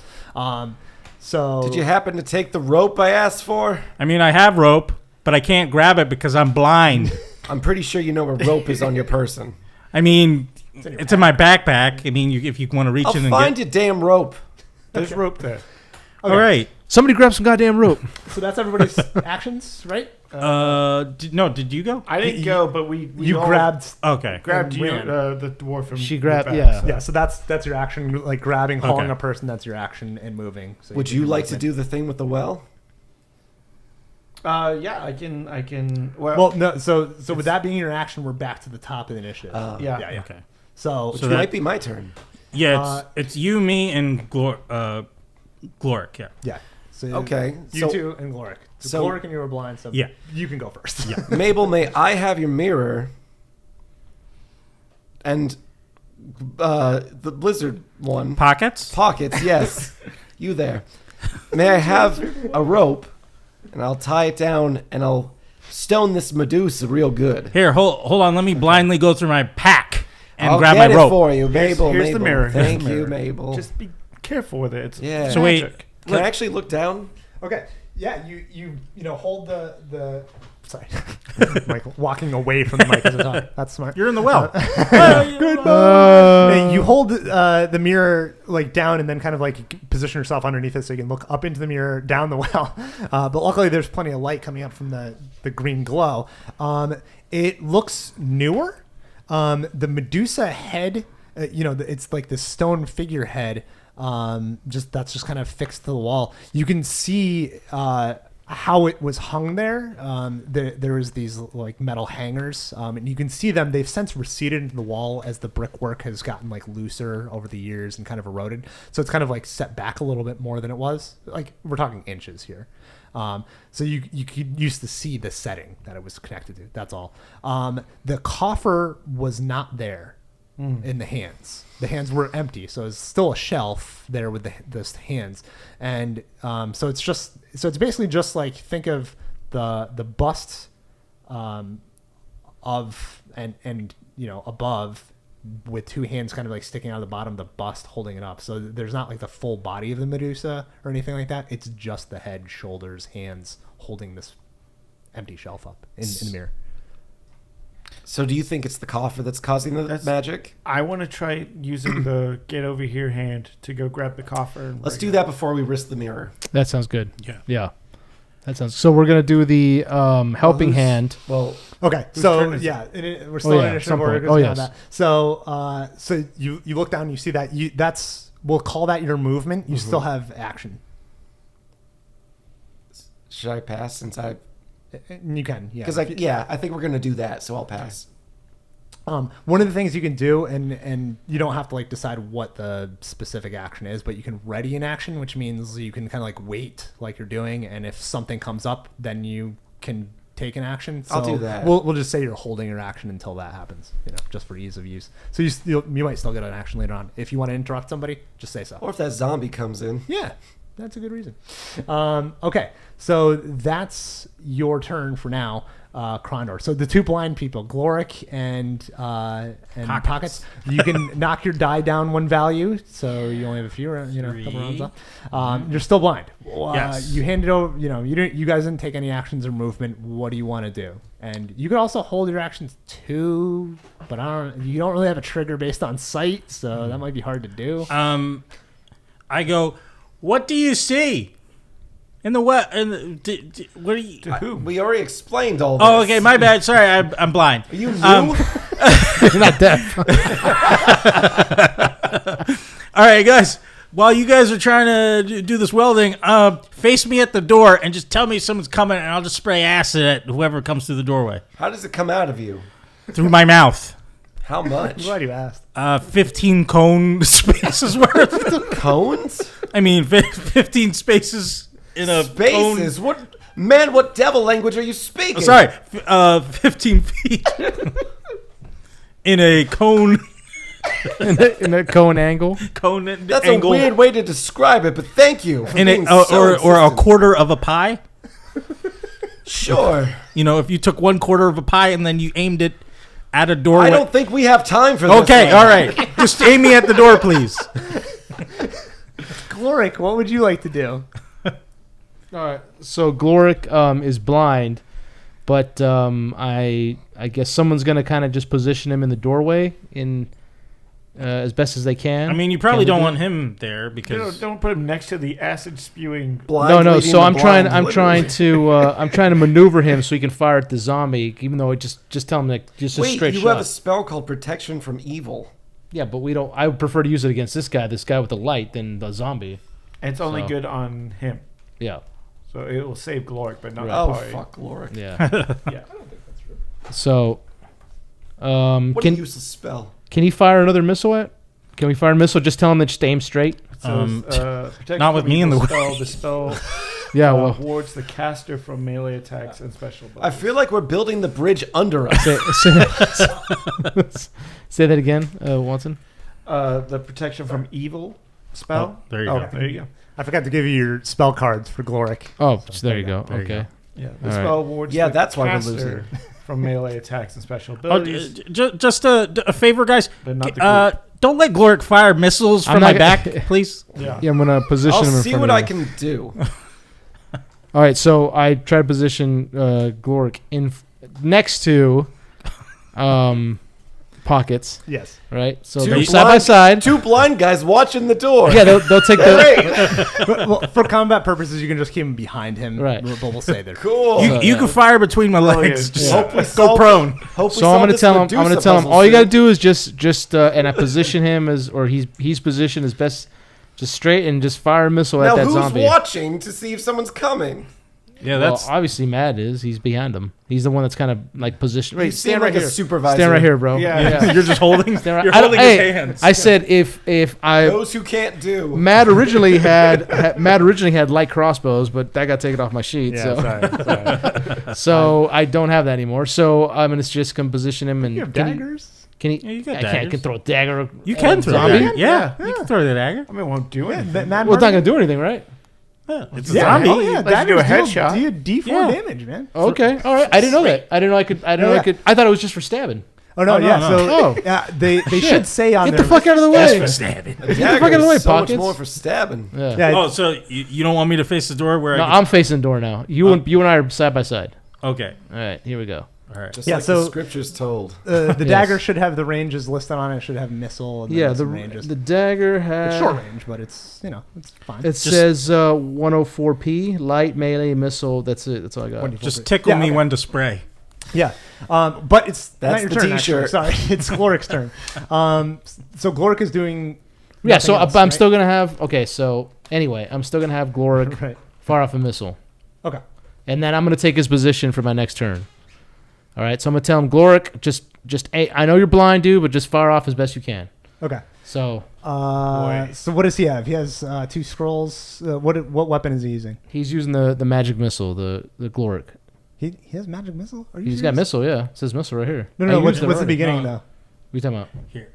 So Did you happen to take the rope I asked for? I mean, I have rope, but I can't grab it because I'm blind. I'm pretty sure you know where rope is on your person. I mean, it's in my backpack. I mean, if you want to reach I'll in and find get. your damn rope. There's rope there. All right. Somebody grab some goddamn rope. So that's everybody's actions, right? Did you go? I didn't go, but we You all grabbed. Okay. grabbed you, ran. the dwarf from She the grabbed- back, yeah. so- Yeah, so that's your action, like grabbing, hauling Okay. a person. That's your action and moving. So Would do you your like to movement. do the thing with the well? Yeah, I can. Well, no. So with that being your action, we're back to the top of the initiative. Yeah. yeah. Okay. So Which So might that- be my turn. Yeah, it's you, me, and Gloric. Yeah. yeah. So Okay. You so two and Gloric. So so- Gloric and you were blind. So Yeah. you can go first. Yeah. Mabel, may I have your mirror? And the blizzard one. Pockets. Pockets, yes. You there. May I have a rope? And I'll tie it down and I'll stone this Medusa real good. Here, hold on. Let me blindly go through my pack and I'll grab get my it rope. for you, Mabel. here's the Mabel. mirror. Here's Thank the you, mirror. Mabel. Just be careful with it. It's Yeah. So wait, magic. Can I actually look down? Okay. Yeah. You hold the. Sorry, Michael, walking away from the mic as a talk. That's smart. you're in the well. You hold the mirror like down and then kind of like position yourself underneath it so you can look up into the mirror down the well. But luckily there's plenty of light coming up from the green glow. It looks newer. The Medusa head, it's like this stone figurehead. That's just kind of fixed to the wall. You can see how it was hung there. There was these like metal hangers, and you can see them. They've since receded into the wall as the brickwork has gotten like looser over the years and kind of eroded. So it's kind of like set back a little bit more than it was. Like we're talking inches here. So you used to see the setting that it was connected to. That's all. The coffer was not there in the hands. The hands were empty, so it's still a shelf there with the hands, and so it's basically just like think of the bust of and above with two hands kind of like sticking out of the bottom of the bust holding it up. So there's not like the full body of the Medusa or anything like that. It's just the head, shoulders, hands holding this empty shelf up in the mirror. So do you think it's the coffer that's causing the magic? I want to try using the get over here hand to go grab the coffer. And Let's bring do it. that before we risk the mirror. That sounds good. Yeah. Yeah. That sounds. So we're gonna do the helping who's- hand. Well, Okay, Whose so turn is yeah, we're still in yeah, initiative some order. point. 'cause Oh, we know yes. that. So you look down, you see that we'll call that your movement. You still have action. should I pass since I? You can, yeah. Because I think we're gonna do that, so I'll pass. One of the things you can do, and you don't have to like decide what the specific action is, but you can ready an action, which means you can kind of like wait like you're doing, and if something comes up, then you can take an action. So I'll do that. We'll just say you're holding your action until that happens, just for ease of use. So you might still get an action later on. If you want to interrupt somebody, just say so. Or if that zombie comes in. Yeah, that's a good reason. Okay, so that's your turn for now, Krondor. So the two blind people, Gloric and Pockets, you can knock your die down one value, so you only have a few, couple rounds left. You're still blind. Yes. You hand it over. You guys didn't take any actions or movement. What do you want to do? And you can also hold your actions too, but you don't really have a trigger based on sight, so that might be hard to do. I go, what do you see? In the what? What are you? To who? We already explained all this. Oh, okay, my bad. Sorry, I'm blind. Are you new? You're not deaf. All right, guys. While you guys are trying to do this welding, face me at the door and just tell me someone's coming, and I'll just spray acid at whoever comes through the doorway How does it come out of you? through my mouth. How I'm much? glad you asked. 15 cone spaces worth. Cones? I mean, 15 spaces in a Spaces? What? Man, what devil language are you speaking? Cone. Sorry, 15 feet in a cone. in a cone angle. Cone That's angle. a weird way to describe it, but thank you. For In being a, so or a insistent. quarter of a pie. Sure. If you took 1/4 of a pie and then you aimed it at a doorway. I don't think we have time for this. Okay, right all now. right. Just aim me at the door, please. Gloric, what would you like to do? All right. So Gloric is blind, but I guess someone's gonna kind of just position him in the doorway as best as they can. I mean, you probably Can we don't do want it? him there because Don't put him next to the acid spewing. No. So I'm trying to maneuver him so he can fire at the zombie, even though just tell him like just a Wait, straight you shot. have a spell called Protection from Evil. Yeah, but we don't. I would prefer to use it against this guy with the light, than the zombie. It's only So- good on him. Yeah, So it will save Gloric, but not the Oh, party. fuck, Lorik. yeah. Yeah. So, What a useless spell. can he fire another missile at? Can we fire a missile? Just tell him to just aim straight. So, protection not with from me in the evil way. spell. The spell Yeah, well, wards the caster from melee attacks and special I abilities. feel like we're building the bridge under us. say that again, Watson. The protection from evil spell. Oh, there you go. There you go. I forgot to give you your spell cards for Gloric. Oh, there you go. There you Okay. Yeah, the All right. spell wards Yeah, the that's why we're caster losing. from melee attacks and special Oh, abilities. just a favor, guys. But not the group. Don't let Gloric fire missiles I'm from not my gonna- back, please. Yeah. Yeah, I'm gonna position I'll him in see front what of I you. can do. All right, so I try to position Gloric next to Pockets, Yes. right? So Two they're side by side. Two blind guys watching the door. Yeah, they'll take the. Well, for combat purposes, you can just keep him behind him. Right. But we'll say that. Cool. You can fire between my legs. yeah. Just Hope we go solve prone. Hope we So I'm solve gonna this tell him. I'm gonna Medusa tell him. puzzle All you soon. gotta do is just and I position him as, or he's positioned as best, just straight and just fire a missile Now at that who's zombie. watching to see if someone's coming? Yeah, Well, that's obviously Matt is. He's behind him. He's the one that's kind of like positioned. You Right, seem stand like right a here. supervisor. Stand right here, bro. Yeah. you're just holding. Stand right- You're I don't- holding hey, his hands. I said if I Those who can't do. Matt originally had light crossbows, but that got taken off my sheet. Yeah, so sorry. so I don't have that anymore. So I'm gonna just come position him and You have can he- daggers? Can he? Yeah, you got I can't. I can daggers. throw a dagger. You at can a throw zombie. that. Yeah, you can throw the dagger. I mean, it won't do anything. Mad Well, it's not Martin? gonna do anything, right? Yeah, it's a Yeah, zombie. oh, yeah, Let's daggers do a headshot. Do you D4 Yeah. damage, man? Okay. All right. I didn't know that. I didn't know I could. I didn't know Yeah. I could. I thought it was just for stabbing. Oh no, Oh, no, yeah. no. So Oh. they Shit. should say on Get their the fuck out of the way. That's for stabbing. Dagger fuck out of the way, is so much Pockets. more for stabbing. Yeah. Yeah, Oh, so you don't want me to face the door where No, I get... I'm facing the door now. You and I are side by side. Okay. All right. Here we go. All right. Just Yeah, like so- the scriptures told. the Yes. dagger should have the ranges listed on it. It should have missile. And Yeah. then The some ranges. dagger has. It's short range, but it's it's fine. It says 104p light melee missile. That's it. That's all I got. 24. Just tickle Yeah, me okay. when to spray. Yeah, but it's That's not your the turn. Actually. t-shirt. Sorry, it's Gloric's turn. So Gloric is doing. Yeah. So nothing else, I'm right? still gonna have. Okay. So anyway, I'm still gonna have Gloric right. fire off a missile, Okay. and then I'm gonna take his position for my next turn. All right. So I'm gonna tell him, Gloric, just hey, I know you're blind, dude, but just fire off as best you can. Okay. So So what does he have? He has 2 scrolls. What weapon is he using? he's using the magic missile, the Gloric. He has magic missile. Are you He's got serious? missile, yeah. It says missile right here. No, I no. used What's it the already. beginning No. though? What are you talking about? Here.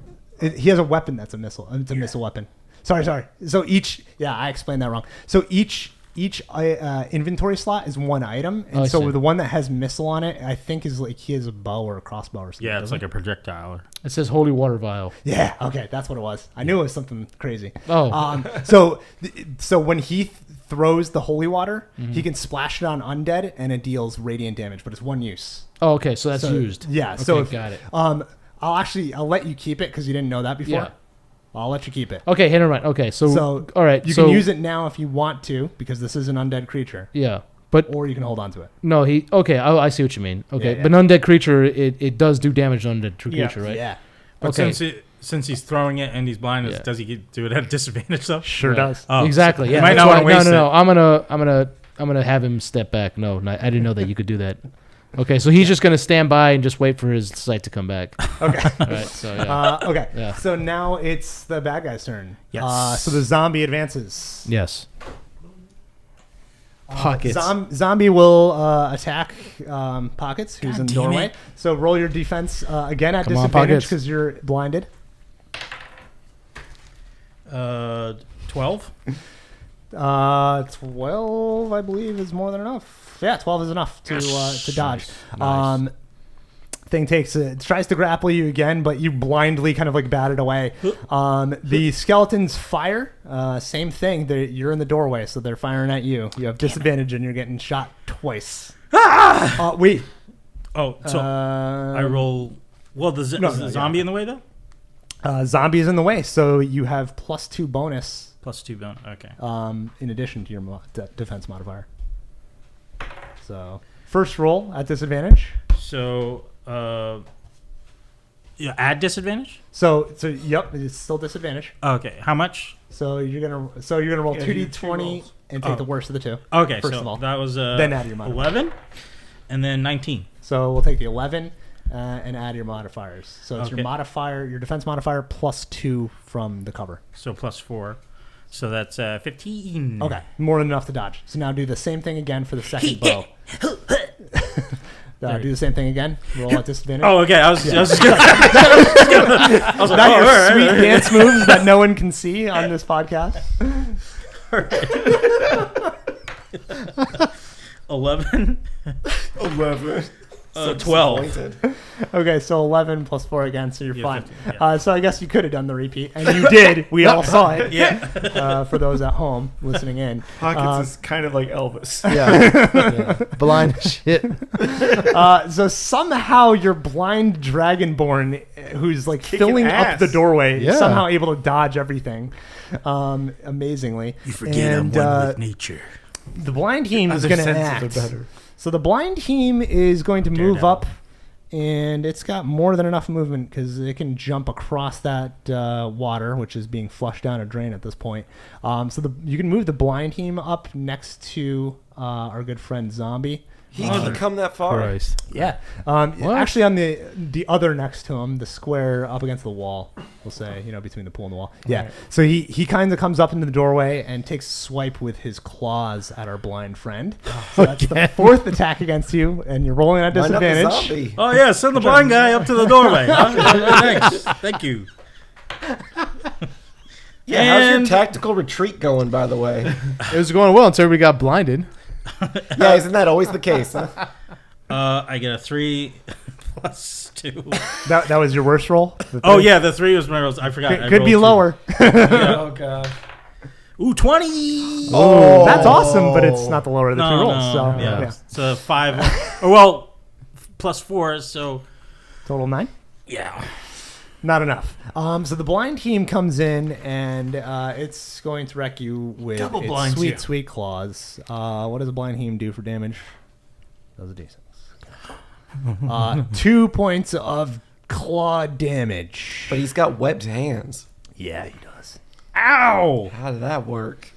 He has a weapon that's a missile. It's a missile weapon. Sorry. So I explained that wrong. So each inventory slot is one item, and Oh, I so see. the one that has missile on it, I think is like he has a bow or a crossbow or something. Yeah, it's doesn't like a projectile. It says holy water vial. he? Yeah. Okay, that's what it was. I knew it was something crazy. Oh, So when he throws the holy water, Mm-hmm. he can splash it on undead, and it deals radiant damage, but it's one use. oh, okay. So that's So- used. Yeah. Okay, So if, got it. I'll let you keep it because you didn't know that before. Yeah. I'll let you keep it. Okay, never mind. Okay, so, So all right, You so, can use it now if you want to because this is an undead creature, Yeah, but or you can hold on to it. no, he. Okay, I see what you mean. Okay, Yeah. but an undead creature, it does do damage to undead creature, right? Yeah. But Okay. since he's throwing it and he's blind, Yeah. does he do it at a disadvantage though? Sure Right. does. Oh, Exactly. so Yeah. you might that's not why- want to waste no. it. I'm gonna have him step back. No, I didn't know that you could do that. Okay, so he's just gonna stand by and just wait for his sight to come back. Okay. All right. So yeah. Okay. Yeah. So now it's the bad guy's turn. Yes. So the zombie advances. Yes. Pockets. Zombie will attack Pockets, who's God in the damn doorway. it. So roll your defense again at Come on, disadvantage Pockets. because you're blinded. 12. 12, I believe, is more than enough. Yeah, 12 is enough to dodge. Nice. Thing tries to grapple you again, but you blindly kind of like bat it away. The skeletons fire. Same thing. You're in the doorway, so they're firing at you. You have disadvantage, and you're getting shot twice. Wait. Oh, so I roll. Well, is the zombie in the way though? Zombie is in the way, so you have +2 bonus +2 bonus. Okay. in addition to your defense modifier. So first roll at disadvantage. So, yeah, add disadvantage. So yep, it's still disadvantage. Okay. How much? So you're gonna roll Yeah, 2d20 and take the worst of the two. Okay. First so of all. that was Then add your modifier. 11, and then 19. So we'll take the 11 and add your modifiers. So it's your Okay. modifier, your defense modifier +2 from the cover. So +4. So that's 15. Okay, more than enough to dodge. So now do the same thing again for the second bow. Do the same thing again. Roll at disadvantage. Oh, okay. I was just gonna. I was like, Not your all right, sweet all right. dance moves that no one can see on this podcast. 11. 11. 12. Disappointed. Okay, so 11 plus 4 again, so you're Yeah, fine. 15, yeah. So I guess you could have done the repeat, and you did. We all saw it. Yeah. For those at home listening in. Pockets is kind of like Elvis. Yeah. Blind as shit. So somehow your blind dragonborn, who's like filling up ass. the doorway, Yeah. somehow able to dodge everything, amazingly. You forget I'm one with nature. The blind team is Other going to senses act. are better. So the blind team is going to move Daredevil. up, and it's got more than enough movement because it can jump across that water, which is being flushed down a drain at this point. So you can move the blind team up next to our good friend Zombie. He can come that far. Christ. Yeah. Actually, on the other next to him, the square up against the wall, we'll say, between the pool and the wall. Yeah. Right. So he kind of comes up into the doorway and takes a swipe with his claws at our blind friend. So that's the fourth attack against you, and you're rolling at Line up the disadvantage. zombie. Oh yeah, send the blind guy up to the doorway. Huh? Thanks. Thank you. Yeah, how's your And- tactical retreat going, by the way? It was going well until everybody got blinded. Yeah, isn't that always the case? Huh? I get a 3 plus 2. That was your worst roll? Oh yeah, the 3 was my rolls. I forgot. I Could be rolled 2. lower. Oh god. Ooh, 20. Oh, that's awesome, but it's not the lower of the two No, rolls. So yeah. yeah. It's a 5. Or well, plus 4. So Total 9. yeah. Not enough. So the blind team comes in, and it's going to wreck you with Double its blinds sweet, you. sweet claws. What does a blind team do for damage? Does a decent. 2 points of claw damage. But he's got webbed hands. Yeah, he does. Ow. How did that work?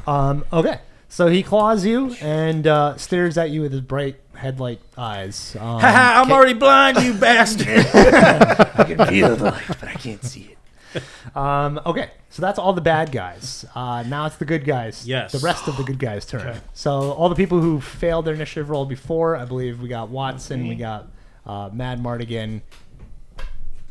Okay. So he claws you and stares at you with his bright headlight eyes. Haha, I'm already blind, you bastard. I can feel the light, but I can't see it. Okay, so that's all the bad guys. Now it's the good guys. Yes. The rest of the good guys' turn. Okay. So all the people who failed their initiative roll before, I believe we got Watson, we got Mad Mardigan,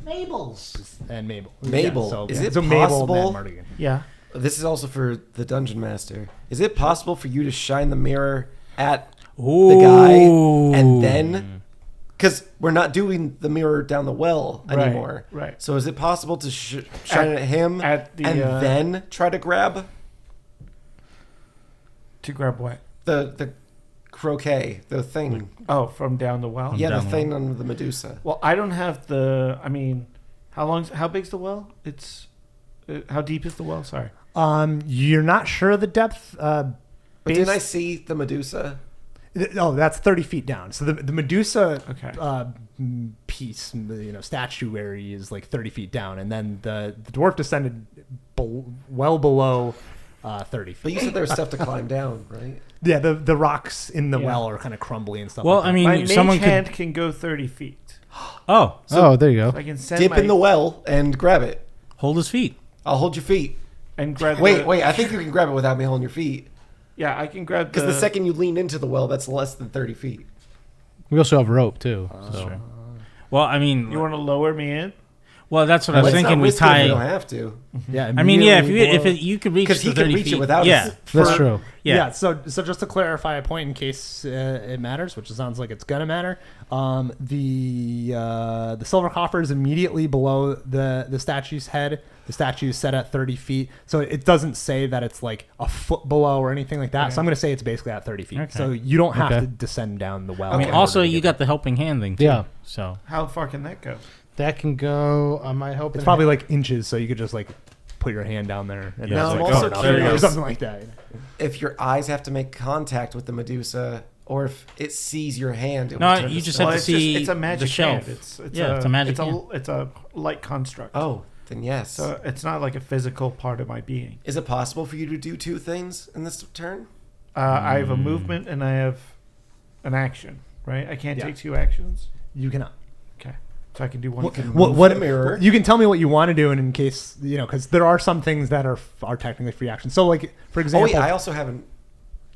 Mabel's. and Mabel. Mabel. So, Is it Mabel, possible- Mad Mardigan. Yeah. This is also for the dungeon master. Is it possible for you to shine the mirror at Ooh. the guy and then, because we're not doing the mirror down the well Right, anymore, right. So is it possible to shine it at him at the, and then try to grab To grab what? the croquet, the thing? Oh, from down the well? Yeah, the down the thing under the Medusa. Well, I don't have the. I mean, how big's the well? It's. How deep is the well? Sorry. You're not sure of the depth. But didn't I see the Medusa? Oh, that's 30 feet down. So the Medusa Okay. piece, statuary is like 30 feet down, and then the dwarf descended well below 30 But you feet. said there was stuff to climb down, right? Yeah, the rocks in the Yeah. well are kind of crumbly and stuff. Well, like I that. mean, My mage someone hand could. can go 30 feet. Oh, Oh, there you So go. I can send Dip my in the well and grab it. hold his feet. I'll hold your feet. and grab. Wait. I think you can grab it without me holding your feet. Yeah, I can grab Because the second you lean into the well, that's less than 30 feet. We also have rope too. So. True. Well, I mean, You want to lower me in? well, that's what I was Let's not thinking. We risk it if we don't tie. have to. yeah, I mean, yeah, if immediately you could reach Because the he can 30 reach feet. it without yeah, us. That's true. yeah. So just to clarify a point in case it matters, which it sounds like it's gonna matter, the silver coffer is immediately below the statue's head. The statue is set at 30 feet, so it doesn't say that it's like a foot below or anything like that. So I'm gonna say it's basically at 30 feet. Okay. So you don't have Okay. to descend down the well. I mean, in also order to you get got the helping hand thing too. Yeah. So How far can that go? That can go. Am I helping? It's probably like inches, so you could just like put your hand down there and Yeah, just, I'm like, also go up curious. or something like that. If your eyes have to make contact with the Medusa, or if it sees your hand, it No, will turn you to just stone. have to see it's a magic the shelf. hand. It's It's a magic hand. It's a light construct. Oh, then yes. So it's not like a physical part of my being. Is it possible for you to do 2 things in this turn? I have a movement and I have an action. Right? I can't Yeah. take 2 actions. You cannot. Okay, so I can do one. What the mirror. You can tell me what you want to do, and in case because there are some things that are technically free actions. So, like for Oh, example, wait, I also have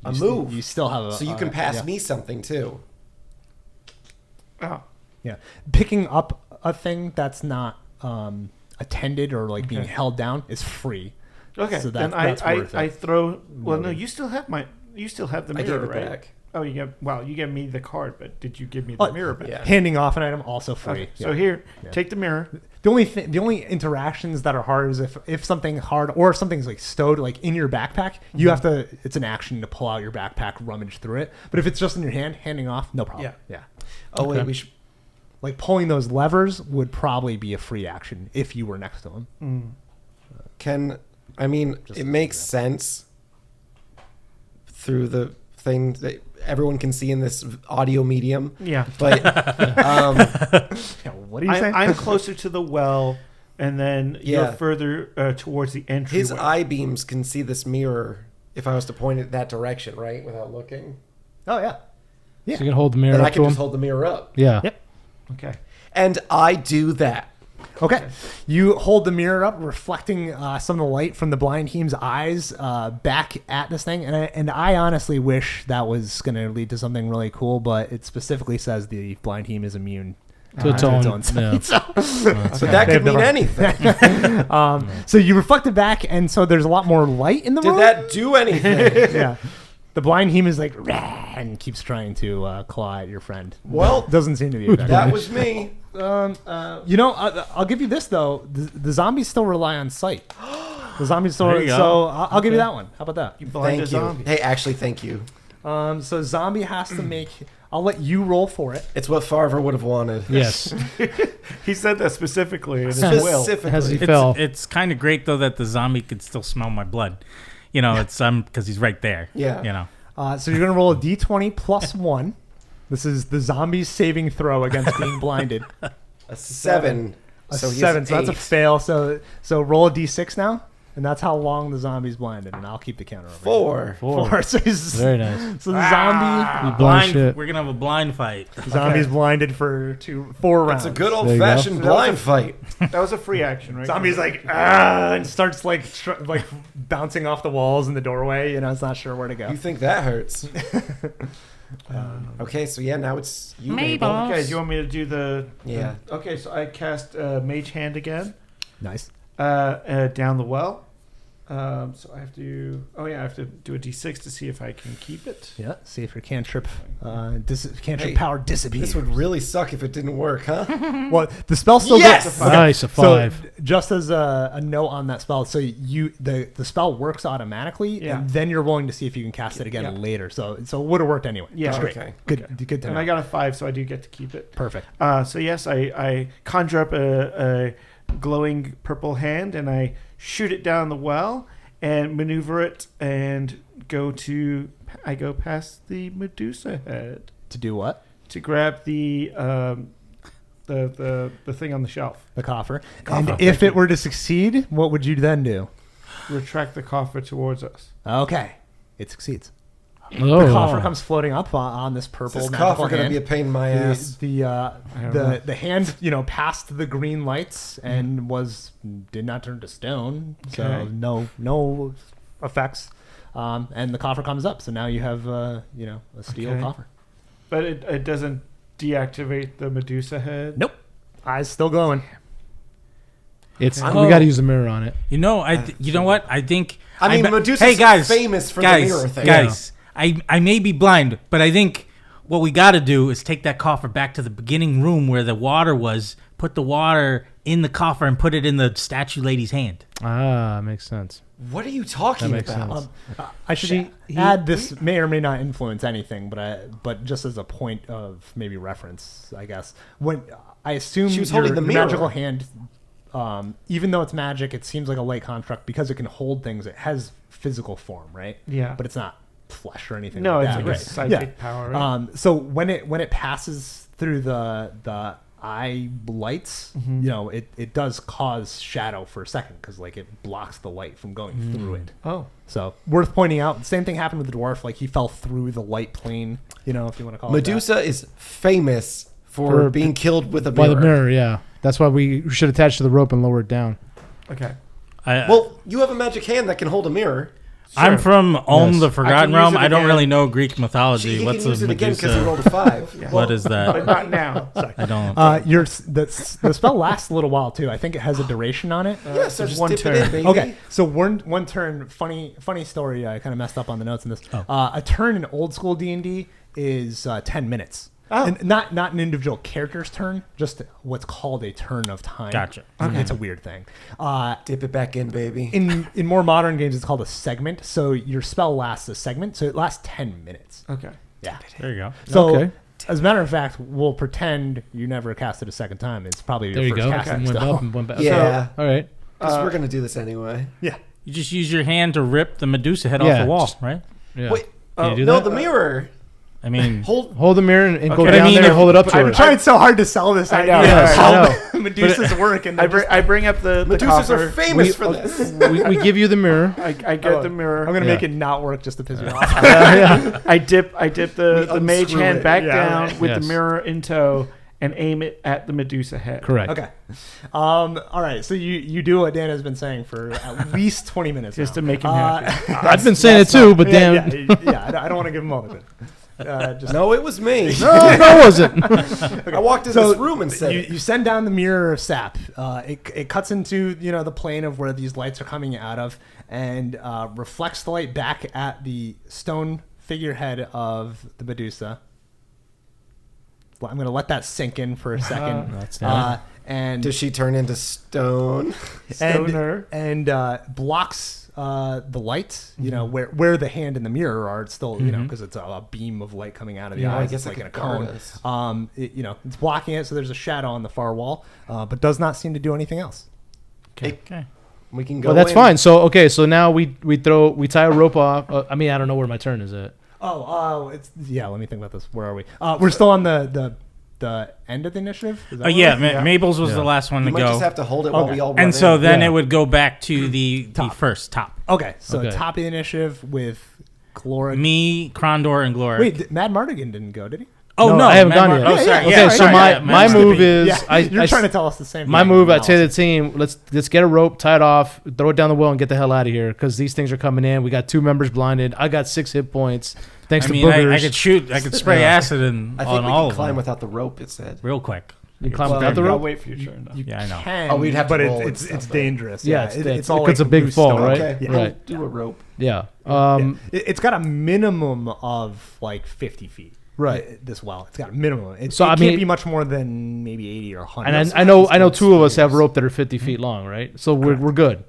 a move. You still have a. So you can pass yeah. me something too. Oh, Yeah, picking up a thing that's not attended or like being Okay. held down is free. okay. So then that's worth I it. throw. Well, no, you still have the I mirror, gave it right? back. Oh, you gave me the card, but did you give me the Oh, mirror back? yeah. Handing off an item also free. Okay, Yeah. so here, Yeah. take the mirror. The only interactions that are hard is if something hard or if something's like stowed like in your backpack, you have to. It's an action to pull out your backpack, rummage through it. But if it's just in your hand, handing off, no problem. Yeah. Oh wait, we should. Like pulling those levers would probably be a free action if you were next to them. It makes sense through the thing that everyone can see in this audio medium. Yeah. But Yeah, what are you saying? I'm closer to the well, and then Yeah. you're further towards the entryway. his eye beams can see this mirror if I was to point it that direction, right, without looking. Oh yeah. So you can hold the mirror Then I up to can him. just hold the mirror up. Yeah. Yep. Okay. And I do that. Okay. You hold the mirror up, reflecting some of the light from the blind team's eyes back at this thing, and I honestly wish that was going to lead to something really cool, but it specifically says the blind team is immune To its own. sight. Yeah. But that They could have mean no- anything. So you reflect it back, and so there's a lot more light in the Did room. that do anything? Yeah. The blind team is like "Rah," and keeps trying to claw at your friend. Well, Doesn't seem to be effective. that was me. I'll give you this though. The zombies still rely on sight. The zombies still. There you go. So I'll give you that one. How about that? You blind a Thank you. zombie. Hey, actually, thank you. So zombie has to make. I'll let you roll for it. It's what Farver would have wanted. Yes. He said that specifically in his will. Specifically. As he fell. It's kind of great though that the zombie could still smell my blood. It's because he's right there. Yeah. So you're gonna roll a d20 plus 1. This is the zombie's saving throw against being blinded. A 7. A So he's 7. So that's a 8. fail. So roll a d6 now, and that's how long the zombie's blinded, and I'll keep the counter over. 4. 4. So, Very nice. so the zombie. You blind shit. We're gonna have a blind fight. Zombie's blinded for 4 rounds. It's a good you old fashioned go. blind fight. That was a free action, right? Zombie's like and starts like bouncing off the walls in the doorway. It's not sure where to go. You think that hurts? Okay, so yeah, now it's you, Mabel. Okay, do you want me to do the? Yeah. Okay, so I cast Mage Hand again, Nice. down the well. So I have to. Oh yeah, I have to do a d6 to see if I can keep it. Yeah. See if your cantrip Hey, power disappears. This would really suck if it didn't work, huh? Well, the spell still Yes! goes. Nice, a 5. So just as a note on that spell, so the spell works automatically, Yeah. and then you're willing to see if you can cast it again Yeah. later. So it would have worked anyway. Yeah. That's great. Okay. Good to And know. I got a 5, so I do get to keep it. Perfect. So yes, I conjure up a glowing purple hand and I shoot it down the well and maneuver it and go past the Medusa head To do what? to grab the thing on the shelf. The coffer. Coffer, And if thank it were to succeed, what would you then do? Retract the coffer towards us. Okay. It succeeds. Oh. The coffer comes floating up on this purple This magical coffer gonna hand. be a pain in my ass. The hand passed the green lights and did not turn to stone, so Okay. no effects. And the coffer comes up, so now you have a steel Okay. coffer. But it doesn't deactivate the Medusa head. Nope, eyes still glowing. It's Oh. we got to use the mirror on it. You know what? I think. I mean, Medusa's hey guys, famous for the guys, mirror thing. Guys, I may be blind, but I think what we got to do is take that coffer back to the beginning room where the water was. Put the water in the coffer and put it in the statue lady's hand. Ah, makes sense. What are you talking makes about? sense. I should add this may or may not influence anything, but just as a point of maybe reference, I guess. When I assume She was holding the mirror. magical hand, even though it's magic, it seems like a light construct because it can hold things. It has physical form, right? Yeah. But it's not flesh or anything. No, like it's that, like a right? psychic power. Right? So when it passes through the eye lights, it does cause shadow for a second because like it blocks the light from going through it. Oh. So worth pointing out. Same thing happened with the dwarf. Like he fell through the light plane. If you want to call it Medusa is famous for being killed with a By mirror. the mirror, yeah. That's why we should attach to the rope and lower it down. Okay. Well, you have a magic hand that can hold a mirror. I'm from Ulm, the Forgotten use Realm. it I don't again. really know Greek mythology. He What's can a use it again because he Medusa? rolled a 5. What is But that? not now. I don't. the spell lasts a little while too. I think it has a duration on it. Yeah, so just one dip turn. it in, baby. Okay, so one turn. Funny story. I kind of messed up on the notes in this. A turn in old school D&D is 10 minutes. Oh. And not an individual character's turn, just what's called a turn of time. Gotcha. It's a weird thing. Dip it back in, baby. In more modern games, it's called a segment. So your spell lasts a segment, so it lasts 10 minutes. Okay. Yeah. There you go. So, Okay. as a matter of fact, we'll pretend you never cast it a second time. It's probably There your you first go. casting Went spell. up and went back. Yeah. All right. Because we're going to do this anyway. Yeah. You just use your hand to rip the Medusa head off Yeah, the wall, just- right? Yeah. Wait. Can you do No, that? the mirror. I mean, Hold the mirror and go Okay. down I mean, there and if- hold it up to I've her. tried so hard to sell this idea know, of yes, how I Medusa's work, and I bring up the Medusas are coffer. famous for this. we give you the mirror. I get the mirror. I'm gonna Yeah. make it not work just to piss you off. I dip the mage unscrew hand it. back Yeah, down right. with Yes. the mirror in tow and aim it at the Medusa head. Correct. Okay. All right. So you do what Dan has been saying for at least 20 minutes. Just now. to make him happy. I've been saying it too, but damn. Yeah. I don't want to give him all of it. Just No, it was me. No, it wasn't. I walked in So this room and said, you send down the mirror of sap. It cuts into the plane of where these lights are coming out of, and reflects the light back at the stone figurehead of the Medusa. Well, I'm going to let that sink in for a second. That's And does she turn into stone? Stoner. and blocks the light. Where the hand and the mirror are. It's still because it's a beam of light coming out of the Yeah, I eyes. guess it's I like in a could guard cone. us. It's blocking it, so there's a shadow on the far wall, but does not seem to do anything else. okay. We can go Well, that's in. fine. So now we tie a rope off. I don't know where my turn is at. Let me think about this. Where are we? We're still on the end of the initiative. Is that Oh where yeah, we're- Mabel's was the last one You to might just go, have to hold it while Okay. we all run and so in. then Yeah. it would go back to the Top. first top. Okay, so Okay. top of the initiative with Gloric. Me, Krondor, and Gloria. Wait, Mad Mardigan didn't go, did he? Oh no, I haven't Matt gone Mar- yet. Oh, sorry. Okay, Yeah, so sorry, my yeah, my Matt move Skippy. is You're trying to tell us the same. my thing. move. I No. say to the team, let's get a rope, tie it off, throw it down the well, and get the hell out of here because these things are coming in. We got 2 members blinded. I got 6 hit points. Thanks I to mean, boogers. I could shoot. I could spray acid I think on we all can of climb them without the rope, it said. real quick. You climb Well, without the I'll rope. wait for your turn. Though. Yeah, I know. Can, Oh, we'd have to but roll and it's stuff, though. dangerous. Yeah, Yeah, it's it's all like a big loose fall, stone. right? Okay, yeah, Right. do a rope. Yeah. It's got a minimum of like 50 feet. Right. This well, it's got a minimum. It So, I can't mean- be much more than maybe 80 or 100. And I know 2 of us have rope that are 50 feet long, right? So we're good.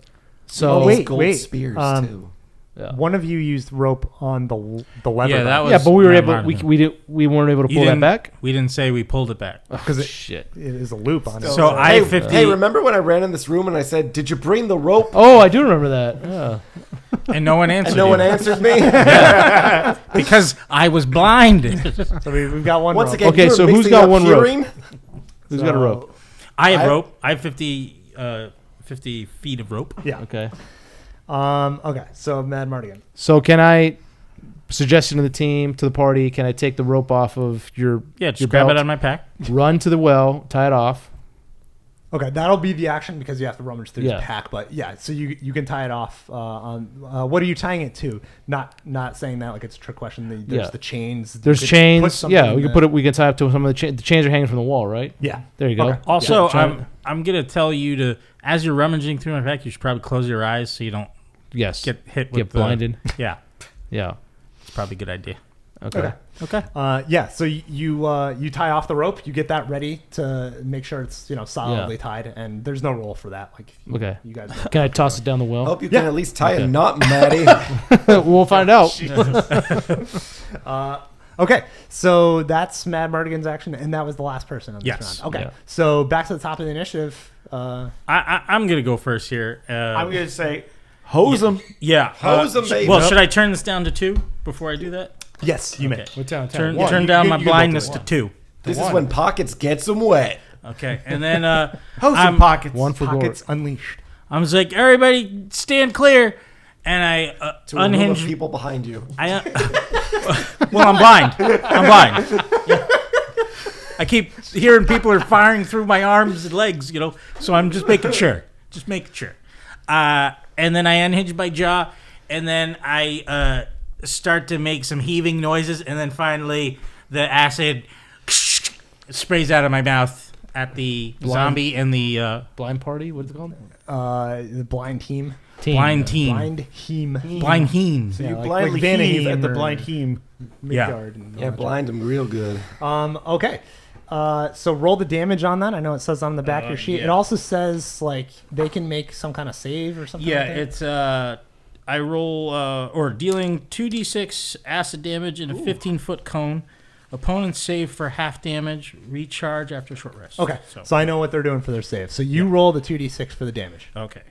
So Oh, wait. Gold spears, too. yeah. One of you used rope on the lever. Yeah, that was. Yeah, but we were Matt able. Mardigan. We weren't able to You pull that didn't- back. We didn't say we pulled it back. because Shit. it is a loop on it. So I Hey, 50. hey, remember when I ran in this room and I said, "Did you bring the rope?" Oh, I do remember that. Yeah. and no one answered. And no you. one answered me. because I was blinded. So we've got one. Once rope. again, Okay, you're so who's mixing got up one rope? hearing. Who's got a rope? I have I- rope. I have 50 feet of rope. Yeah. Okay. Okay. So Mad Mardigan. So can I suggestion to the team, to the party? Can I take the rope off of your Yeah, just your grab belt, it on my pack. run to the well, tie it off? Okay, that'll be the action because you have to rummage through Yeah. his pack. But yeah, so you can tie it off. On what are you tying it to? Not saying that like it's a trick question. There's Yeah. the chains. There's You could put chains. something Yeah, in we can the- put it. We can tie up to some of the chains are hanging from the wall, right? Yeah. There you go. Okay. Also, Yeah, try- I'm gonna tell you to, as you're rummaging through my pack, you should probably close your eyes so you don't Yes. get hit with Get blinded. Yeah, Yeah. it's probably a good idea. Okay. Okay. Okay. So you tie off the rope. You get that ready to make sure it's solidly tied, and there's no roll for that. Like Okay. you guys. Can I toss it down the well? Hope you can at least tie a knot, Maddie. We'll find out. Okay, so that's Mad Mardigan's action, and that was the last person on this Yes. round. Okay, Yeah. so back to the top of the initiative. I'm gonna go first here. I'm going to say, hose them. Yeah. Hose 'em, baby. Well, should I turn this down to 2 before I do that? Yes, you may. Okay. What town? Turn One. down You my can both blindness do to it. 2. This is when Pockets gets them wet. Okay, and then Hose I'm- them pockets. One for Pockets Gloric. unleashed. I was like, everybody stand clear, and I To remove unhinged. the people behind you. Well, I'm blind. Yeah. I keep hearing people are firing through my arms and legs, so I'm just making sure. And then I unhinge my jaw, and then I start to make some heaving noises, and then finally the acid sprays out of my mouth at the zombie and the Blind party? What is it called? The blind team. blind team. Blind heme. Blind heen. So you like blindly Van heave Heen at the or- blind heem Yeah. Midgard. and Yeah, blind them real good. Okay. So roll the damage on that. I know it says on the back of your sheet. yeah. It also says like they can make some kind of save or something. Yeah, like that. it's I roll or dealing 2d6 acid damage in a 15-foot cone. Opponents save for half damage. Recharge after a short rest. Okay. So I know what they're doing for their save. So you roll the 2d6 for the damage. Okay.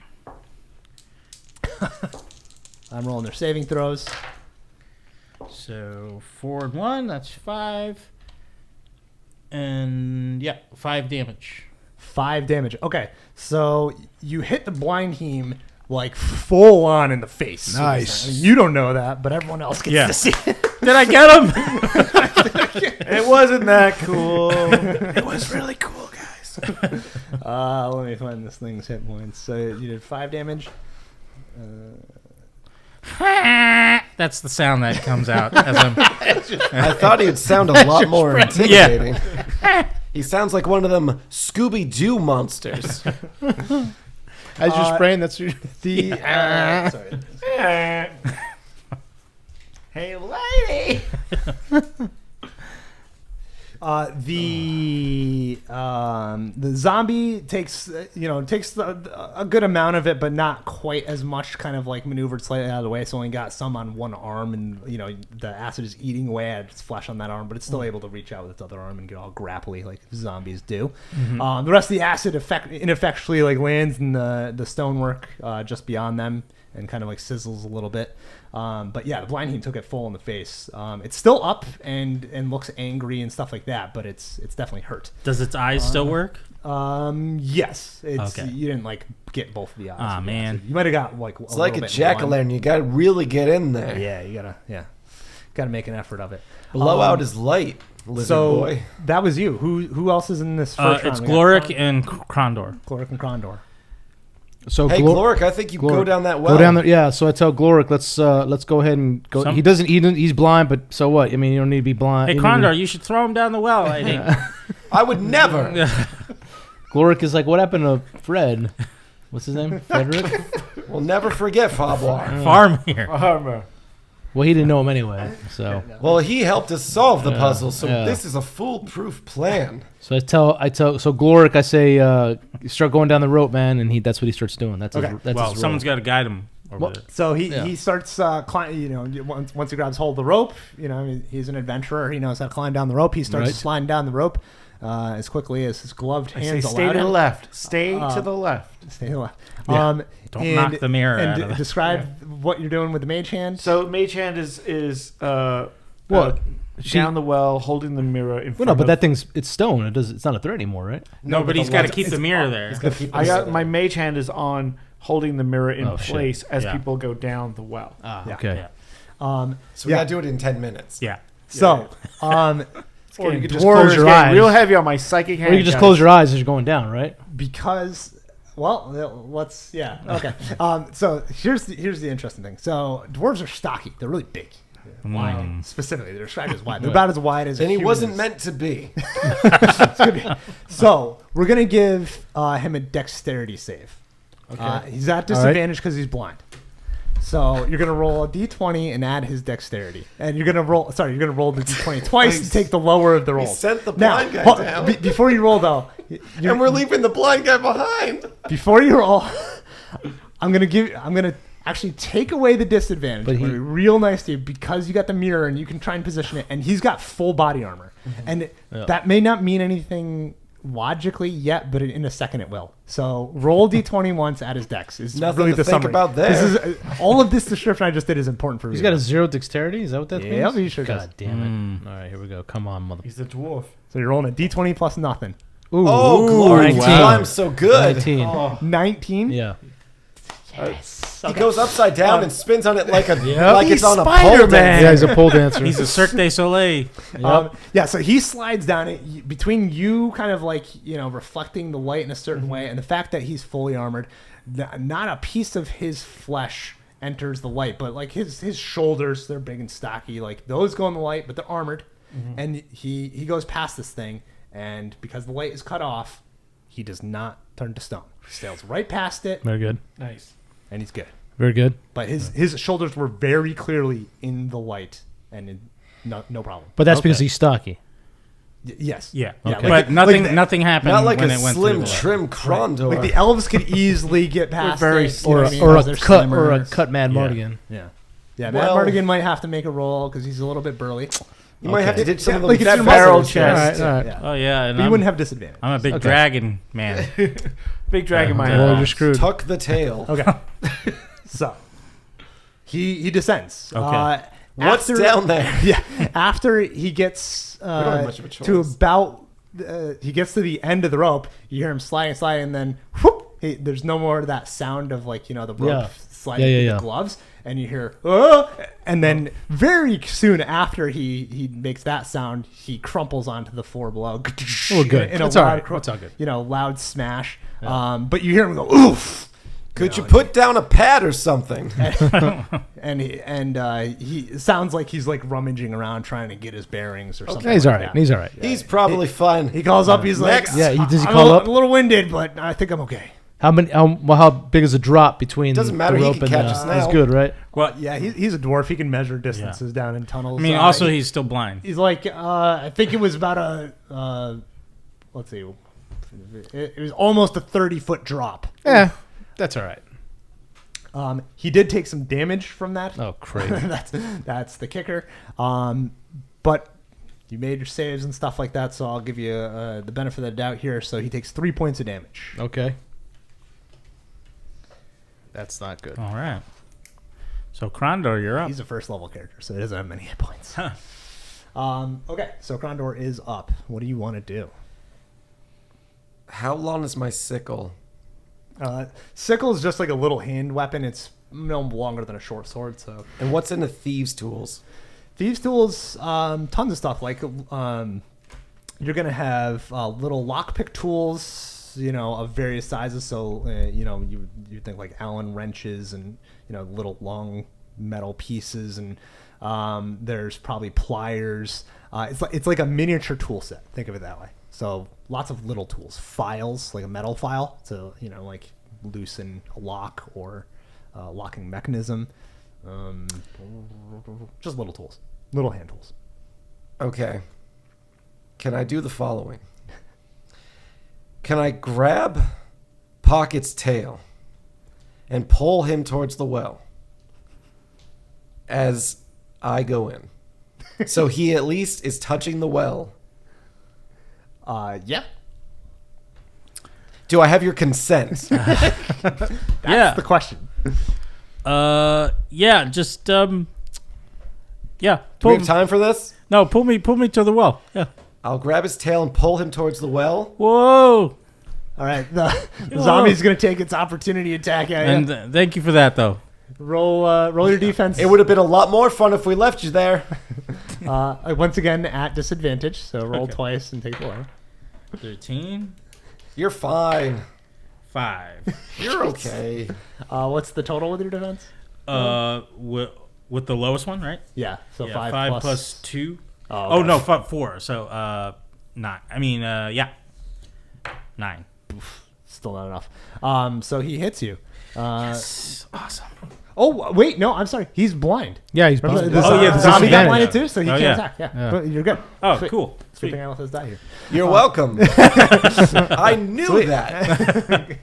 I'm rolling their saving throws. So 4 and 1, that's 5. And 5 damage. 5 damage. Okay. So you hit the blind heme like full on in the face. Nice. I mean, you don't know that, but everyone else gets Yeah. to see it. Did I get him? It wasn't that cool. It was really cool, guys. Let me find this thing's hit points. So you did 5 damage. That's the sound that comes out as I'm. I thought he'd sound a lot more intimidating. He sounds like one of them Scooby-Doo monsters. As you're spraying, that's your. The sorry. Hey, lady. The zombie takes a good amount of it, but not quite as much. Kind of like maneuvered slightly out of the way. It's only got some on one arm, and the acid is eating away at its flesh on that arm, but it's still able to reach out with its other arm and get all grapply like zombies do. The rest of the acid ineffectually like lands in the stonework just beyond them and kind of like sizzles a little bit. But yeah, the blind heme took it full in the face. It's still up and looks angry and stuff like that, but it's definitely hurt. Does its eyes still work? Yes. It's Okay. You didn't like get both of the eyes. Aw, with the man. acid. You might have got like It's like a jack-o'-lantern. You got to really get in there. Yeah, you gotta make an effort of it. Blow out his light, lizard So boy. that was you. Who else is in this first round? It's We got Gloric and Krondor. Gloric and Krondor. So Hey, Gloric, I think you go down that well. Go down there. Yeah. So I tell Gloric, let's go ahead and go. Some- He's blind, but so what? I mean, you don't need to be blind. Hey, you don't need Krondor, you should throw him down the well, I think. I would never. to- Gloric is like, what happened to Fred? What's his name? Frederick? We'll never forget Fablar. Farm here. Armor. Well, he didn't know him anyway. So Well, he helped us solve the puzzle, so yeah. this is a foolproof plan. I tell so Gloric, I say, start going down the rope, man, and that's what he starts doing. That's Okay. that's Well, his someone's role. got to guide him over Well, there. So Yeah. he starts climbing. Once he grabs hold of the rope, he's an adventurer. He knows how to climb down the rope. He starts Right. sliding down the rope as quickly as his gloved I say hands stay allow to the him. left. Stay to the left. Stay to the left. Yeah. Don't and- knock the mirror and out of it. describe what you're doing with the mage hand. So Mage Hand is What? down the well, holding the mirror in front Well, no, but of... that thing's it's stone. It's not a threat anymore, right? No, but he's got to keep the mirror there. I got my Mage Hand is on holding the mirror in Oh, shit. place as Yeah. people go down the well. Ah, Yeah. okay. Yeah. So we got to do it in 10 minutes. Yeah. So, Or you could just dwarves close your Getting eyes. real heavy on my psychic hand. Or you can just guys. close your eyes as you're going down, right? because let's okay. So here's the interesting thing. So dwarves are stocky. They're really big. Wide, specifically, they're described as wide. They're about as wide as. And a he human wasn't is. meant to be. So we're gonna give him a dexterity save. He's at disadvantage because he's blind. So you're gonna roll a d20 and add his dexterity, and you're gonna roll. Sorry, you're gonna roll the d20 twice to take the lower of the rolls. sent the blind guy down. Before you roll though, And we're leaving the blind guy behind. before you roll, I'm gonna actually take away the disadvantage. But I'm gonna be real nice to you because you got the mirror and you can try and position it, and he's got full body armor, and that may not mean anything logically yet, but in a second it will. So roll d20 once at his dex. Is Nothing really to the think summary. about there. This is all of this description I just did is important for He's you. got a 0 dexterity. Is that what that Yeah, means? he sure does. God damn it! All right, here we go. Come on, mother. He's a dwarf. So you're rolling a d20 plus nothing. Ooh, Oh, glory! 19. I'm so good. 19. 19. Yeah. He goes upside down and spins on it like it's He's on a pole Spider-Man. dance. Yeah, he's a pole dancer. He's a Cirque du Soleil. Yeah, so he slides down it between you kind of like, reflecting the light in a certain way and the fact that he's fully armored, not a piece of his flesh enters the light, but like his shoulders, they're big and stocky, like those go in the light, but they're armored. And he goes past this thing, and because the light is cut off, he does not turn to stone. He sails right past it, Very good. Nice. and he's good. Very good. But his shoulders were very clearly in the light, and no problem. But that's Okay. because he's stocky. Yes. Yeah. Yeah, But nothing happened Not like when a it went slim, through the trim Krondor. Like the elves could easily get past very it, Or you know a, what I mean, 'cause cut they're or a slimmer. cut Mad Mardigan. Yeah. Yeah, Well- Matt Mardigan might have to make a roll because he's a little bit burly. You might have to ditch some of Like the it's your barrel muscles. chest. All right. Yeah. Oh yeah, and But you wouldn't have disadvantage. I'm a big Okay. dragon man. Big dragon Yeah. mind. Well, you're screwed. Tuck the tail. Okay. So he descends. Okay. What's After- down there? Yeah. After he gets don't have much of a to choice. about he gets to the end of the rope, you hear him sliding, and then whoop, there's no more of that sound of like the rope Yeah. sliding Yeah, through yeah. the gloves, and you hear oh, and then very soon after he makes that sound, he crumples onto the floor below. Oh, good. In a That's all loud, right. That's all good. loud smash. But you hear him go oof. Could you put down a pad or something? And he sounds like he's like rummaging around trying to get his bearings or something. He's like all right. that. He's all right. He's probably fine. He calls up. He's Next. like, Yeah, does he I'm call a, up? a little winded, but I think I'm okay. How many? How big is the drop between Doesn't matter, the he rope can and catch the? us now. He's good, right? Well, Yeah, he's a dwarf. He can measure distances down in tunnels. I mean, also he's still blind. he's like, I think it was about a, let's see, it was almost a 30-foot drop. Yeah, that's all right. He did take some damage from that. Oh, crazy. that's the kicker. But you made your saves and stuff like that, so I'll give you the benefit of the doubt here. So he takes 3 points of damage. Okay. That's not good. All right. So Krondor, you're up. He's a first level character, so he doesn't have many hit points. Okay, so Krondor is up. What do you want to do? How long is my sickle? Sickle is just like a little hand weapon. It's no longer than a short sword. So And what's in the thieves' tools? thieves' tools, tons of stuff. Like you're gonna have little lockpick tools, of various sizes. So you think like Allen wrenches and little long metal pieces, and there's probably pliers. It's like a miniature tool set. Think of it that way. So lots of little tools, files, like a metal file to like loosen a lock or a locking mechanism. Just little tools, little hand tools. Okay. Can I do the following? Can I grab Pocket's tail and pull him towards the well as I go in? So he at least is touching the well. Yeah. Do I have your consent? That's Yeah. the question. Yeah. Just yeah. Do we Pull, have time for this? no, pull me to the well. Yeah. I'll grab his tail and pull him towards the well. Whoa. All right, the zombie's gonna take its opportunity attack at you. And thank you for that, though. Roll your defense. It would have been a lot more fun if we left you there. Once again at disadvantage. So roll Okay. twice and take the lower. 13, You're fine. 5. You're okay. What's the total with your defense? With the lowest one, right? Yeah, so Yeah, 5 plus 2. Oh, Oh okay. no, 4. So 9. I mean, yeah, 9. Still not enough. So he hits you. Awesome. Oh wait, no, I'm sorry. He's blind. Yeah, he's Remember, blind. the zombie got disadvantage. blinded too, so he Oh, can't yeah. attack. Yeah, Yeah. But you're good. Oh, Sweet. cool. Good Sweet. thing I left this die here. You're welcome. I knew that.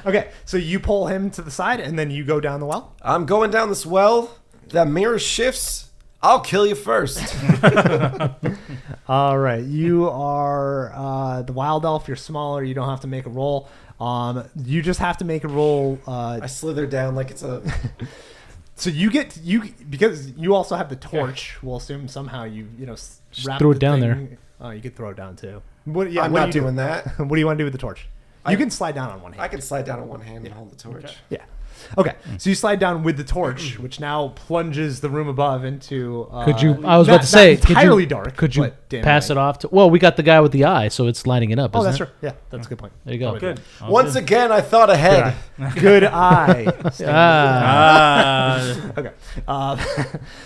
Okay, so you pull him to the side, and then you go down the well. I'm going down this well. That mirror shifts. I'll kill you first. All right, you are the wild elf. You're smaller. You don't have to make a roll. You just have to make a roll. I slither down like it's a. So you get because you also have the torch. We'll assume somehow you wrap throw it the down thing. Oh, you could throw it down too. I'm what not do you doing that. What do you want to do with the torch? You can slide down on one hand. I can slide down on one hand and hold the torch. Yeah. Okay. So you slide down with the torch, which now plunges the room above into. Could you? I was about to say, entirely could you, dark. Could you but dim pass light. it off to? Well, we got the guy with the eye, so it's lighting it up. Oh, isn't that's it? true. Yeah, that's a good point. There you go. Oh, good. All Once good. again, I thought ahead. Good eye. Ah, Okay.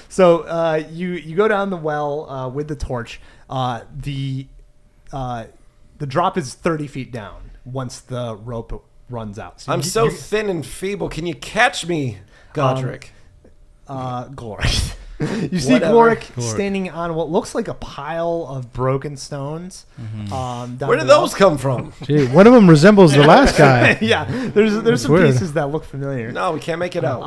So you go down the well with the torch. The drop is 30 feet down once the rope runs out. I'm so thin and feeble. Can you catch me, Godric? Gloric. You see Whatever. Gloric standing on what looks like a pile of broken stones. Down Where did the well. those come from? gee, one of them resembles the last guy. Yeah, there's some weird. pieces that look familiar. No, we can't make it out.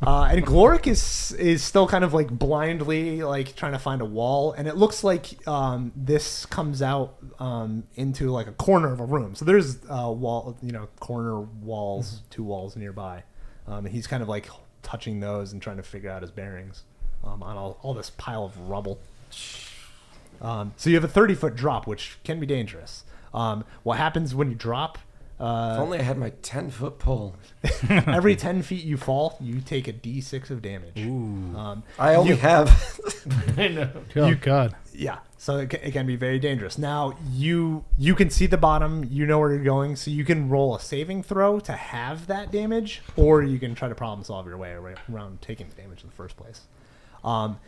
And Gloric is still kind of like blindly like trying to find a wall, and it looks like this comes out into like a corner of a room. So there's wall, corner walls, 2 walls nearby. And he's kind of like touching those and trying to figure out his bearings on all this pile of rubble. So you have a 30-foot drop, which can be dangerous. What happens when you drop? If only I had my 10-foot pole. Every 10 feet you fall, you take a d6 of damage. I only have. Oh God. Yeah, so it can be very dangerous. Now, you can see the bottom, you know where you're going, so you can roll a saving throw to have that damage, or you can try to problem solve your way around taking the damage in the first place.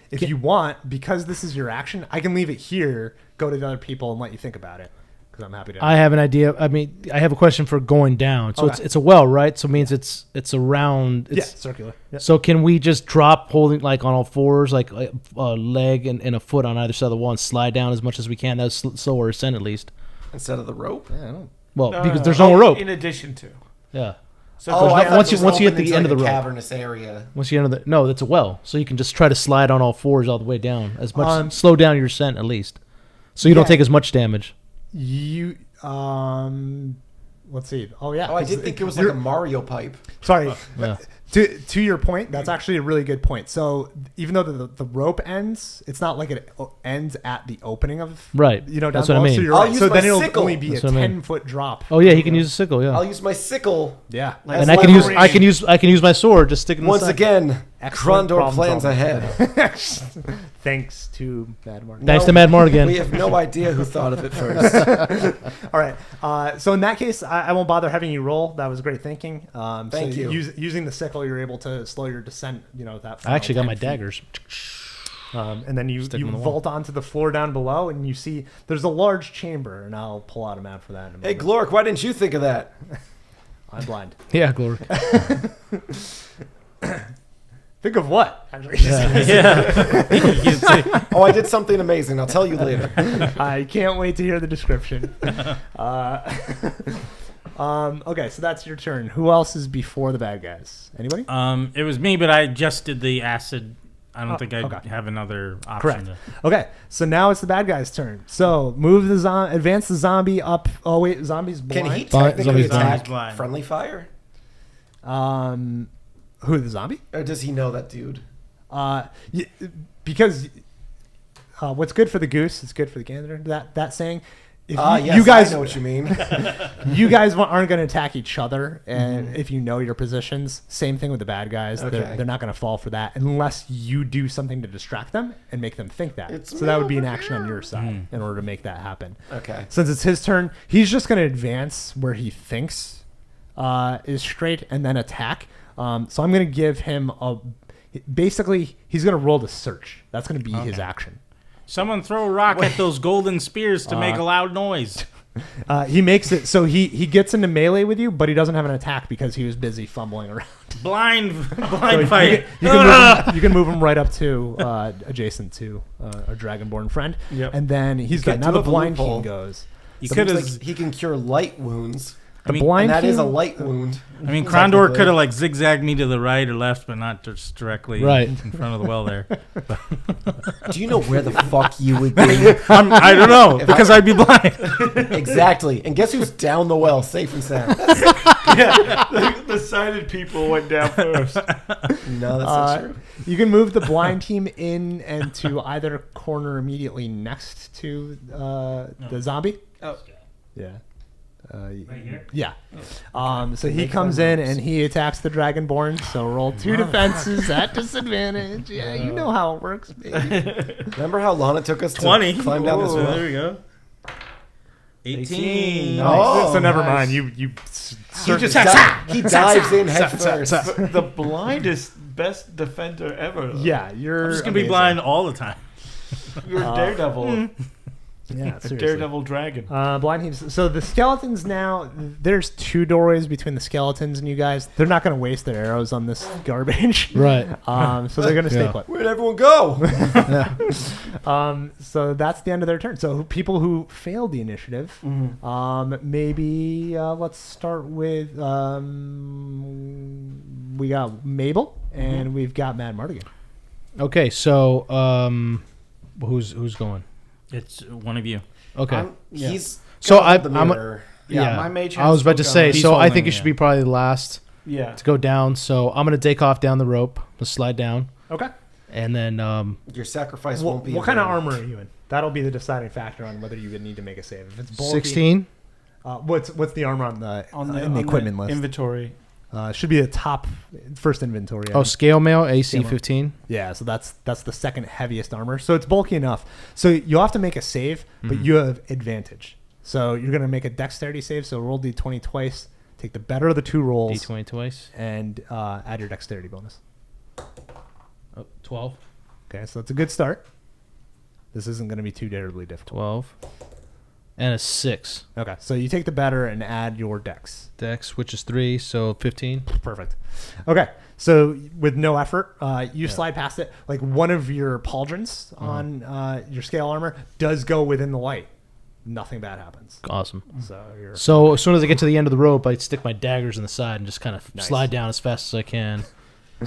If you want, because this is your action, I can leave it here, go to the other people, and let you think about it, because I'm happy to. I have an idea. I mean, I have a question for going down. So Okay. it's a well, right? So it means it's around. Yeah, It's, circular. Yeah. So can we just drop holding like on all fours, like a leg and a foot on either side of the wall, and slide down as much as we can? That's slower ascent at least. Instead of the rope? Yeah, I don't. Well, No, because no, there's no. no rope. In addition to. Yeah. So Oh, there's I no- thought- once you hit the end of the rope. cavernous area. Once you enter the no, that's a well. So you can just try to slide on all fours all the way down as much. Um, slow down your ascent at least, so you don't yeah. take as much damage. You let's see. Oh yeah. Oh, I did think it was like You're- a Mario pipe. Sorry. Yeah. To your point, that's actually a really good point. So even though the rope ends, it's not like it ends at the opening of Right. down That's the what I wall. mean. So, you're I'll right. use So my then it'll sickle. only be That's a what I mean. 10-foot drop. Oh yeah, he can use a sickle. Yeah. I'll use my sickle. Yeah. As And I can leverage. use my sword. Just stick it in Once the side. again, Excellent Krondor problem plans solving. ahead. Thanks to Bad Mark. Thanks to Mad Morgan. We have no idea who thought of it first. All right. So in that case, I won't bother having you roll. That was great thinking. Thank you. Using the sickle, you're able to slow your descent. That. I actually got final my 10 feet. daggers. And then you Stick 'em in the wall. vault onto the floor down below, and you see there's a large chamber, and I'll pull out a map for that in a Hey, moment. Gloric, why didn't you think of that? I'm blind. Yeah, glory. Think of what? Actually, Oh, I did something amazing. I'll tell you later. I can't wait to hear the description. Okay, so that's your turn. Who else is before the bad guys? Anybody? It was me, but I just did the acid. I don't think I okay. have another option. Correct. Okay, so now it's the bad guy's turn. So move the advance the zombie up. Oh wait, zombie's blind. Can he Blind- technically zombie's attack blind. Blind. friendly fire? Who, the zombie? Or does he know that dude? Because what's good for the goose is good for the gander. That saying. If Yes, you guys I know what you mean. you guys aren't going to attack each other, and if you know your positions, same thing with the bad guys. Okay. They're not going to fall for that unless you do something to distract them and make them think that. It's So that would be an over action on your side in order to make that happen. Okay. Since it's his turn, he's just going to advance where he thinks is straight and then attack. So I'm going to give him basically he's going to roll to search. That's going to be his action. Someone throw a rock at those golden spears to make a loud noise. He makes it so he gets into melee with you, but he doesn't have an attack because he was busy fumbling around. Blind So fight. you can move him right up to adjacent to a dragonborn friend, Yep. and then he's good. Get Now to the a blind loophole. team goes. You So could it have. looks like he can cure light wounds. The mean, blind And that is a team- light wound. I mean, Krondor Technically. could have like zigzagged me to the right or left, but not just directly Right. in front of the well there. Do you know where the fuck you would be? I don't know because I'd be blind. Exactly. And guess who's down the well, safe and sound? The sighted people went down first. No, that's not true. You can move the blind team in and to either corner immediately next to the zombie. Oh. Yeah. Right here? Yeah. So he Make comes them in moves. and he attacks the dragonborn. So roll 2 defenses at disadvantage. Yeah, you know how it works, baby. Remember how long it took us 20. to climb down this Oh, well? there we go. 18. Oh, so never nice. mind. You He dives in head first. The blindest best defender ever. Yeah, you're I'm just going to be amazing. blind all the time. You're Daredevil. Yeah, seriously. Daredevil dragon. Blind teams. So the skeletons now, there's 2 doorways between the skeletons and you guys. They're not going to waste their arrows on this garbage. Right. So they're going to stay Yeah. put. Where'd everyone go? So that's the end of their turn. So people who failed the initiative, maybe let's start with we got Mabel and we've got Mad Mardigan. Okay, so who's going? It's one of you. Okay. He's So got the I'm mirror. Yeah, my mage I was about to hand's say. still So I going. think you He's should be probably the last Yeah. to go down. So I'm gonna take off down the rope. Let's slide down, Okay. and then Your sacrifice What, won't be. what kind of available. armor are you in? That'll be the deciding factor on whether you would need to make a save. If it's bulky, 16. What's the armor on the On in the equipment list? Inventory. Should be the top first inventory. Oh, item. scale mail AC Scale mail. 15. Yeah, so that's the second heaviest armor. So it's bulky enough. So you'll have to make a save, Mm-hmm. but you have advantage. So you're gonna make a dexterity save. So roll d20 twice. Take the better of the 2 rolls D20 twice. and add your dexterity bonus. Oh, 12. Okay, so that's a good start. This isn't gonna be too terribly difficult. 12. And a 6. Okay, so you take the better and add your dex. Dex, which is 3, so 15. Perfect. Okay, so with no effort, you slide past it. Like one of your pauldrons on your scale armor does go within the light. Nothing bad happens. Awesome. So you're So as soon as I get to the end of the rope, I stick my daggers in the side and just kind of Nice. slide down as fast as I can.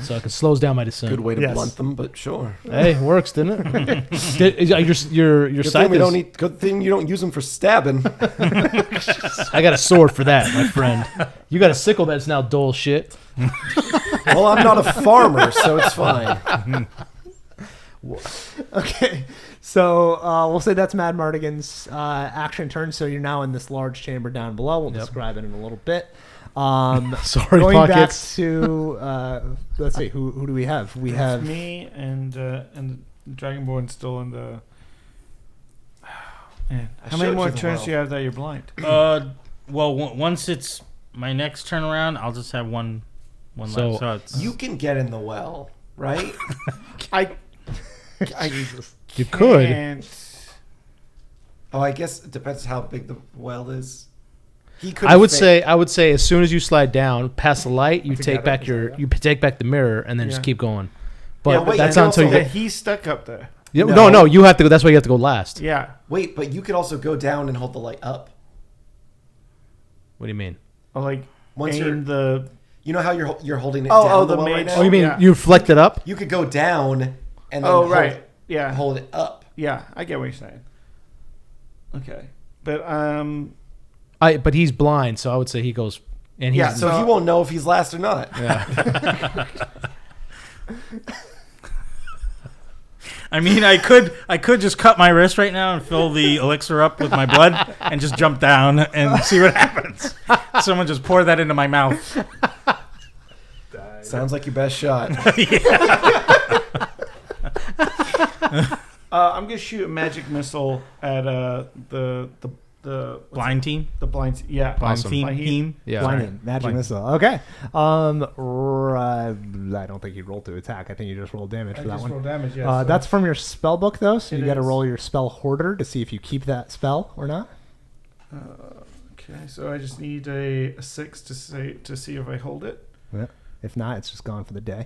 So it slows down my descent. Good way to Yes. blunt them, but sure. Hey, it works, didn't it? your Good scythe thing, we is, don't need, good thing you don't use them for stabbing. I got a sword for that, my friend. You got a sickle that's now dull shit. Well, I'm not a farmer, so it's fine. okay. So we'll say that's Mad Mardigan's action turn. So you're now in this large chamber down below. We'll describe it in a little bit. Sorry, going Pockets. back to let's see, who do we have? We It's have me and Dragonborn still in the. Man, how many showed more you the turns well. do you have that you're blind? Well, once it's my next turn around, I'll just have one So, left. So it's You can get in the well, right? I You could. can't. Oh, I guess it depends how big the well is. He could. I would say as soon as you slide down past the light, you take Together, back is that your right? you take back the mirror and then just Yeah. keep going. But Yeah, wait, that's and not until you also- get. He's stuck up there. Yeah, No. no, you have to go. That's why you have to go last. Yeah. Wait, but you could also go down and hold the light up. What do you mean? Or like Once you're, aim the. you know how you're holding it Oh, down the well right mage- Oh, you mean yeah. you flicked it up? You could go down and then Oh right. Yeah. hold it up. Yeah. I get what you're saying. Okay. But But he's blind, so I would say he goes. And he's Yeah, So he won't know if he's last or not. I mean, I could just cut my wrist right now and fill the elixir up with my blood and just jump down and see what happens. Someone just pour that into my mouth. Sounds like your best shot. I'm gonna shoot a magic missile at the Blind team? the blinds. Yeah. Blind Awesome. team? yeah. blinding magic Blind. missile. Okay. I don't think you rolled to attack. I think you just rolled damage for that one. damage. Yeah. That's from your spell book, though, so It you got to is. roll your spell hoarder to see if you keep that spell or not. Okay, so I just need a 6 to see if I hold it. Yeah. If not, it's just gone for the day.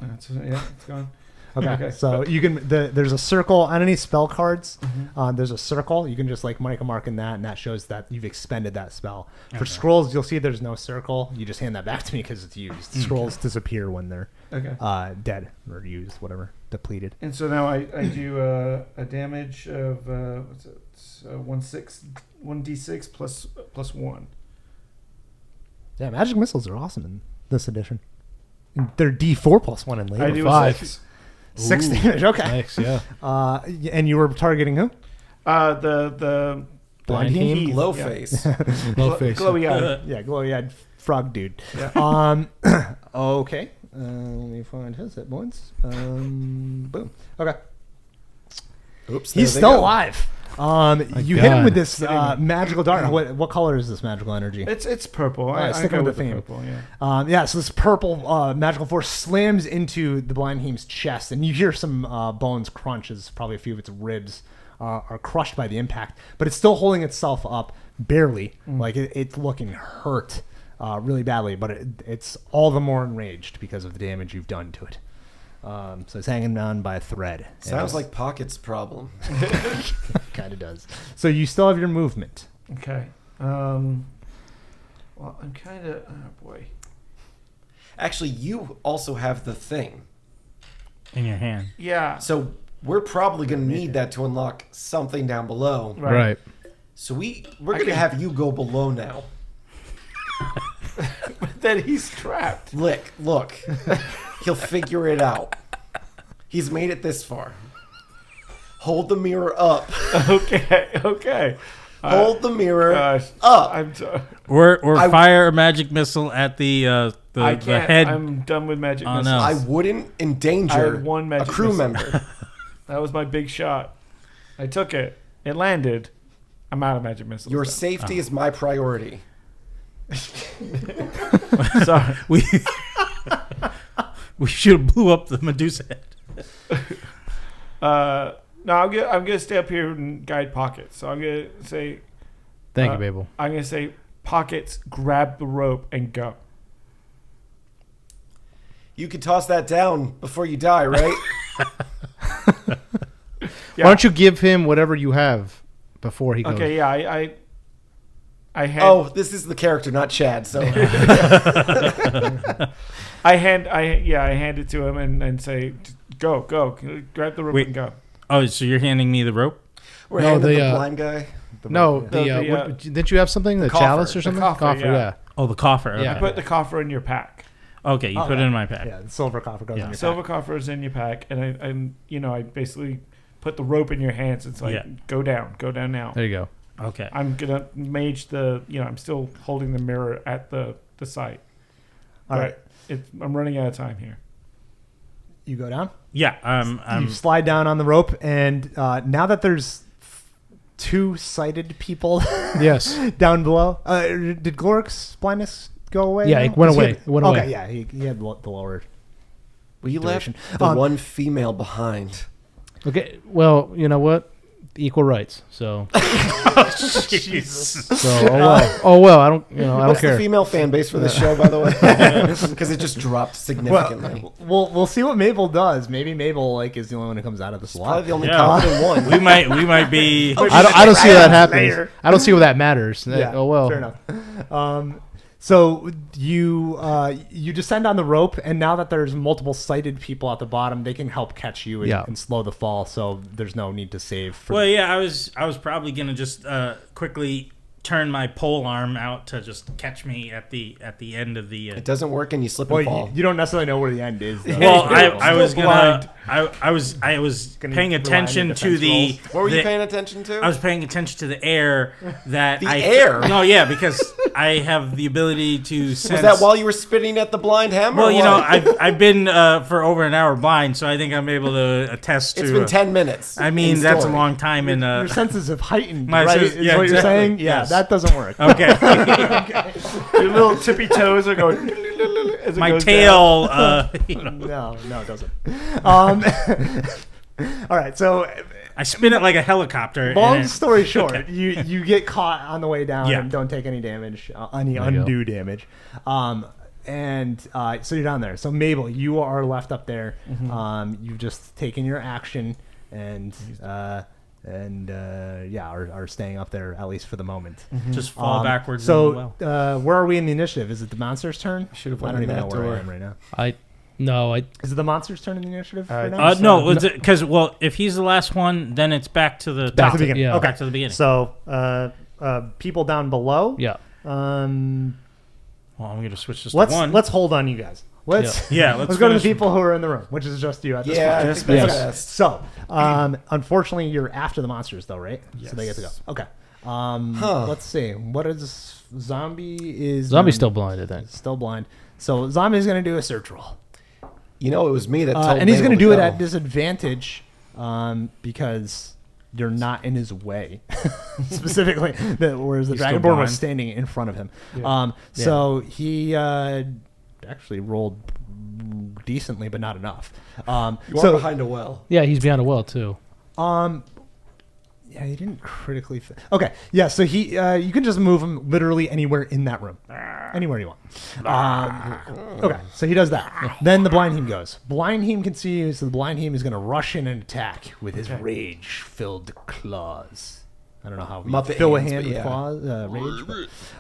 It's gone. Okay, so you can. There's a circle on any spell cards. There's a circle. You can just like make a mark in that, and that shows that you've expended that spell. For scrolls, you'll see there's no circle. You just hand that back to me because it's used. Scrolls disappear when they're dead or used, whatever, depleted. And so now I do a damage of what's it? 1d6 plus 1. Yeah, magic missiles are awesome in this edition. And they're D4 plus 1 in later. I do 5. 6. 6 damage. Okay. Nice, yeah. And you were targeting who? The Blind Heath, Glow yeah. face. Low face. Glowy eye. Yeah, glowy-eyed frog dude. Yeah. Okay. Let me find his hit points. Boom. Okay. Oops. He's there they still go. alive. You hit him God. with this magical dart. What color is this magical energy? It's purple. right, I sticking go with with the the theme. purple. Yeah. Yeah, so this purple magical force slams into the blind heem's chest, and you hear some bones crunch as probably a few of its ribs are crushed by the impact, but it's still holding itself up barely. Like it's looking hurt really badly, but it's all the more enraged because of the damage you've done to it. So it's hanging on by a thread. Sounds like Pocket's problem. Kind of does. So you still have your movement. Okay. Well, I'm kind of. Oh boy. Actually, you also have the thing. In your hand. Yeah. So we're probably going to need that to unlock something down below. Right. So we're going to have you go below now. Then he's trapped. Look. He'll figure it out. He's made it this far. Hold the mirror up. Okay. Hold the mirror Gosh, up. I'm sorry. Or fire a magic missile at the I the can't. head. I'm done with magic Oh, no. missiles. I wouldn't I endanger had one a magic crew missile. member. That was my big shot. I took it. It landed. I'm out of magic missiles. Your now. safety is my priority. Sorry. We should have blew up the Medusa head. No, I'm gonna stay up here and guide Pockets. So I'm gonna say, Thank you, Babel. I'm gonna say, Pockets, grab the rope and go. You could toss that down before you die, right? Yeah. Why don't you give him whatever you have before he goes? Okay, yeah, I hand. Oh, this is the character, not Chad. So I hand it to him and say, go, grab the rope Wait. and go. Oh, so you're handing me the rope? we're No, handing the, the blind guy. No, The didn't you have something? The coffer. chalice or The something? coffer, yeah. Oh, the coffer. Okay. Yeah. I put the coffer in your pack. Okay, you put it in my pack. Yeah, the silver coffer goes in your Silver pack. coffer is in your pack, and I basically put the rope in your hands. It's like, Yeah. go down now. There you go. Okay. I'm gonna mage I'm still holding the mirror at the site. All right. I'm running out of time here. You go down. Yeah. You slide down on the rope, and now that there's two sighted people Yes. down below, did Gloric's blindness go away? Yeah, now? it went 'Cause he away. had- It went okay, away. yeah, he had the lower. We left Duration. the one female behind. Okay. Well, you know what? Equal rights. So. Jesus. So. Oh well. I don't. I don't What's the care. female fan base for this show, by the way? Because it just dropped significantly. We'll see what Mabel does. Maybe Mabel is the only one who comes out of this Probably lot. the only Yeah. confident one. we might be. I don't see that happens. Later. I don't see where that matters. Yeah, Oh well. fair enough. So you descend on the rope, and now that there's multiple sighted people at the bottom, they can help catch you and, Yeah. and slow the fall. So there's no need to save. For Well, yeah, I was probably gonna just quickly turn my pole arm out to just catch me at the end of the. It doesn't work and you slip and Well, fall. you don't necessarily know where the end is. Though. Well, I Still was blind. gonna. I was Gonna paying rely on attention your to defense the. rolls. What were you the- paying attention to? I was paying attention to the air that The I air? No, yeah, because I have the ability to sense. Was that while you were spitting at the blind hammer? Well, or you know, what? I've been for over an hour blind, so I think I'm able to attest to. It's been 10 minutes. I mean, in that's a story. long time in. Your senses have heightened, My right? sense- Is yeah, what you're exactly. saying? Yeah, Yes. that doesn't work. Okay, Your little tippy toes are going. As it my goes tail. No, it doesn't. All right. So I spin it like a helicopter. Long and story short, you get caught on the way down Yeah. and don't take any damage, any There you go. undue damage. So you're down there. So Mabel, you are left up there. You've just taken your action and are staying up there at least for the moment. just fall backwards. So in the well. where are we in the initiative? Is it the monster's turn? Should have I went don't in even know that where door. I am right now. No, Is it the monster's turn in the initiative right now? No, because if he's the last one, then it's back to the Back top. to the beginning. Yeah. Okay. Back to the beginning. So people down below. yeah. Well, I'm going to switch this Let's to 1. let's hold on, you guys. Let's Yeah, let's go to the finish- people who are in the room, which is just you at this Yeah, point. that's Yes. best. So, unfortunately, you're after the monsters, though, right? So they get to go. Okay. Let's see. What is zombie? Is Zombie's still blind, I think. still blind. So zombie's going to do a search roll, You know, it was me that told and he's Mabel going to do it go. at disadvantage because you're not in his way, specifically. Whereas the He's still Dragonborn was blind. standing in front of him. So he actually rolled decently, but not enough. You are So behind a well. Yeah, he's behind a well, too. yeah, he didn't critically. Okay, yeah. So he, you can just move him literally anywhere in that room, anywhere you want. Okay, so he does that. Then the blind heem goes. Blind heem can see you, so the blind heem is going to rush in and attack with his rage-filled claws. I don't know how we Muppet fill a hands, hand but with yeah.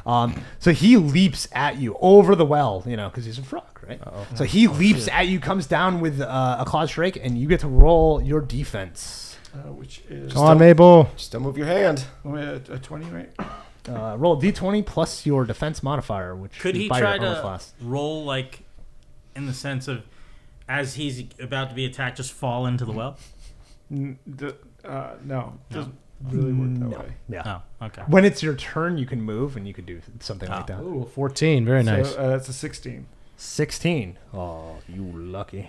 claws, rage. So he leaps at you over the well, because he's a frog, right? So he leaps at you, comes down with a claw strike, and you get to roll your defense. Which is Come on, Mabel. Just don't move your hand. a 20, right? Roll a d20 plus your defense modifier, which Could is he by try your armor to class. roll, like, in the sense of, as he's about to be attacked, just fall into the well? No, doesn't really work that way. Yeah. Oh, okay. When it's your turn, you can move, and you could do something like that. Ooh, 14. Very nice. So that's a 16. 16. Oh, you lucky.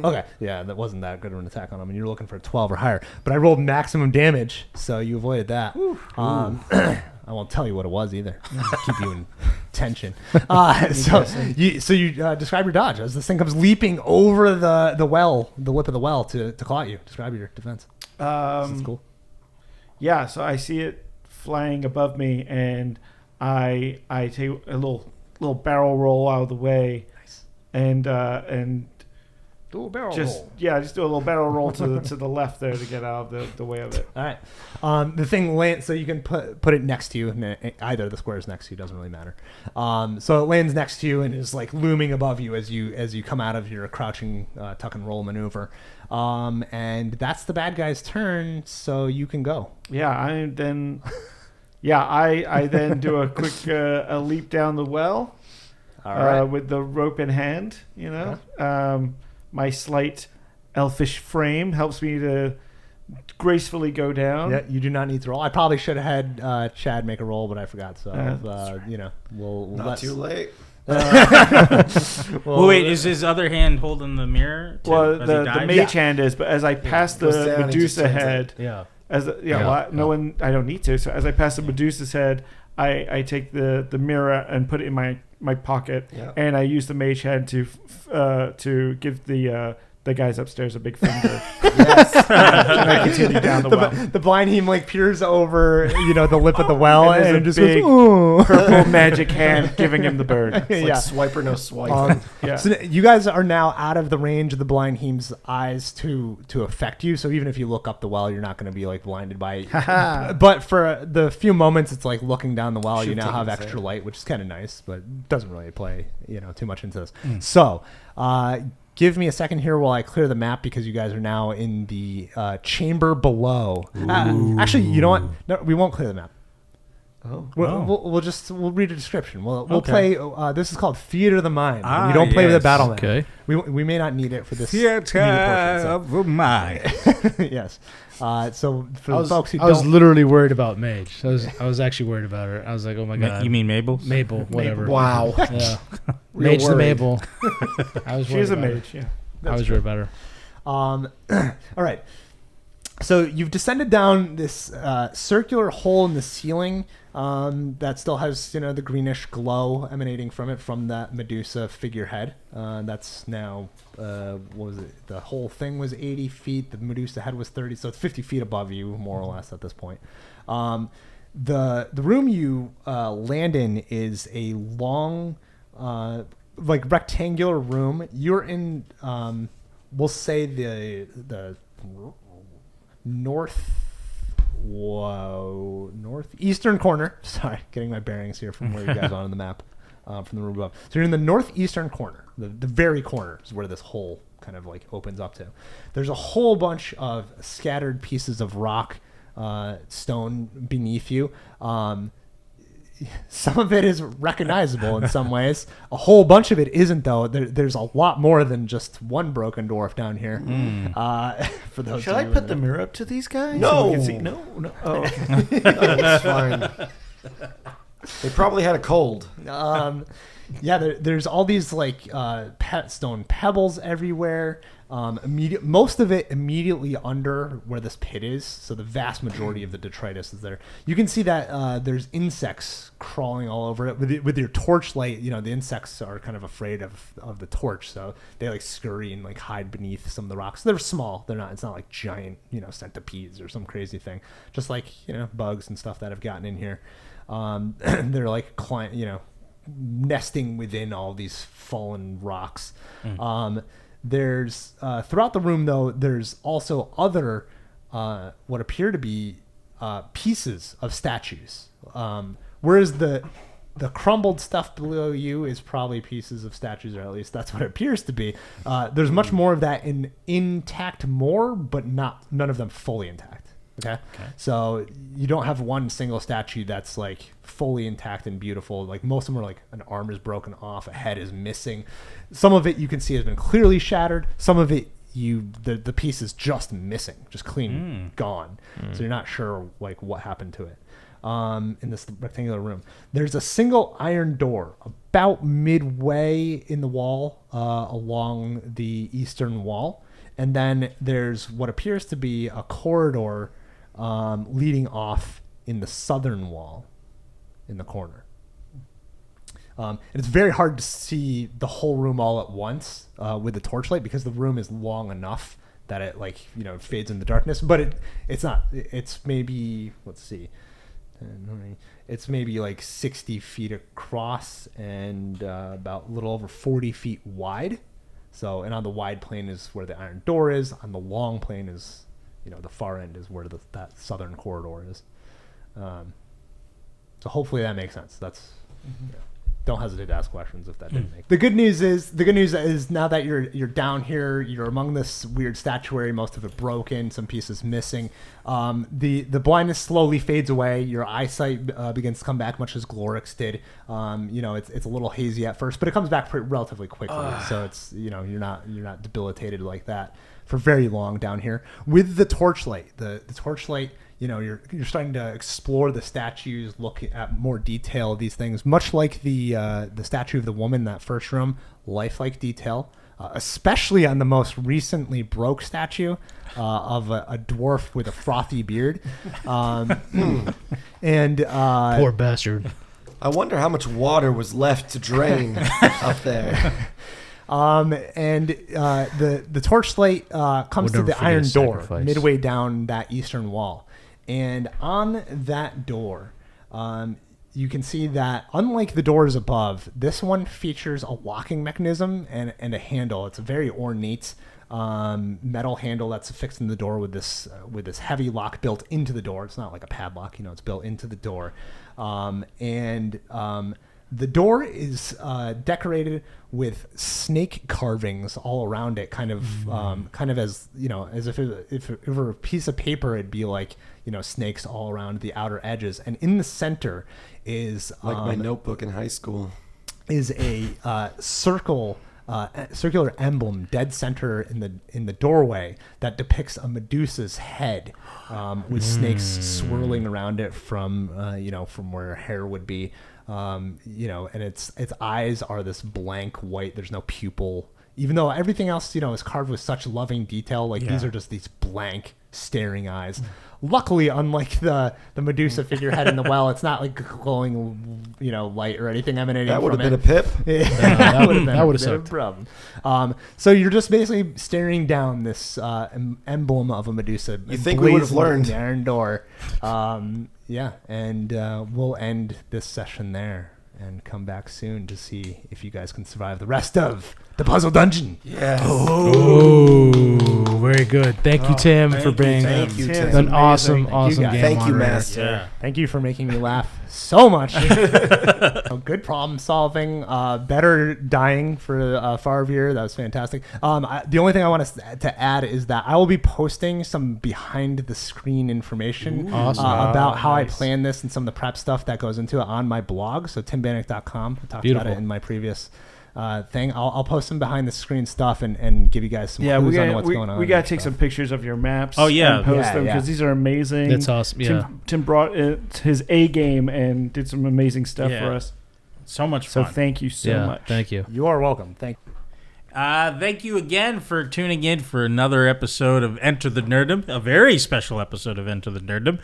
Okay. Yeah, that wasn't that good of an attack on him, and you're looking for a 12 or higher. But I rolled maximum damage, so you avoided that. I won't tell you what it was either. Keep you in tension. So you describe your dodge as this thing comes leaping over the well, the lip of the well to claw at you. Describe your defense. This is cool. Yeah, so I see it flying above me, and I take a little barrel roll out of the way, Nice. and Do a barrel just roll. just do a little barrel roll to the left there to get out of the way of it. All right. The thing lands, so you can put it next to you, and either of the squares next to you doesn't really matter. So it lands next to you and is like looming above you as you come out of your crouching tuck and roll maneuver. And that's the bad guy's turn, so you can go. Yeah, I then do a quick a leap down the well, All right. with the rope in hand. My slight elfish frame helps me to gracefully go down. Yeah, you do not need to roll. I probably should have had Chad make a roll, but I forgot. So we'll Not let too late. Well, wait, is his other hand holding the mirror? Too, Well, as he the dives? mage hand is, but as I pass goes the down, he just Medusa turns head, Yeah. I don't need to. So as I pass the Medusa's head, I take the mirror and put it in my pocket, Yeah. and I use the mage hand to give the guys upstairs a big finger. Yes. And I continue down the well. the blind heme like peers over the lip of the well And there's and a just big goes, "Ooh." Purple magic hand giving him the bird. It's like Yeah. swipe or no swipe. Yeah. So you guys are now out of the range of the blind heme's eyes to affect you. So even if you look up the well, you're not going to be like blinded by it. But for the few moments it's like looking down the well, you Should've now taken have his extra hand. light, which is kind of nice, but doesn't really play too much into this. So give me a second here while I clear the map, because you guys are now in the chamber below. Actually, you know what? No, we won't clear the map. Oh. We'll read a description. We'll Okay. play. This is called Theater of the Mind. Ah, you don't play with a yes. battle map. Okay. We may not need it for this Theater immediate portion, of the mind. so- yes. So for the folks who I was don't, literally worried about Mage. I was actually worried about her. I was like, oh my god. You mean Mabel? Mabel? Whatever. Wow. Yeah. Real Mage the worried. Mabel. I was. She's a worried about mage, yeah. her. I was worried about her. all right. So you've descended down this circular hole in the ceiling that still has, the greenish glow emanating from it from that Medusa figurehead. That's now, what was it? The whole thing was 80 feet. The Medusa head was 30, so it's 50 feet above you, more or less, at this point. The room you land in is a long, rectangular room. You're in, we'll say the northeastern corner. Sorry, getting my bearings here from where you guys are on the map, from the room above. So you're in the northeastern corner. The very corner is where this hole kind of opens up to. There's a whole bunch of scattered pieces of rock, stone beneath you. Some of it is recognizable in some ways. A whole bunch of it isn't, though. There's a lot more than just one broken dwarf down here. For those, Should I put the mirror up to these guys? No. So we can see? No. Oh, okay. That's fine. They probably had a cold. There's all these stone pebbles everywhere. Most of it immediately under where this pit is, so the vast majority of the detritus is there. You can see that there's insects crawling all over it. With your torchlight, the insects are kind of afraid of the torch, so they scurry and hide beneath some of the rocks. They're small. They're not. It's not like giant, centipedes or some crazy thing. Just bugs and stuff that have gotten in here. They're nesting within all these fallen rocks. There's throughout the room, though, there's also other what appear to be pieces of statues, whereas the crumbled stuff below you is probably pieces of statues, or at least that's what it appears to be. There's much more of that intact, but none of them fully intact. Okay. So you don't have one single statue that's fully intact and beautiful. Most of them are an arm is broken off, a head is missing. Some of it you can see has been clearly shattered. Some of it the piece is just missing, just clean gone. So you're not sure what happened to it. In this rectangular room, there's a single iron door about midway in the wall, along the eastern wall, and then there's what appears to be a corridor leading off in the southern wall in the corner. And it's very hard to see the whole room all at once with the torchlight, because the room is long enough that it fades in the darkness, but it's not. It's maybe, let's see, it's maybe 60 feet across and about a little over 40 feet wide. So, and on the wide plane is where the iron door is. On the long plane is, the far end is where that southern corridor is. So hopefully that makes sense. That's, don't hesitate to ask questions if that didn't make. The good news is now that you're down here, you're among this weird statuary, most of it broken, some pieces missing. The blindness slowly fades away. Your eyesight begins to come back, much as Glorix did. It's a little hazy at first, but it comes back relatively quickly. So it's you're not debilitated like that for very long down here. With the torchlight, the torchlight, you're starting to explore the statues, look at more detail of these things, much like the statue of the woman in that first room, lifelike detail, especially on the most recently broke statue of a dwarf with a frothy beard. And Poor bastard. I wonder how much water was left to drain up there. The torchlight comes to the iron door midway down that eastern wall. And on that door, you can see that, unlike the doors above, this one features a locking mechanism and a handle. It's a very ornate metal handle that's affixed in the door with this heavy lock built into the door. It's not like a padlock, it's built into the door. The door is decorated with snake carvings all around it, kind of as as if it were a piece of paper. It'd be snakes all around the outer edges, and in the center is my notebook in high school. Is a circular emblem dead center in the doorway that depicts a Medusa's head, with snakes swirling around it from where hair would be. And its eyes are this blank white. There's no pupil, even though everything else, is carved with such loving detail. These are just these blank staring eyes. Luckily, unlike the Medusa figurehead in the well, it's not like glowing, light or anything emanating That would from have it. been a pip. That would have that would've been a sucked. problem. So you're just basically staring down this emblem of a Medusa. You think we would've blazing in learned. the iron door. Yeah, and we'll end this session there and come back soon to see if you guys can survive the rest of the puzzle dungeon. Yes. Oh, very good. Thank you, Tim, for being Thank you, Tim. an awesome Thank you, guys. game Thank you, moderator. Master. Yeah. Thank you for making me laugh so much. Good problem solving. Better dying for Farveer. That was fantastic. The only thing I want to add is that I will be posting some behind the screen information Awesome. about how nice. I plan this and some of the prep stuff that goes into it on my blog. So timbannock.com. I talked Beautiful. about it in my previous thing. I'll post some behind the screen stuff and give you guys some Yeah, clues on what's going on. we got and to take stuff. some pictures of your maps. Oh, yeah. and post Yeah, them yeah. because these are amazing. That's awesome. Yeah. Tim brought his A game and did some amazing stuff Yeah. for us. So much So fun. thank you so much. Thank you. You are welcome. Thank you. Thank you again for tuning in for another episode of Enter the Nerdom, a very special episode of Enter the Nerdom.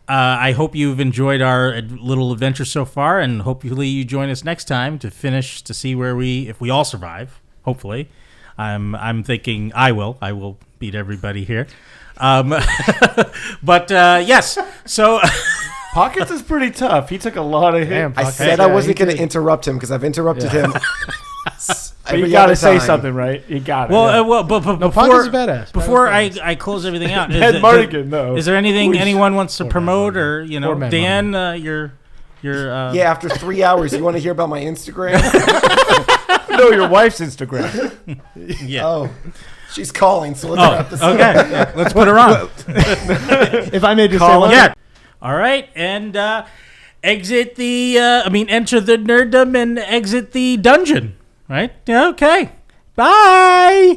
I hope you've enjoyed our little adventure so far, and hopefully you join us next time to finish to see if we all survive. Hopefully, I'm thinking I will beat everybody here. But yes, so. Pockets is pretty tough. He took a lot of hits. Damn, I Pockets. said I wasn't going to interrupt him because I've interrupted him. But you every got other to say time. something, right? You got it. But No, before, Pockets is badass. before Pockets is I close everything out, Ed is, Mardigan, no. is there anything Please. anyone wants to Poor promote, man, or Poor man, Dan, your Yeah, after 3 hours, you want to hear about my Instagram? No, your wife's Instagram. yeah. Oh, she's calling, so let's wrap this up. Okay, yeah, let's put her on. If I may just say Call one yeah. All right, and enter the nerddom and exit the dungeon. Right? Yeah, okay. Bye.